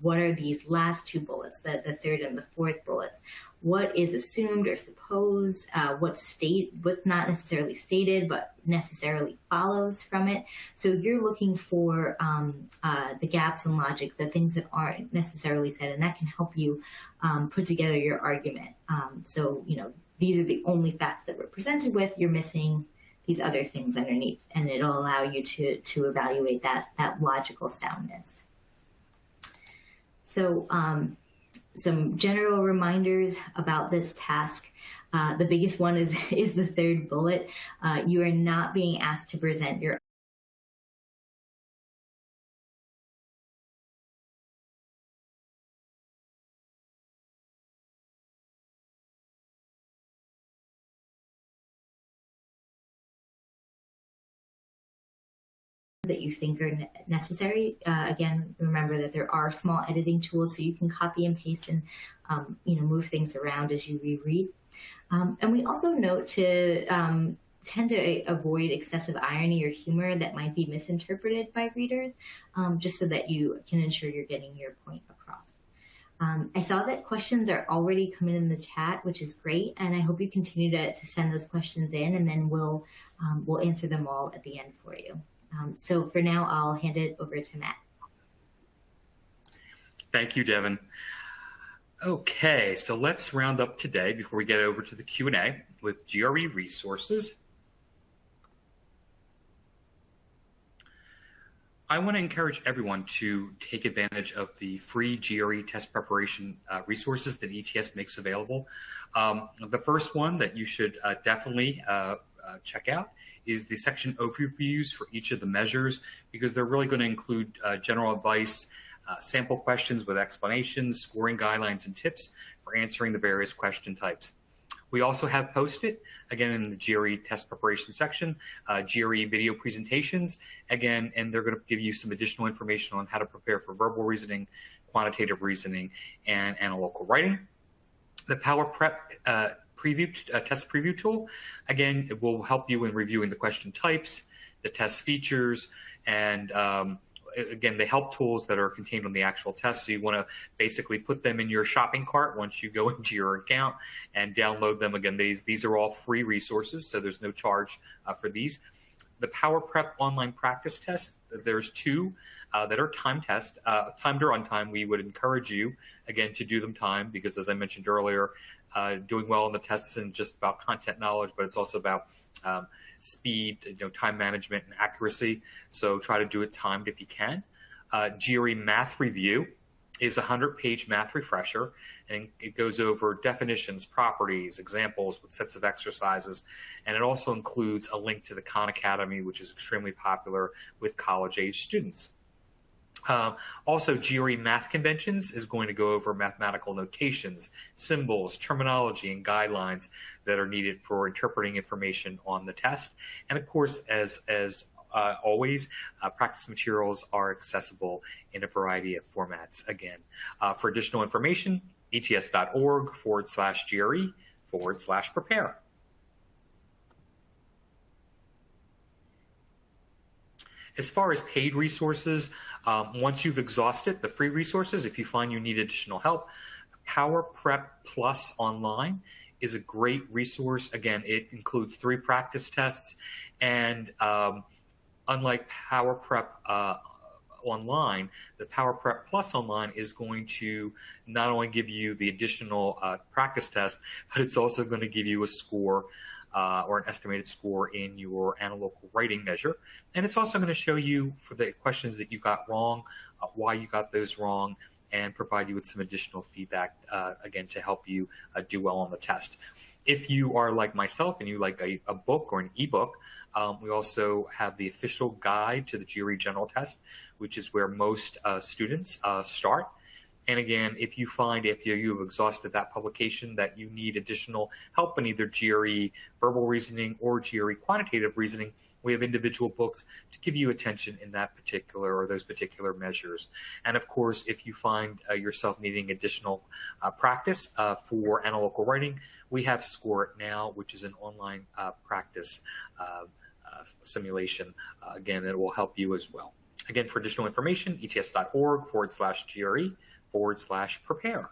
what are these last two bullets, the third and the fourth bullets? What is assumed or supposed? What's not necessarily stated, but necessarily follows from it? So you're looking for the gaps in logic, the things that aren't necessarily said, and that can help you put together your argument. So, these are the only facts that we're presented with. You're missing these other things underneath, and it'll allow you to evaluate that logical soundness. So some general reminders about this task. The biggest one is the third bullet. You are not being asked to present your that you think are necessary. Again, remember that there are small editing tools so you can copy and paste and move things around as you reread. And we also note to tend to avoid excessive irony or humor that might be misinterpreted by readers, just so that you can ensure you're getting your point across. I saw that questions are already coming in the chat, which is great, and I hope you continue to send those questions in, and then we'll answer them all at the end for you. So for now, I'll hand it over to Matt. Thank you, Devon. Okay, so let's round up today before we get over to the Q&A with GRE resources. I want to encourage everyone to take advantage of the free GRE test preparation resources that ETS makes available. The first one that you should definitely check out is the section overviews for each of the measures, because they're really going to include general advice, sample questions with explanations, scoring guidelines, and tips for answering the various question types. We also have posted, again, in the GRE test preparation section, GRE video presentations, again, and they're going to give you some additional information on how to prepare for verbal reasoning, quantitative reasoning, and analytical writing. The Power Prep test preview tool, again, it will help you in reviewing the question types, the test features, and again, the help tools that are contained on the actual test. So you want to basically put them in your shopping cart once you go into your account and download them. Again, these are all free resources, so there's no charge for these. The Power Prep online practice test, there's two that are time tests. Timed or untimed, we would encourage you, again, to do them timed, because as I mentioned earlier, doing well on the test isn't just about content knowledge, but it's also about speed, time management, and accuracy. So try to do it timed if you can. GRE Math Review is a 100-page math refresher, and it goes over definitions, properties, examples with sets of exercises, and it also includes a link to the Khan Academy, which is extremely popular with college-age students. Also, GRE Math Conventions is going to go over mathematical notations, symbols, terminology, and guidelines that are needed for interpreting information on the test. And of course, as always, practice materials are accessible in a variety of formats. Again, for additional information, ets.org/GRE/prepare. As far as paid resources, once you've exhausted the free resources, if you find you need additional help, Power Prep Plus Online is a great resource. Again, it includes 3 practice tests, and unlike Power Prep Online, the Power Prep Plus Online is going to not only give you the additional practice test, but it's also going to give you a score or an estimated score in your analytical writing measure. And it's also going to show you, for the questions that you got wrong, why you got those wrong, and provide you with some additional feedback, again, to help you do well on the test. If you are like myself and you like a book or an ebook, we also have the official guide to the GRE general test, which is where most students start. And again, if you find you've exhausted that publication that you need additional help in either GRE verbal reasoning or GRE quantitative reasoning, we have individual books to give you attention in that particular or those particular measures. And of course, if you find yourself needing additional practice for analytical writing, we have Score It Now, which is an online practice simulation. Again, it will help you as well. Again, for additional information, ets.org/GRE/prepare.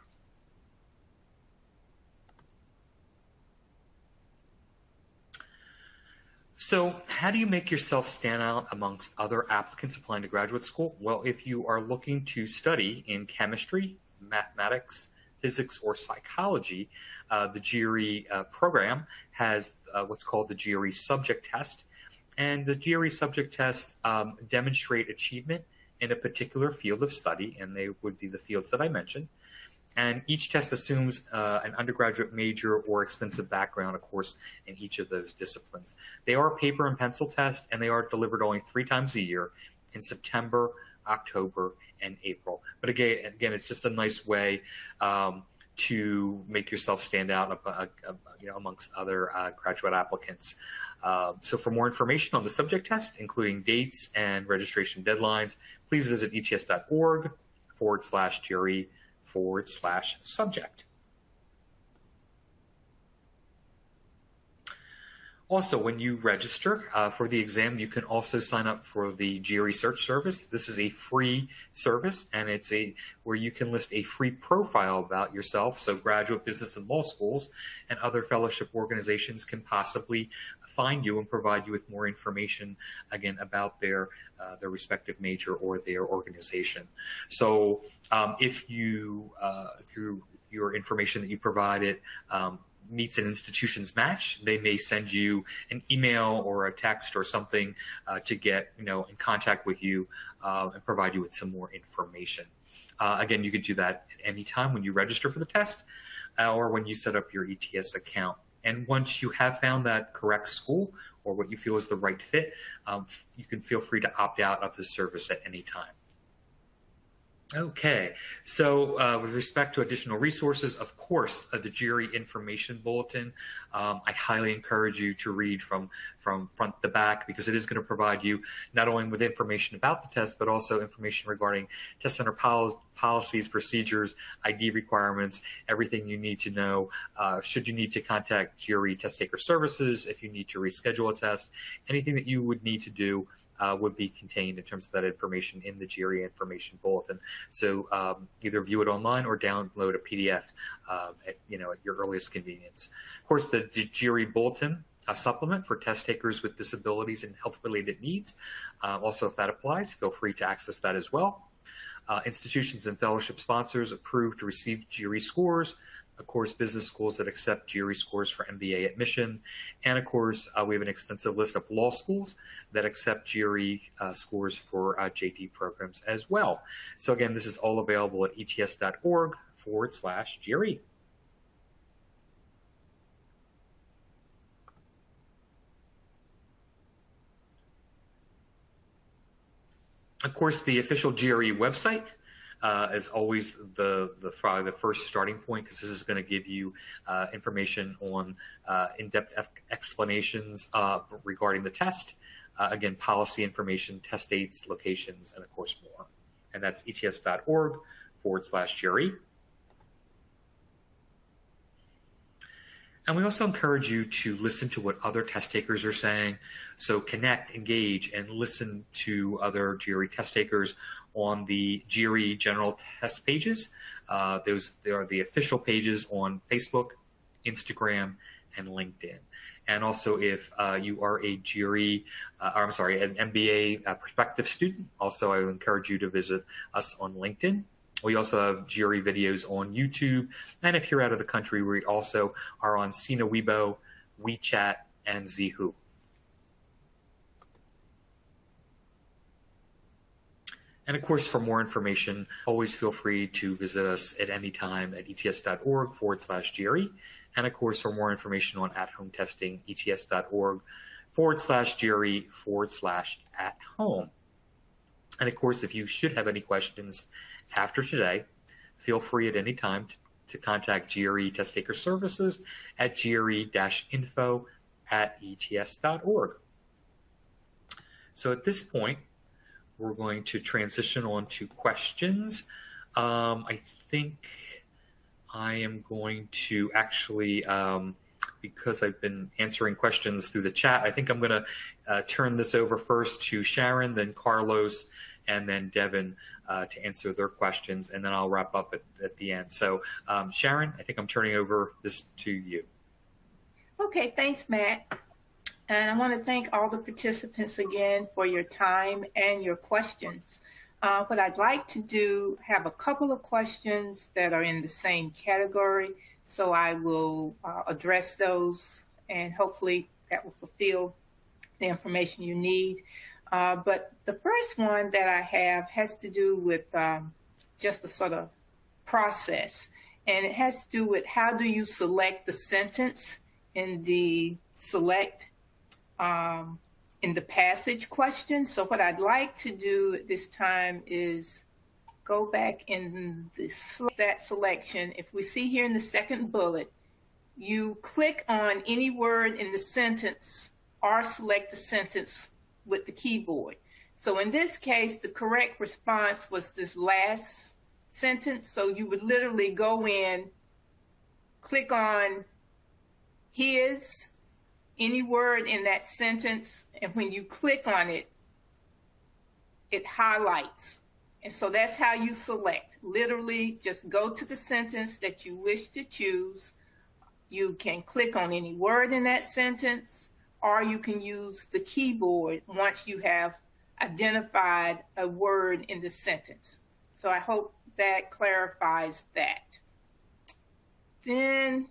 So how do you make yourself stand out amongst other applicants applying to graduate school? Well, if you are looking to study in chemistry, mathematics, physics, or psychology, the GRE program has what's called the GRE subject test. And the GRE subject tests demonstrate achievement in a particular field of study, and they would be the fields that I mentioned. And each test assumes an undergraduate major or extensive background, of course, in each of those disciplines. They are paper and pencil tests, and they are delivered only 3 times a year in September, October, and April. But again, it's just a nice way to make yourself stand out amongst other graduate applicants. So for more information on the subject test, including dates and registration deadlines, please visit ets.org/GRE/subject. Also, when you register for the exam, you can also sign up for the GRE Search Service. This is a free service, and it's where you can list a free profile about yourself. So graduate, business, and law schools and other fellowship organizations can possibly find you and provide you with more information, again, about their respective major or their organization. So if you your information that you provided meets an institution's match, they may send you an email or a text or something to get in contact with you and provide you with some more information. Again, you can do that at any time when you register for the test or when you set up your ETS account. And once you have found that correct school or what you feel is the right fit, you can feel free to opt out of the service at any time. Okay, so with respect to additional resources, of course, the GRE information bulletin, I highly encourage you to read from front to back, because it is going to provide you not only with information about the test, but also information regarding test center policies, procedures, ID requirements, everything you need to know. Should you need to contact GRE test taker services, if you need to reschedule a test, anything that you would need to do would be contained in terms of that information in the GRE information bulletin. So either view it online or download a PDF at your earliest convenience. Of course, the GRE bulletin supplement for test takers with disabilities and health-related needs. Also, if that applies, feel free to access that as well. Institutions and fellowship sponsors approved to receive GRE scores. Of course, business schools that accept GRE scores for MBA admission. And of course, we have an extensive list of law schools that accept GRE scores for JD programs as well. So again, this is all available at ets.org/GRE. Of course, the official GRE website is always probably the first starting point, because this is going to give you information on in-depth explanations regarding the test. Again, policy information, test dates, locations, and of course more. And that's ets.org/GRE. And we also encourage you to listen to what other test takers are saying. So connect, engage, and listen to other GRE test takers on the GRE general test pages. They are the official pages on Facebook, Instagram, and LinkedIn. And also, if you are an MBA prospective student, also I would encourage you to visit us on LinkedIn. We also have GRE videos on YouTube. And if you're out of the country, we also are on Sina Weibo, WeChat, and Zhihu. And of course, for more information, always feel free to visit us at any time at ets.org/GRE. And of course, for more information on at-home testing, ets.org/GRE/at-home. And of course, if you should have any questions after today, feel free at any time to contact GRE Test Taker Services at gre-info@ets.org. So at this point, we're going to transition on to questions. I think I am going to actually, because I've been answering questions through the chat, I think I'm going to turn this over first to Sharon, then Carlos, and then Devon to answer their questions, and then I'll wrap up at the end. So Sharon, I think I'm turning over this to you. Okay, thanks, Matt. And I want to thank all the participants again for your time and your questions. What I'd like to do, have a couple of questions that are in the same category, so I will address those, and hopefully that will fulfill the information you need. But the first one that I have has to do with just a sort of process, and it has to do with how do you select the sentence in the in the passage question. So what I'd like to do at this time is go back in that selection. If we see here in the second bullet, you click on any word in the sentence or select the sentence with the keyboard. So in this case, the correct response was this last sentence. So you would literally go in, click on his, any word in that sentence, and when you click on it, it highlights. And so that's how you select. Literally just go to the sentence that you wish to choose. You can click on any word in that sentence, or you can use the keyboard once you have identified a word in the sentence. So I hope that clarifies that. Then,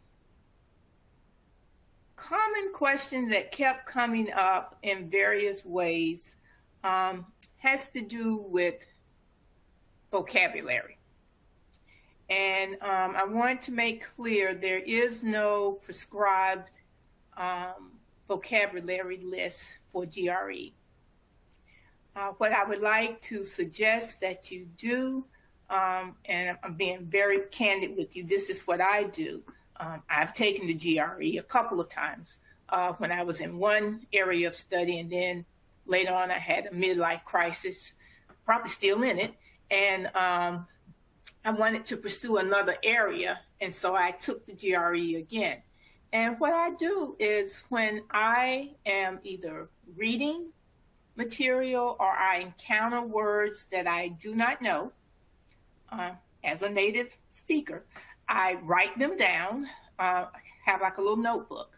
common question that kept coming up in various ways has to do with vocabulary. And I want to make clear there is no prescribed vocabulary list for GRE. What I would like to suggest that you do, and I'm being very candid with you, this is what I do. I've taken the GRE a couple of times when I was in one area of study, and then later on I had a midlife crisis, probably still in it, and I wanted to pursue another area, and so I took the GRE again. And what I do is when I am either reading material or I encounter words that I do not know, as a native speaker, I write them down, have like a little notebook.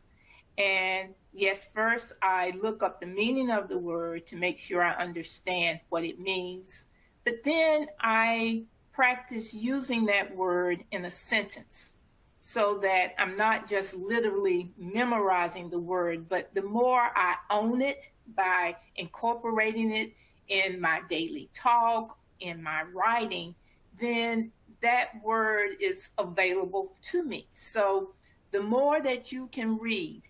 And yes, first I look up the meaning of the word to make sure I understand what it means. But then I practice using that word in a sentence so that I'm not just literally memorizing the word, but the more I own it by incorporating it in my daily talk, in my writing, then that word is available to me. So the more that you can read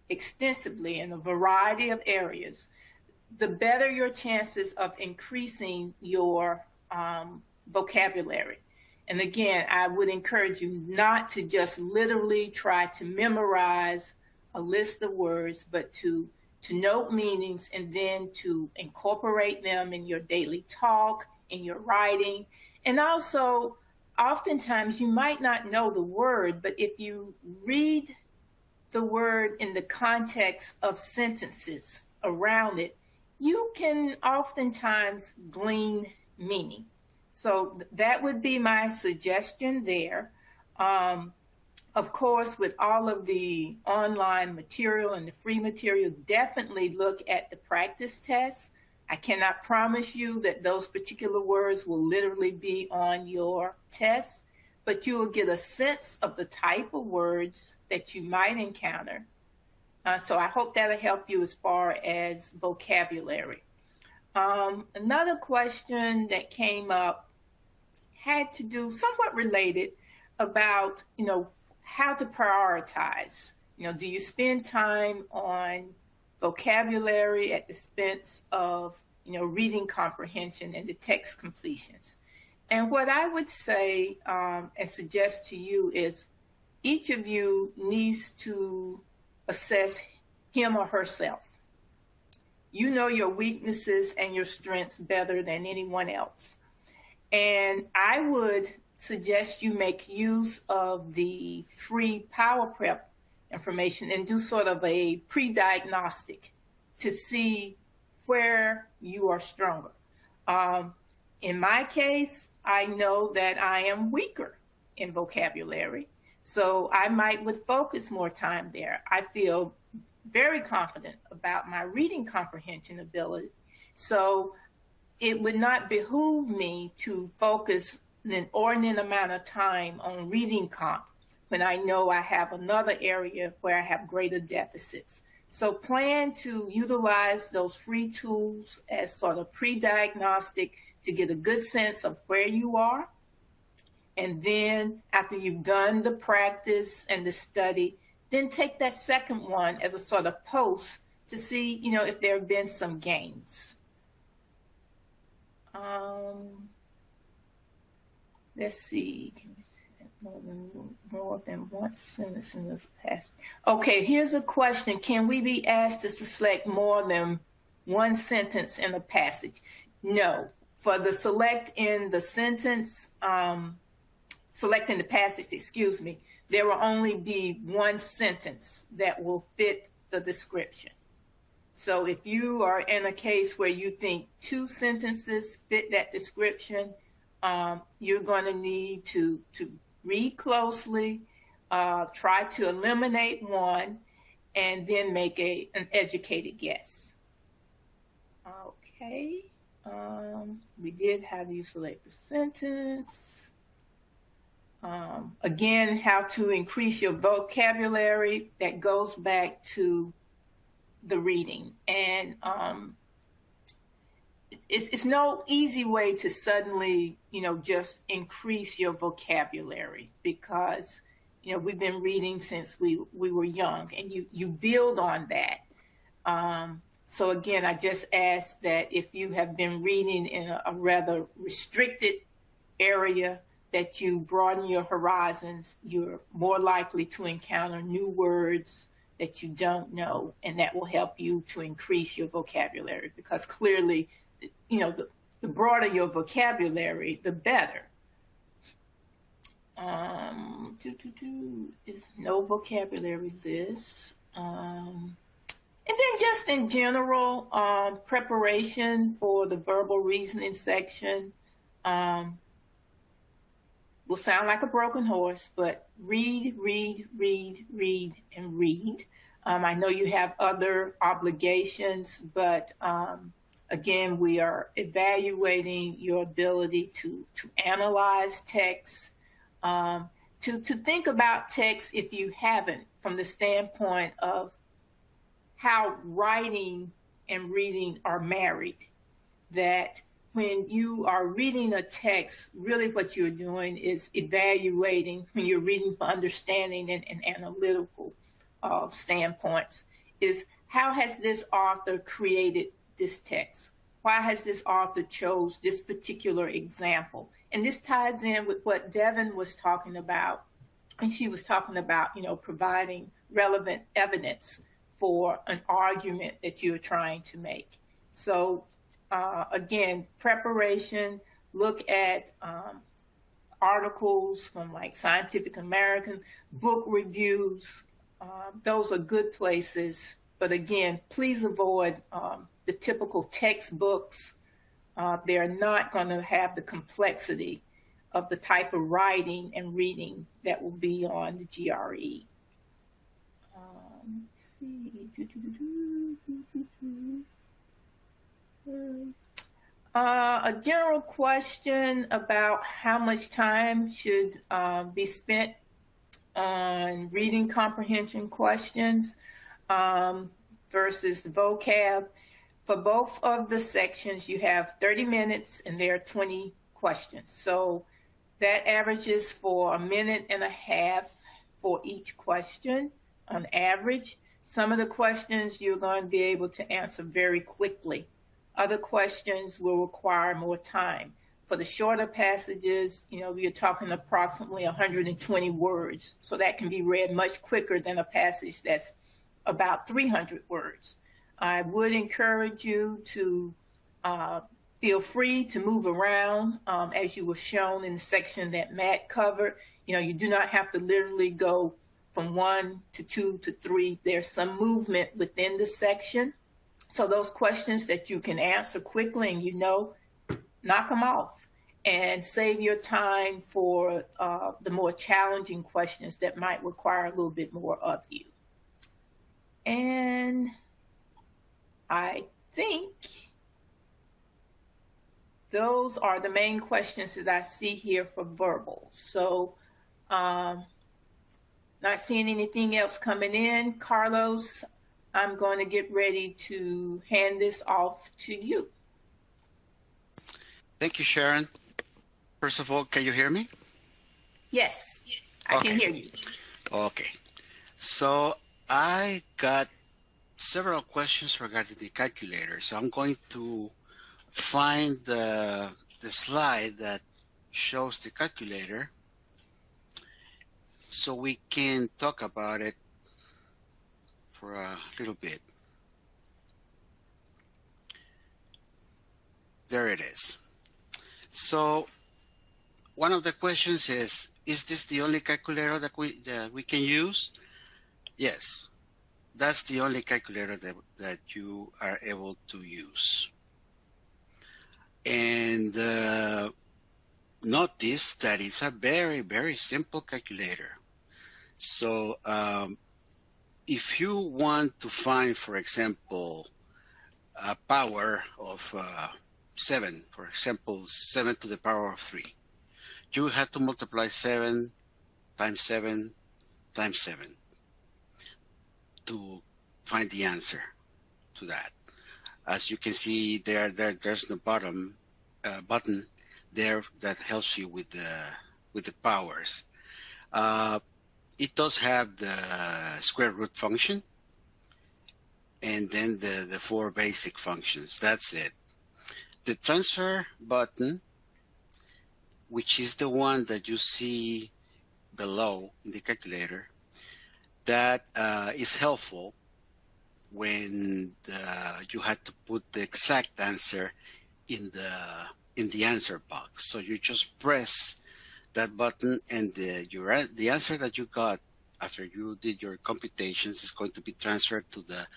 extensively in a variety of areas, the better your chances of increasing your vocabulary. And again, I would encourage you not to just literally try to memorize a list of words, but to note meanings and then to incorporate them in your daily talk, in your writing. And also, oftentimes you might not know the word, but if you read the word in the context of sentences around it, you can oftentimes glean meaning. So that would be my suggestion there. Of course, with all of the online material and the free material, definitely look at the practice tests. I cannot promise you that those particular words will literally be on your test, but you will get a sense of the type of words that you might encounter. So I hope that'll help you as far as vocabulary. Another question that came up had to do, somewhat related, about, how to prioritize. Do you spend time on vocabulary at the expense of, reading comprehension and the text completions? And what I would say and suggest to you is each of you needs to assess him or herself. You know your weaknesses and your strengths better than anyone else. And I would suggest you make use of the free Power Prep information and do sort of a pre-diagnostic to see where you are stronger. In my case, I know that I am weaker in vocabulary, so I would focus more time there. I feel very confident about my reading comprehension ability, so it would not behoove me to focus an inordinate amount of time on reading comp when I know I have another area where I have greater deficits. So plan to utilize those free tools as sort of pre-diagnostic to get a good sense of where you are. And then after you've done the practice and the study, then take that second one as a sort of post to see, if there have been some gains. Let's see. More than one sentence in this passage. Okay, here's a question. Can we be asked to select more than one sentence in a passage? No. For the select in the sentence, selecting the passage, there will only be one sentence that will fit the description. So if you are in a case where you think two sentences fit that description, you're going to need to read closely, try to eliminate one, and then make an educated guess. Okay. We did have you select the sentence. Again, how to increase your vocabulary, that goes back to the reading. And it's no easy way to suddenly, just increase your vocabulary, because, we've been reading since we were young, and you build on that. So again, I just ask that if you have been reading in a rather restricted area, that you broaden your horizons. You're more likely to encounter new words that you don't know, and that will help you to increase your vocabulary, because clearly, the broader your vocabulary, the better. Is no vocabulary list. And then just in general, preparation for the verbal reasoning section. Will sound like a broken horse, but read, read, read, read, and read. I know you have other obligations, but again, we are evaluating your ability to analyze text, to think about text if you haven't, from the standpoint of how writing and reading are married. That when you are reading a text, really what you're doing is evaluating, when you're reading for understanding and analytical standpoints, is how has this author created this text? Why has this author chose this particular example? And this ties in with what Devon was talking about. And she was talking about, providing relevant evidence for an argument that you're trying to make. So again, preparation, look at articles from like Scientific American, book reviews. Those are good places. But again, please avoid the typical textbooks. They're not going to have the complexity of the type of writing and reading that will be on the GRE. Let's see. A general question about how much time should be spent on reading comprehension questions versus the vocab. For both of the sections, you have 30 minutes and there are 20 questions. So that averages for 1.5 minutes for each question on average. Some of the questions you're going to be able to answer very quickly. Other questions will require more time. For the shorter passages, you're talking approximately 120 words. So that can be read much quicker than a passage that's about 300 words. I would encourage you to feel free to move around, as you were shown in the section that Matt covered. You do not have to literally go from 1 to 2 to 3. There's some movement within the section. So those questions that you can answer quickly and knock them off and save your time for the more challenging questions that might require a little bit more of you. And I think those are the main questions that I see here for verbal. So not seeing anything else coming in. Carlos, I'm going to get ready to hand this off to you. Thank you, Sharon. First of all, can you hear me? Yes, I can hear you. Okay. So I got several questions regarding the calculator. So I'm going to find the slide that shows the calculator so we can talk about it for a little bit. There it is. So one of the questions is this the only calculator that we can use? Yes, that's the only calculator that you are able to use. And notice that it's a very, very simple calculator. So if you want to find, for example, a power of 7, for example, 7 to the power of 3, you had to multiply 7 times 7 times 7 to find the answer to that. As you can see there's the bottom button there that helps you with the powers. It does have the square root function and then the 4 basic functions. That's it. The transfer button, which is the one that you see below in the calculator, that is helpful when you had to put the exact answer in the answer box. So you just press that button, and the answer that you got after you did your computations is going to be transferred to the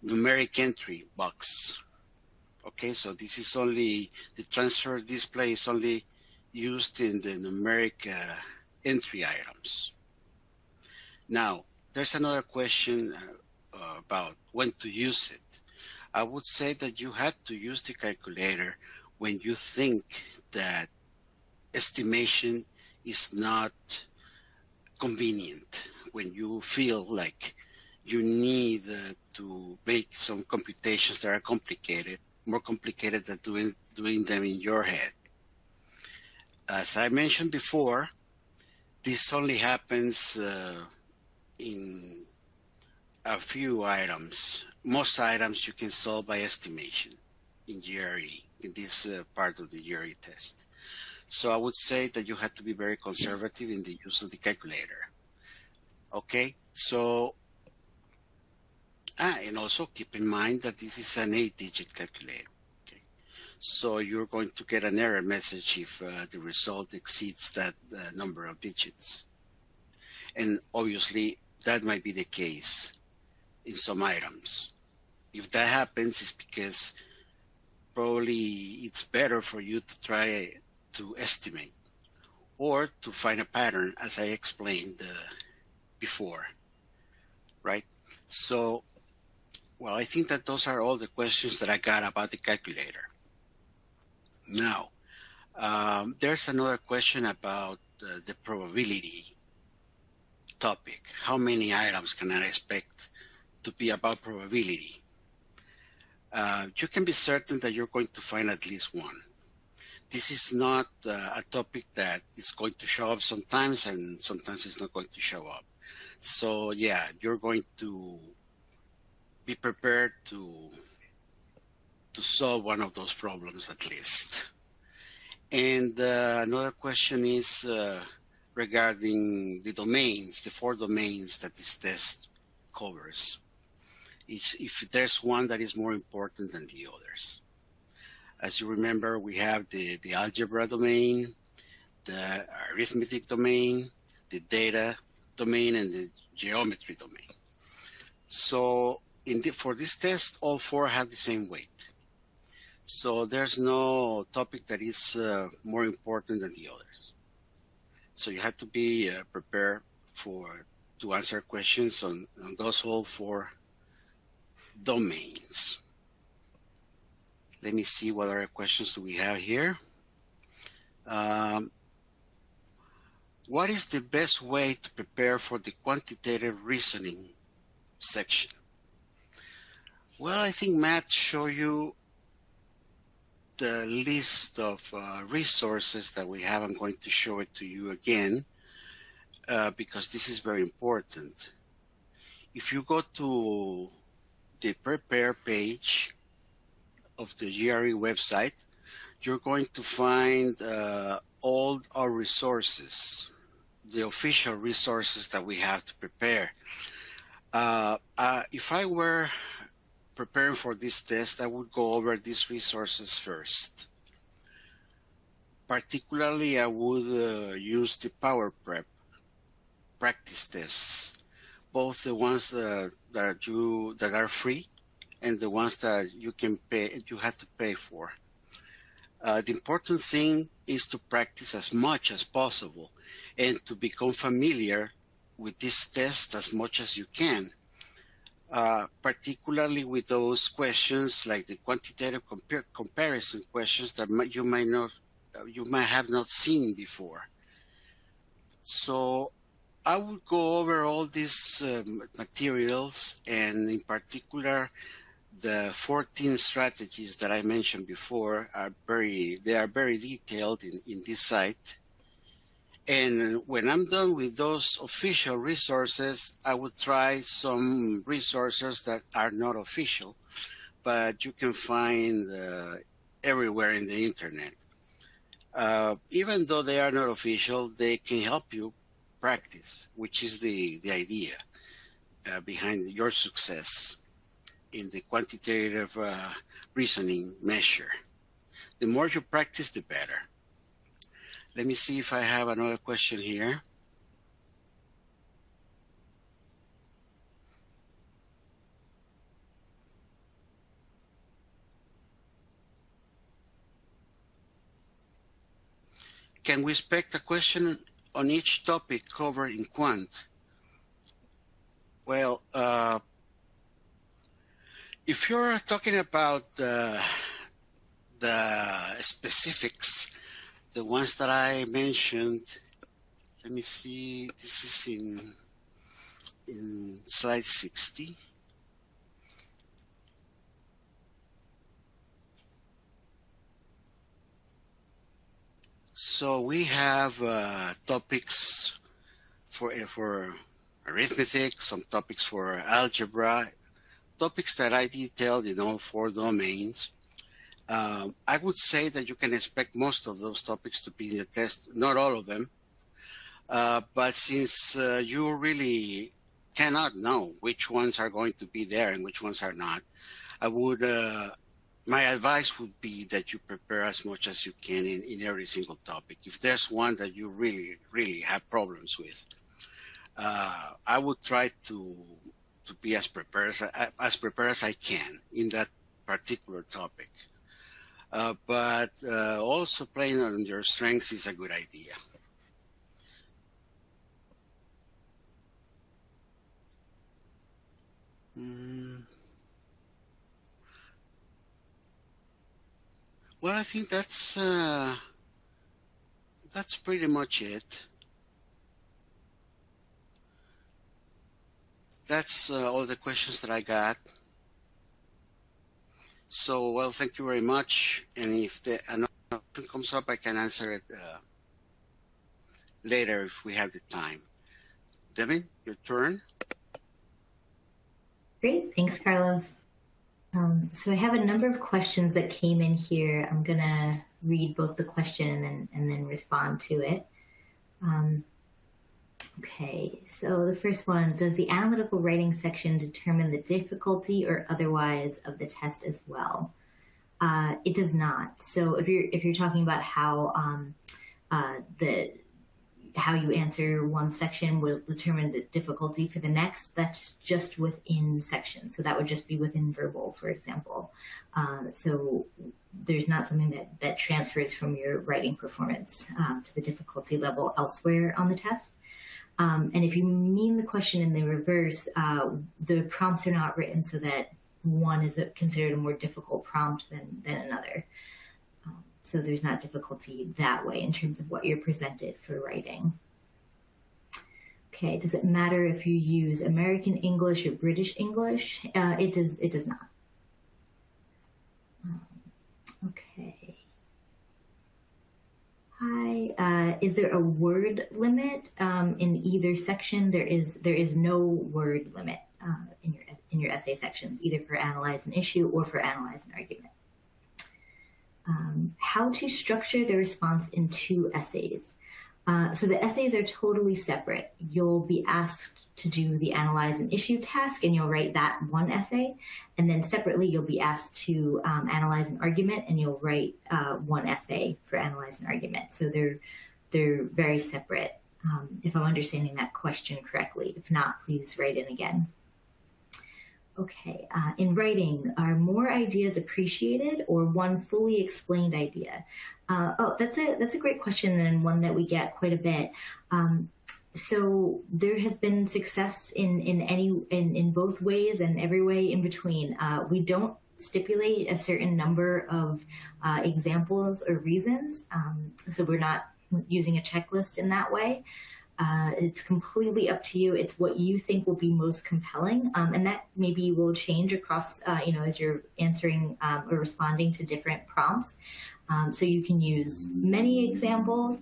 numeric entry box. Okay, so this is only, the transfer display is only used in the numeric entry items. Now, there's another question about when to use it. I would say that you had to use the calculator when you think that estimation is not convenient, when you feel like you need to make some computations that are complicated, more complicated than doing them in your head. As I mentioned before, this only happens in a few items. Most items you can solve by estimation in GRE, in this part of the GRE test. So I would say that you have to be very conservative in the use of the calculator. Okay, so, and also keep in mind that this is an 8-digit calculator. Okay, so you're going to get an error message if the result exceeds that number of digits. And obviously, that might be the case in some items. If that happens, it's because probably it's better for you to try to estimate or to find a pattern, as I explained before, right? So, well, I think that those are all the questions that I got about the calculator. Now, there's another question about the probability topic. How many items can I expect to be about probability? You can be certain that you're going to find at least one. This is not a topic that is going to show up sometimes and sometimes it's not going to show up. So yeah, you're going to be prepared to solve one of those problems at least. And another question is regarding the domains, the 4 domains that this test covers. If there's one that is more important than the others. As you remember, we have the algebra domain, the arithmetic domain, the data domain, and the geometry domain. So for this test, all 4 have the same weight. So there's no topic that is more important than the others. So you have to be prepared to answer questions on those all 4 domains. Let me see what other questions do we have here. What is the best way to prepare for the quantitative reasoning section? Well, I think Matt showed you the list of resources that we have. I'm going to show it to you again because this is very important. If you go to the prepare page of the GRE website, you're going to find all our resources, the official resources that we have to prepare. If I were preparing for this test, I would go over these resources first. Particularly, I would use the Power Prep practice tests, both the ones that are free and the ones that you have to pay for. The important thing is to practice as much as possible and to become familiar with this test as much as you can, particularly with those questions like the quantitative comparison questions that you might not you might have not seen before. So I would go over all these materials, and in particular, the 14 strategies that I mentioned before are very detailed in this site. And when I'm done with those official resources, I would try some resources that are not official, but you can find everywhere in the internet. Even though they are not official, they can help you practice, which is the idea behind your success in the quantitative reasoning measure. The more you practice, the better. Let me see if I have another question here. Can we expect a question on each topic covered in Quant? Well, if you're talking about the specifics, the ones that I mentioned, let me see, this is in slide 60. So we have topics for arithmetic, some topics for algebra, topics that I detailed in all 4 domains. I would say that you can expect most of those topics to be in the test, not all of them. But since you really cannot know which ones are going to be there and which ones are not, I would, my advice would be that you prepare as much as you can in every single topic. If there's one that you really, really have problems with, I would try to be as prepared as I can in that particular topic. But also playing on your strengths is a good idea. Well, I think that's pretty much it. That's all the questions that I got. So, well, thank you very much. And if another question comes up, I can answer it later if we have the time. Devin, your turn. Great. Thanks, Carlos. So I have a number of questions that came in here. I'm going to read both the question and then respond to it. Okay, so the first one, does the analytical writing section determine the difficulty or otherwise of the test as well? It does not. So if you're talking about how how you answer one section will determine the difficulty for the next, that's just within sections. So that would just be within verbal, for example. So there's not something that transfers from your writing performance to the difficulty level elsewhere on the test. And if you mean the question in the reverse, the prompts are not written so that one is considered a more difficult prompt than another. So there's not difficulty that way in terms of what you're presented for writing. Okay, does it matter if you use American English or British English? It does not. Okay. Hi, is there a word limit in either section? There is no word limit in your essay sections, either for analyze an issue or for analyze an argument. How to structure the response in 2 essays. So the essays are totally separate. You'll be asked to do the analyze an issue task and you'll write that one essay. And then separately, you'll be asked to analyze an argument and you'll write one essay for analyze an argument. So they're very separate, if I'm understanding that question correctly. If not, please write in again. Okay, in writing, are more ideas appreciated or one fully explained idea? That's a great question and one that we get quite a bit. So there has been success in both ways and every way in between. We don't stipulate a certain number of examples or reasons. So we're not using a checklist in that way. It's completely up to you. It's what you think will be most compelling. And that maybe will change across, as you're answering or responding to different prompts. So you can use many examples,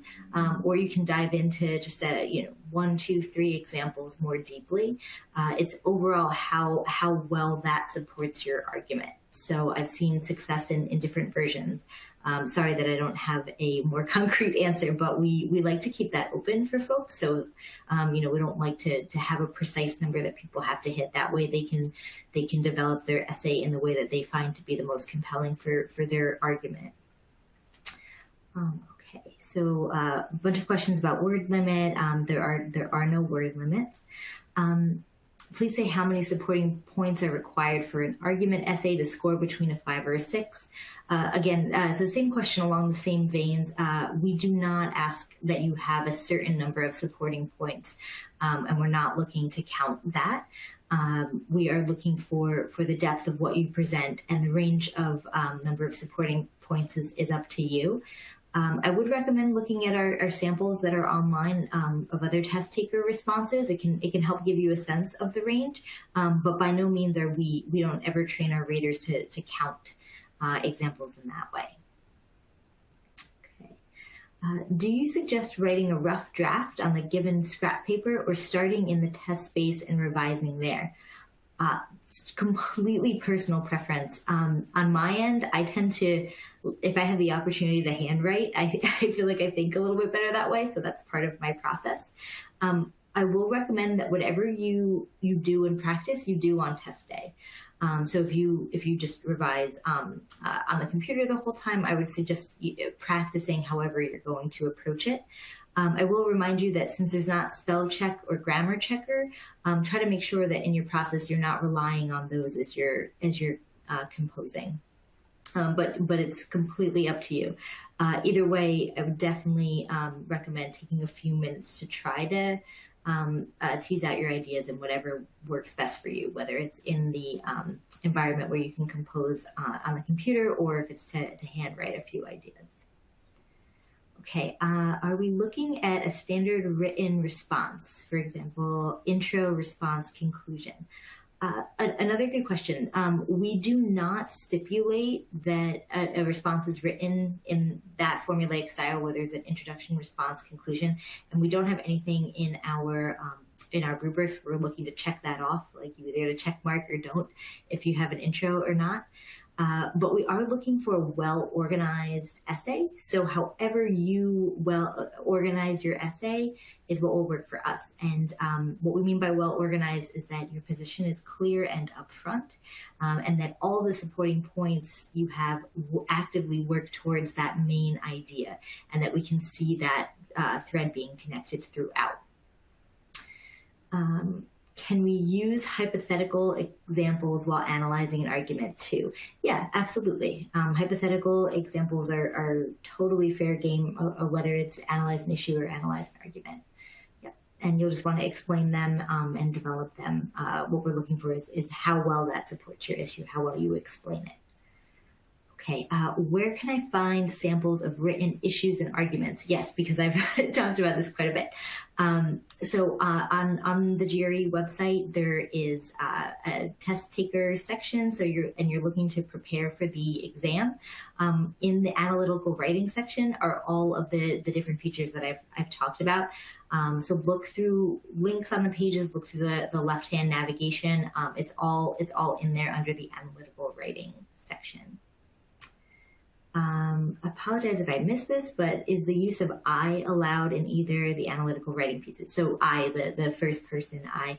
or you can dive into just 1, 2, 3 examples more deeply. It's overall how well that supports your argument. So I've seen success in different versions. Sorry that I don't have a more concrete answer, but we like to keep that open for folks. So, we don't like to have a precise number that people have to hit. That way they can develop their essay in the way that they find to be the most compelling for their argument. Okay, so a bunch of questions about word limit. There are no word limits. Please say how many supporting points are required for an argument essay to score between a 5 or a 6. So same question along the same veins. We do not ask that you have a certain number of supporting points, and we're not looking to count that. We are looking for the depth of what you present, and the range of number of supporting points is up to you. I would recommend looking at our samples that are online of other test taker responses. It can help give you a sense of the range, but by no means are we don't ever train our raters to count examples in that way. Okay. Do you suggest writing a rough draft on the given scrap paper or starting in the test space and revising there? It's completely personal preference. On my end, I tend to, if I have the opportunity to handwrite, I feel like I think a little bit better that way. So that's part of my process. I will recommend that whatever you do in practice, you do on test day. So if you just revise on the computer the whole time, I would suggest practicing however you're going to approach it. I will remind you that since there's not spell check or grammar checker, try to make sure that in your process you're not relying on those as you're composing. But it's completely up to you. Either way, I would definitely recommend taking a few minutes to try to tease out your ideas and whatever works best for you, whether it's in the environment where you can compose on the computer or if it's to handwrite a few ideas. Okay, are we looking at a standard written response? For example, intro, response, conclusion. Another good question. We do not stipulate that a response is written in that formulaic style where there's an introduction, response, conclusion, and we don't have anything in our rubrics. We're looking to check that off, like you either get a check mark or don't if you have an intro or not. But we are looking for a well-organized essay. So however you organize your essay is what will work for us. And what we mean by well-organized is that your position is clear and upfront, and that all the supporting points you have actively work towards that main idea, and that we can see that thread being connected throughout. Can we use hypothetical examples while analyzing an argument too? Yeah, absolutely. Hypothetical examples are totally fair game, whether it's analyze an issue or analyze an argument. Yep. And you'll just want to explain them and develop them. What we're looking for is how well that supports your issue, how well you explain it. Okay, where can I find samples of written issues and arguments? Yes, because I've talked about this quite a bit. So on the GRE website, there is a test taker section. So you're looking to prepare for the exam. In the analytical writing section are all of the different features that I've talked about. So look through links on the pages, look through the left-hand navigation. It's all in there under the analytical writing section. Apologize if I missed this, but is the use of I allowed in either the analytical writing pieces? So I, the first person I,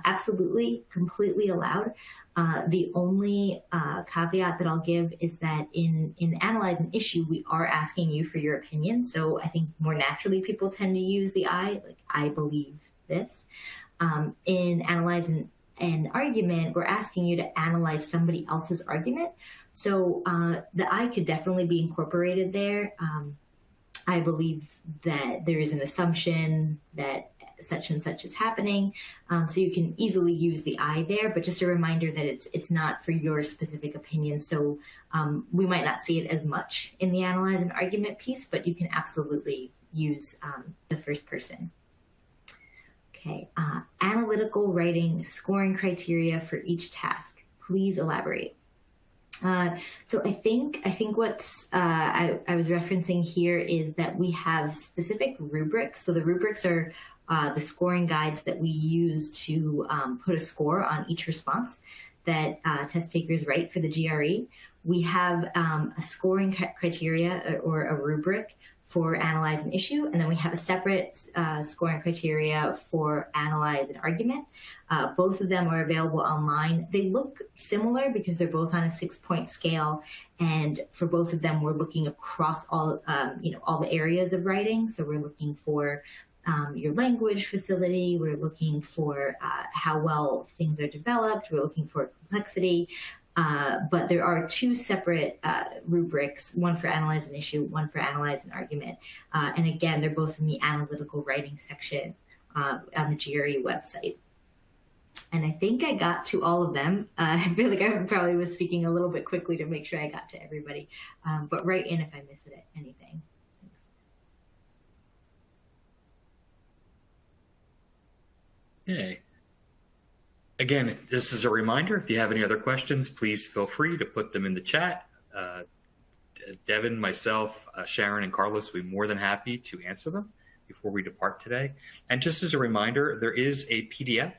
absolutely, completely allowed. The only caveat that I'll give is that in analyze an issue, we are asking you for your opinion. So I think more naturally people tend to use the I, like I believe this. In analyze an argument, we're asking you to analyze somebody else's argument. So the I could definitely be incorporated there. I believe that there is an assumption that such and such is happening. So you can easily use the I there, but just a reminder that it's not for your specific opinion. So we might not see it as much in the analyze and argument piece, but you can absolutely use the first person. Okay, analytical writing scoring criteria for each task. Please elaborate. So I think what's I was referencing here is that we have specific rubrics. So the rubrics are the scoring guides that we use to put a score on each response that test takers write for the GRE. We have a scoring criteria or a rubric for analyze an issue, and then we have a separate scoring criteria for analyze an argument. Both of them are available online. They look similar because they're both on a 6-point scale, and for both of them, we're looking across all the areas of writing. So we're looking for your language facility. We're looking for how well things are developed. We're looking for complexity. But there are two separate rubrics, one for analyze an issue, one for analyze an argument. And again, they're both in the analytical writing section on the GRE website. And I think I got to all of them. I feel like I probably was speaking a little bit quickly to make sure I got to everybody. But write in if I missed anything. Thanks. Okay. Again, this is a reminder. If you have any other questions, please feel free to put them in the chat. Devon, myself, Sharon, and Carlos will be more than happy to answer them before we depart today. And just as a reminder, there is a PDF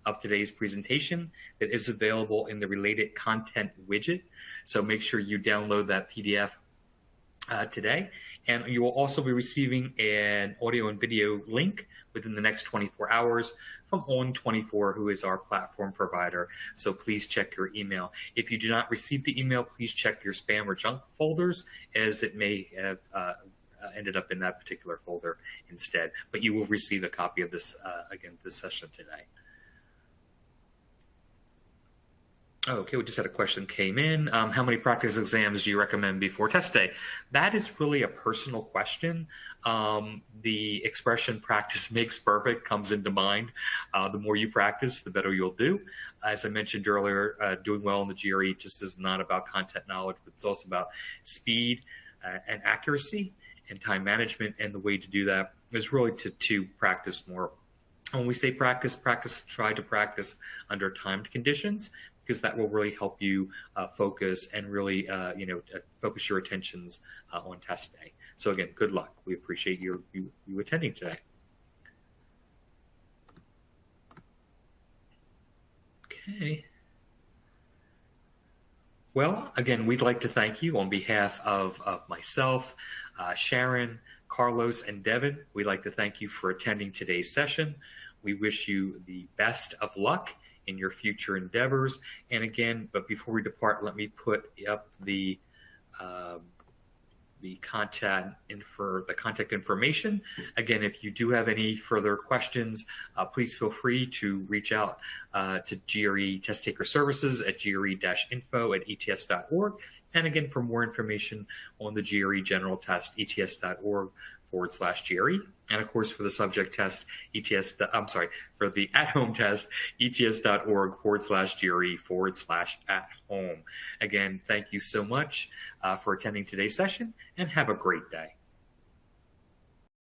of today's presentation that is available in the related content widget. So make sure you download that PDF today. And you will also be receiving an audio and video link within the next 24 hours from On24, who is our platform provider. So please check your email. If you do not receive the email, please check your spam or junk folders, as it may have ended up in that particular folder instead. But you will receive a copy of this, again, this session today. Okay, we just had a question came in. How many practice exams do you recommend before test day? That is really a personal question. The expression practice makes perfect comes into mind. The more you practice, the better you'll do. As I mentioned earlier, doing well in the GRE just is not about content knowledge, but it's also about speed and accuracy and time management. And the way to do that is really to practice more. When we say practice, try to practice under timed conditions, because that will really help you focus and really, focus your attentions on test day. So again, good luck. We appreciate you attending today. Okay. Well, again, we'd like to thank you on behalf of myself, Sharon, Carlos, and Devon. We'd like to thank you for attending today's session. We wish you the best of luck in your future endeavors. And again, but before we depart, let me put up the contact information. Again, if you do have any further questions, please feel free to reach out to GRE Test Taker Services at gre-info@ets.org. And again, for more information on the GRE General Test, ets.org/GRE. And of course, for the subject test, for the at-home test, ets.org/GRE/at-home. Again, thank you so much for attending today's session, and have a great day.